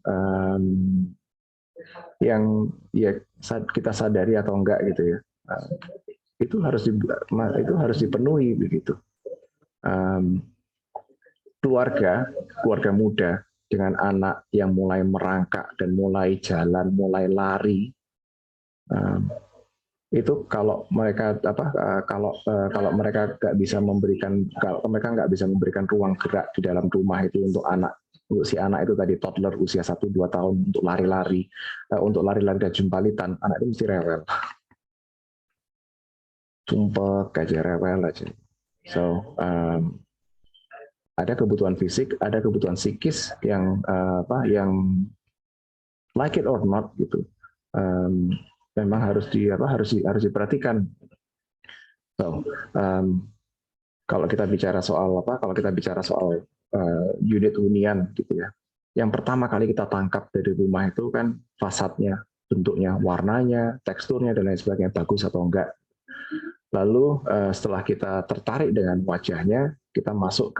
A: ya kita sadari atau enggak gitu ya. Itu harus dipenuhi begitu. keluarga muda dengan anak yang mulai merangkak dan mulai jalan, mulai lari, itu kalau mereka kalau mereka nggak bisa memberikan ruang gerak di dalam rumah itu untuk si anak itu tadi toddler usia 1-2 tahun untuk lari-lari dan jumpalitan, anak itu mesti rewel, sumpah aja, rewel aja. So ada kebutuhan fisik, ada kebutuhan psikis yang like it or not gitu, memang harus diperhatikan. So, kalau kita bicara soal unit hunian gitu ya, yang pertama kali kita tangkap dari rumah itu kan fasadnya, bentuknya, warnanya, teksturnya dan lain sebagainya, bagus atau enggak. Lalu setelah kita tertarik dengan wajahnya, kita masuk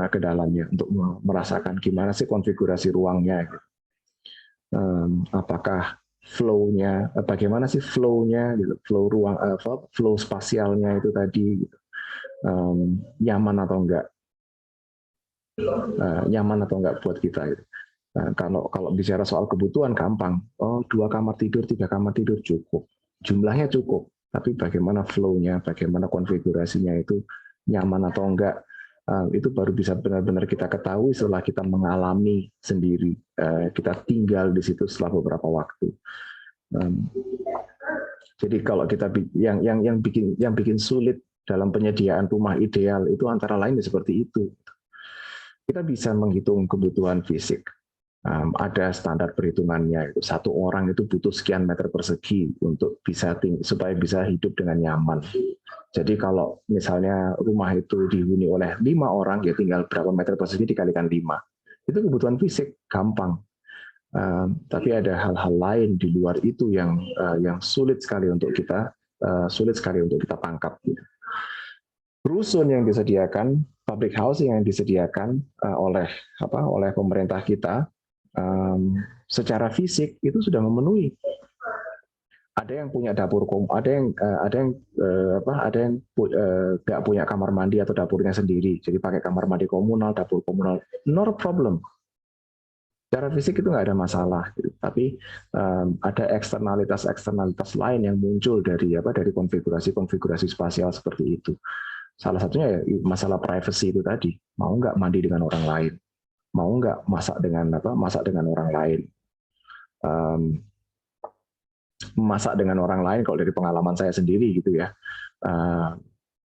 A: ke dalamnya untuk merasakan gimana sih konfigurasi ruangnya. Gitu. Apakah flow-nya, bagaimana sih flow-nya, gitu, flow ruang, flow spasialnya itu tadi, gitu. Nyaman atau enggak buat kita. Gitu. Kalau bicara soal kebutuhan gampang, 2 kamar tidur, 3 kamar tidur cukup, jumlahnya cukup. Tapi bagaimana flow-nya, bagaimana konfigurasinya itu nyaman atau enggak, itu baru bisa benar-benar kita ketahui setelah kita mengalami sendiri, kita tinggal di situ setelah beberapa waktu. Jadi kalau kita yang bikin sulit dalam penyediaan rumah ideal itu antara lain seperti itu. Kita bisa menghitung kebutuhan fisik. Ada standar perhitungannya, itu 1 orang itu butuh sekian meter persegi untuk supaya bisa hidup dengan nyaman. Jadi kalau misalnya rumah itu dihuni oleh 5 orang, ya tinggal berapa meter persegi dikalikan 5. Itu kebutuhan fisik, gampang. Tapi ada hal-hal lain di luar itu yang sulit sekali untuk kita tangkap. Rusun yang disediakan, public housing yang disediakan oleh pemerintah kita, secara fisik itu sudah memenuhi. Ada yang punya dapur, ada yang nggak punya kamar mandi atau dapurnya sendiri, jadi pakai kamar mandi komunal, dapur komunal, not a problem. Secara fisik itu nggak ada masalah, gitu. Tapi ada eksternalitas lain yang muncul dari konfigurasi spasial seperti itu. Salah satunya ya masalah privacy itu tadi, mau nggak mandi dengan orang lain, mau nggak masak dengan orang lain. Masak dengan orang lain kalau dari pengalaman saya sendiri gitu ya,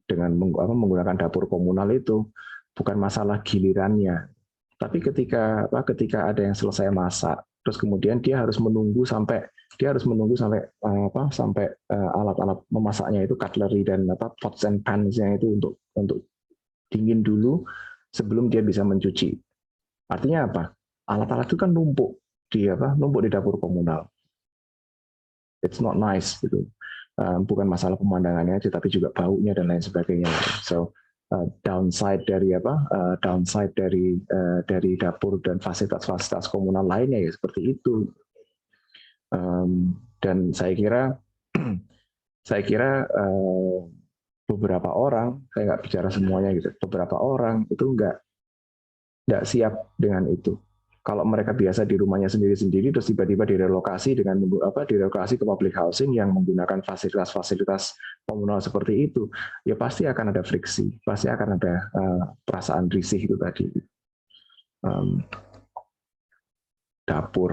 A: dengan menggunakan dapur komunal itu bukan masalah gilirannya, tapi ketika ada yang selesai masak, terus kemudian dia harus menunggu sampai alat-alat memasaknya itu, cutlery dan pots and pans-nya itu untuk dingin dulu sebelum dia bisa mencuci. Artinya apa? Alat-alat itu kan numpuk di dapur komunal. It's not nice gitu. Bukan masalah pemandangannya aja, tapi juga baunya dan lain sebagainya. So downside dari dapur dan fasilitas komunal lainnya ya seperti itu. Dan saya kira beberapa orang, saya nggak bicara semuanya gitu, beberapa orang itu nggak siap dengan itu. Kalau mereka biasa di rumahnya sendiri-sendiri, terus tiba-tiba direlokasi direlokasi ke public housing yang menggunakan fasilitas komunal seperti itu, ya pasti akan ada friksi, pasti akan ada perasaan risih itu tadi. Dapur,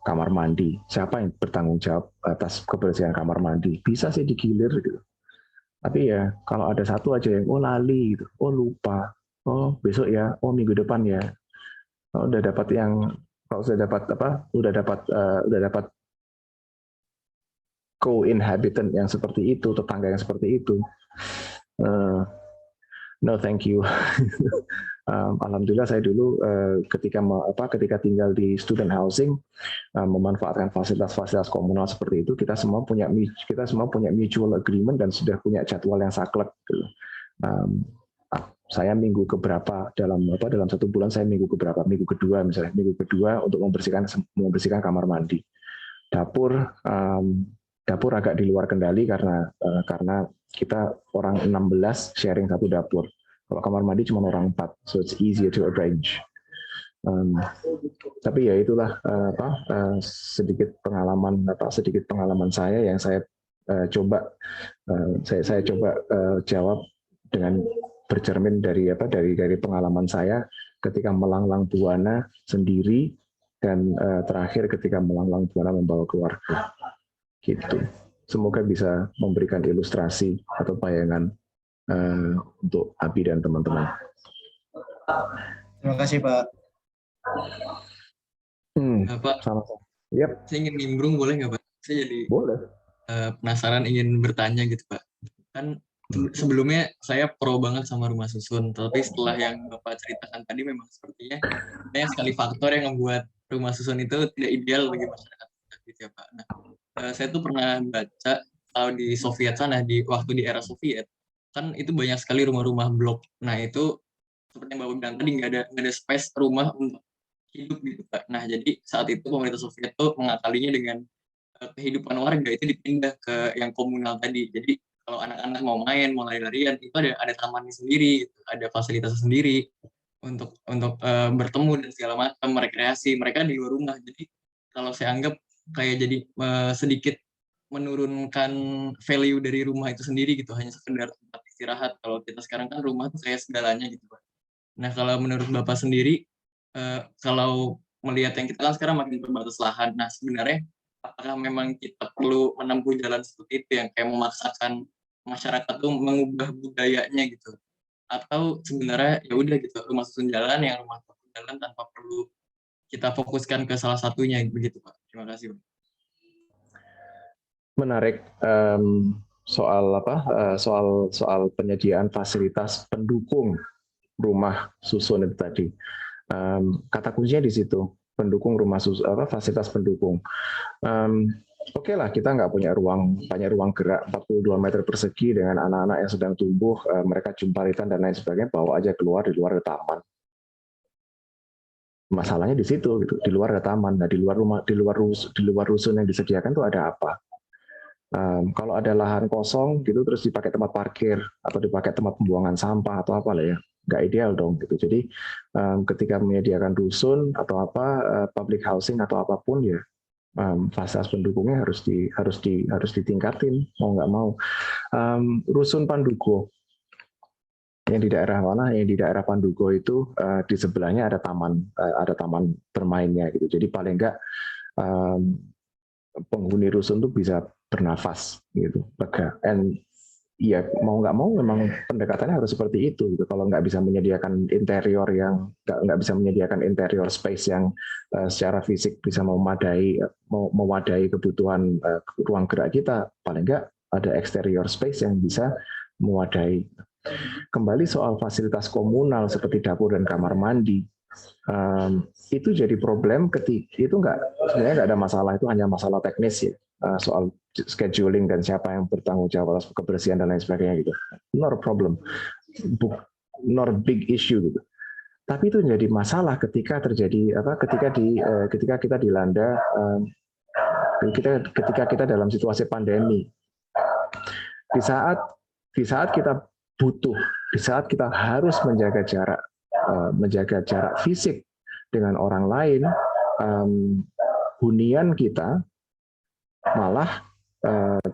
A: kamar mandi, siapa yang bertanggung jawab atas kebersihan kamar mandi? Bisa sih digilir gitu. Tapi ya kalau ada satu aja yang lali gitu, lupa, besok ya, minggu depan ya. Udah dapat co-inhabitant yang seperti itu, tetangga yang seperti itu, no thank you. Alhamdulillah saya dulu ketika tinggal di student housing, memanfaatkan fasilitas komunal seperti itu, kita semua punya mutual agreement dan sudah punya jadwal yang saklek. Saya minggu keberapa dalam 1 bulan, saya minggu kedua untuk membersihkan kamar mandi. Dapur agak di luar kendali karena kita orang 16 sharing 1 dapur. Kalau kamar mandi cuma orang 4, so it's easier to arrange. Tapi ya itulah sedikit pengalaman saya yang saya coba jawab dengan bercermin dari pengalaman saya ketika melanglang buana sendiri dan terakhir ketika melanglang buana membawa keluarga. Gitu. Semoga bisa memberikan ilustrasi atau bayangan untuk Abi dan teman-teman.
C: Terima kasih, Pak.
E: Pak,
A: sama-sama. Yep.
E: Saya ingin nimbrung, boleh nggak, Pak? Saya jadi
A: boleh.
E: Penasaran, ingin bertanya gitu, Pak. Kan sebelumnya saya pro banget sama rumah susun, tapi setelah yang Bapak ceritakan tadi memang sepertinya banyak sekali faktor yang membuat rumah susun itu tidak ideal bagi masyarakat gitu ya, Pak. Nah, saya tuh pernah baca kalau di Soviet sana, waktu di era Soviet, kan itu banyak sekali rumah-rumah blok. Nah, itu seperti yang Bapak bilang tadi, nggak ada space rumah untuk hidup gitu, Pak. Nah, jadi saat itu pemerintah Soviet tuh mengakalinya dengan kehidupan warga itu dipindah ke yang komunal tadi. Jadi kalau anak-anak mau main, mau lari-larian, itu ada tamannya sendiri, ada fasilitas sendiri untuk bertemu dan segala macam, rekreasi. Mereka di luar rumah. Jadi kalau saya anggap kayak jadi sedikit menurunkan value dari rumah itu sendiri gitu, hanya sekedar tempat istirahat. Kalau kita sekarang kan rumah tuh kayak segalanya gitu, Pak. Nah, kalau menurut Bapak sendiri, kalau melihat yang kita kan sekarang makin terbatas lahan, nah sebenarnya apakah memang kita perlu menempuh jalan seperti itu yang kayak memaksakan masyarakat tuh mengubah budayanya gitu, atau sebenarnya ya udah gitu, rumah susun jalan yang rumah susun jalan tanpa perlu kita fokuskan ke salah satunya begitu, Pak. Terima kasih, Pak.
A: Menarik soal penyediaan fasilitas pendukung rumah susun itu tadi. Kata kuncinya di situ, pendukung rumah susun, fasilitas pendukung. Oke lah, kita nggak punya banyak ruang gerak 42 meter persegi dengan anak-anak yang sedang tumbuh, mereka jumparitan dan lain sebagainya, bawa aja keluar di luar taman. Masalahnya di situ, gitu, di luar ada taman. Nah, di luar rusun yang disediakan itu ada apa? Kalau ada lahan kosong gitu terus dipakai tempat parkir atau dipakai tempat pembuangan sampah atau apa lah ya, nggak ideal dong gitu. Jadi ketika menyediakan rusun atau public housing atau apapun ya, fasilitas pendukungnya harus ditingkatin mau nggak mau. Rusun Pandugo yang di daerah mana? Yang di daerah Pandugo itu di sebelahnya ada taman bermainnya gitu. Jadi paling nggak penghuni rusun tuh bisa bernafas gitu, lega. And ya mau nggak mau memang pendekatannya harus seperti itu gitu. Kalau nggak bisa menyediakan interior space yang secara fisik bisa mewadai kebutuhan ruang gerak kita, paling nggak ada exterior space yang bisa mewadai. Kembali soal fasilitas komunal seperti dapur dan kamar mandi, itu jadi problem ketika itu sebenarnya nggak ada masalah, itu hanya masalah teknis ya, soal scheduling dan siapa yang bertanggung jawab atas kebersihan dan lain sebagainya gitu. Not a problem, not a big issue gitu. Tapi itu menjadi masalah ketika terjadi ketika kita dilanda ketika kita dalam situasi pandemi. Di saat kita butuh, di saat kita harus menjaga jarak fisik dengan orang lain, hunian kita malah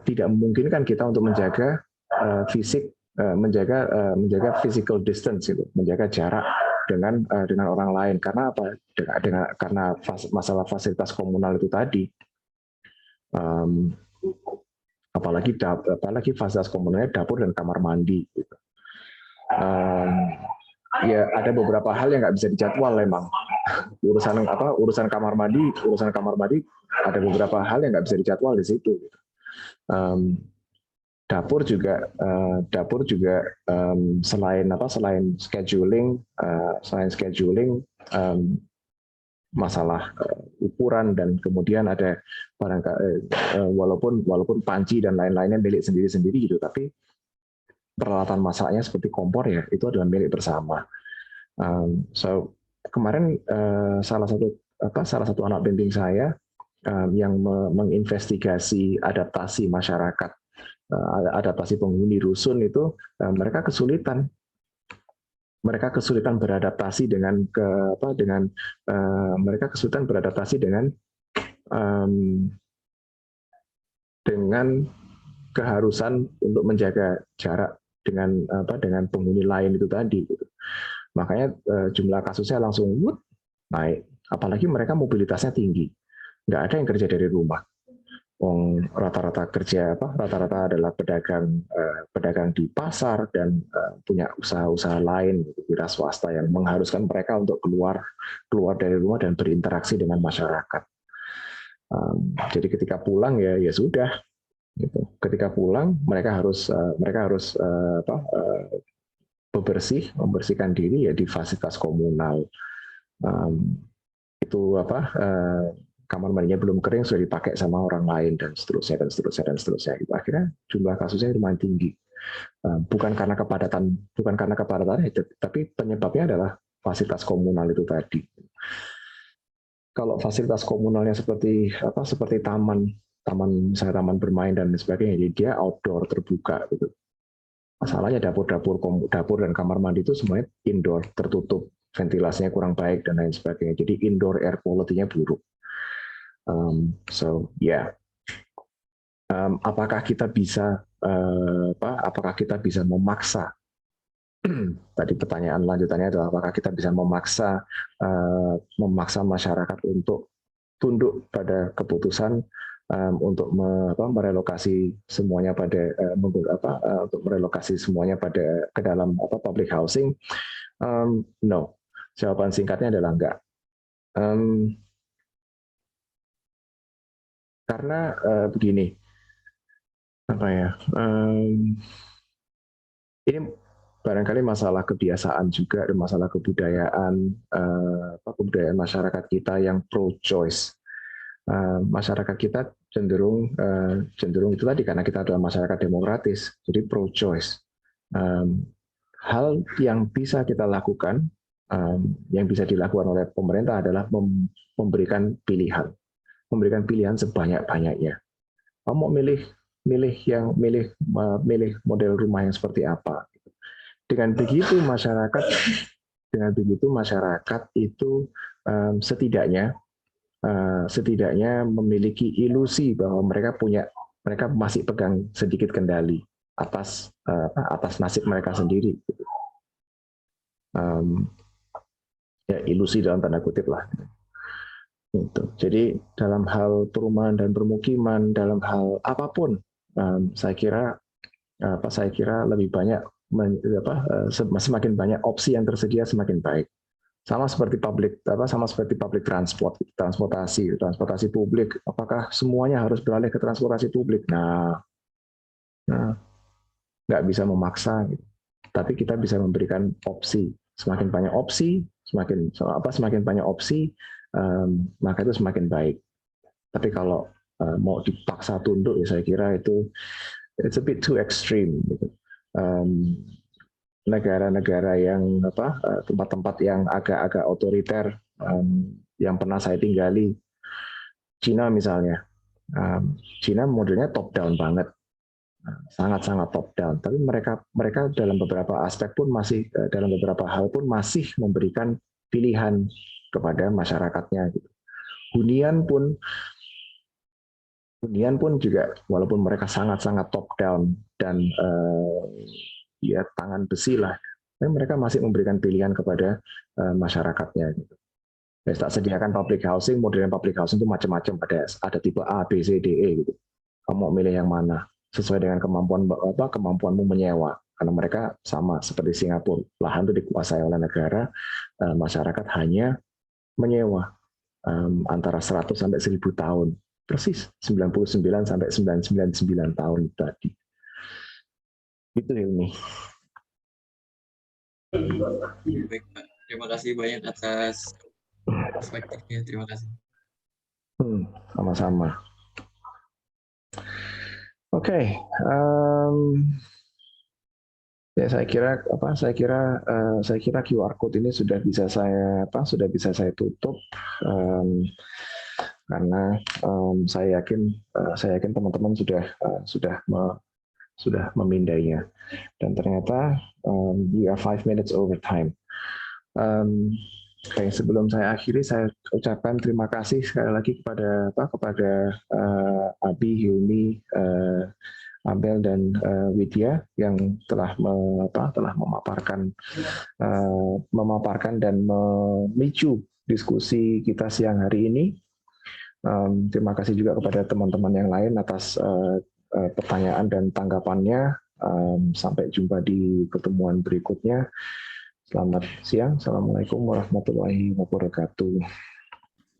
A: tidak memungkinkan kita untuk menjaga menjaga physical distance gitu, menjaga jarak dengan orang lain. Karena apa? Karena masalah fasilitas komunal itu tadi. Apalagi fasilitas komunalnya dapur dan kamar mandi gitu. Ya ada beberapa hal yang nggak bisa dijadwal memang. Urusan kamar mandi ada beberapa hal yang nggak bisa dijadwal di situ. Dapur juga selain scheduling masalah ukuran dan kemudian ada walaupun panci dan lain-lainnya milik sendiri-sendiri gitu, tapi peralatan masaknya seperti kompor ya itu adalah milik bersama. So kemarin salah satu anak bimbing saya yang menginvestigasi adaptasi masyarakat, adaptasi penghuni rusun itu, mereka kesulitan mereka kesulitan beradaptasi dengan mereka kesulitan beradaptasi dengan keharusan untuk menjaga jarak dengan penghuni lain itu tadi. Gitu. Makanya jumlah kasusnya langsung naik. Apalagi mereka mobilitasnya tinggi, nggak ada yang kerja dari rumah. Rata-rata adalah pedagang di pasar dan punya usaha-usaha lain, wira swasta yang mengharuskan mereka untuk keluar dari rumah dan berinteraksi dengan masyarakat. Jadi ketika pulang ya sudah, gitu. Ketika pulang mereka harus membersihkan diri ya di fasilitas komunal. Kamar mandinya belum kering sudah dipakai sama orang lain dan seterusnya. Gitu. Akhirnya jumlah kasusnya lumayan tinggi. Bukan karena kepadatan, tapi penyebabnya adalah fasilitas komunal itu tadi. Kalau fasilitas komunalnya seperti taman bermain dan sebagainya, jadi dia outdoor terbuka gitu. Masalahnya dapur dan kamar mandi itu semuanya indoor tertutup, ventilasinya kurang baik dan lain sebagainya. Jadi indoor air quality-nya buruk. Apakah kita bisa memaksa? Tadi pertanyaan lanjutannya adalah apakah kita bisa memaksa masyarakat untuk tunduk pada keputusan untuk merelokasi semuanya ke dalam public housing? No. Jawaban singkatnya adalah enggak. Karena begini, ini barangkali masalah kebiasaan juga dan masalah kebudayaan masyarakat kita yang pro-choice. Masyarakat kita cenderung itu tadi karena kita adalah masyarakat demokratis, jadi pro-choice. Hal yang bisa kita lakukan, yang bisa dilakukan oleh pemerintah adalah memberikan pilihan sebanyak-banyaknya. Kamu mau milih model rumah yang seperti apa? Dengan begitu masyarakat itu setidaknya memiliki ilusi bahwa mereka masih pegang sedikit kendali atas nasib mereka sendiri. Ilusi dalam tanda kutip lah. Gitu. Jadi dalam hal perumahan dan permukiman, dalam hal apapun, saya kira lebih banyak semakin banyak opsi yang tersedia semakin baik. Sama seperti public transportasi publik. Apakah semuanya harus beralih ke transportasi publik? Nah, nggak bisa memaksa. Gitu. Tapi kita bisa memberikan opsi. Semakin banyak opsi, semakin banyak opsi. Maka itu semakin baik. Tapi kalau mau dipaksa tunduk, ya saya kira itu it's a bit too extreme. Gitu. Negara-negara yang tempat-tempat yang agak-agak otoriter yang pernah saya tinggali, Cina misalnya, Cina modelnya top down banget, sangat-sangat top down. Tapi mereka dalam beberapa aspek pun dalam beberapa hal pun masih memberikan pilihan kepada masyarakatnya. Gitu. Hunian pun juga walaupun mereka sangat-sangat top down dan tangan besi lah, tapi mereka masih memberikan pilihan kepada masyarakatnya. Gitu. Tak sediakan public housing, modern public housing itu macam-macam, ada tipe A, B, C, D, E gitu. Kamu mau milih yang mana sesuai dengan kemampuanmu menyewa. Karena mereka sama seperti Singapura, lahan itu dikuasai oleh negara, masyarakat hanya menyewa antara 100 sampai 1000 tahun. Persis 99 sampai 999 tahun tadi. Itu Hilmi.
E: Baik, Pak. Terima kasih banyak atas perspektifnya. Terima kasih.
A: Sama-sama. Oke. Ya, saya kira QR code ini sudah bisa saya tutup karena saya yakin teman-teman sudah sudah memindainya. Dan ternyata we are 5 minutes over time. Baik, sebelum saya akhiri, saya ucapkan terima kasih sekali lagi kepada Abi, Hilmi, Abel dan Widya yang telah memaparkan dan memicu diskusi kita siang hari ini. Terima kasih juga kepada teman-teman yang lain atas pertanyaan dan tanggapannya. Sampai jumpa di pertemuan berikutnya. Selamat siang. Assalamualaikum warahmatullahi wabarakatuh.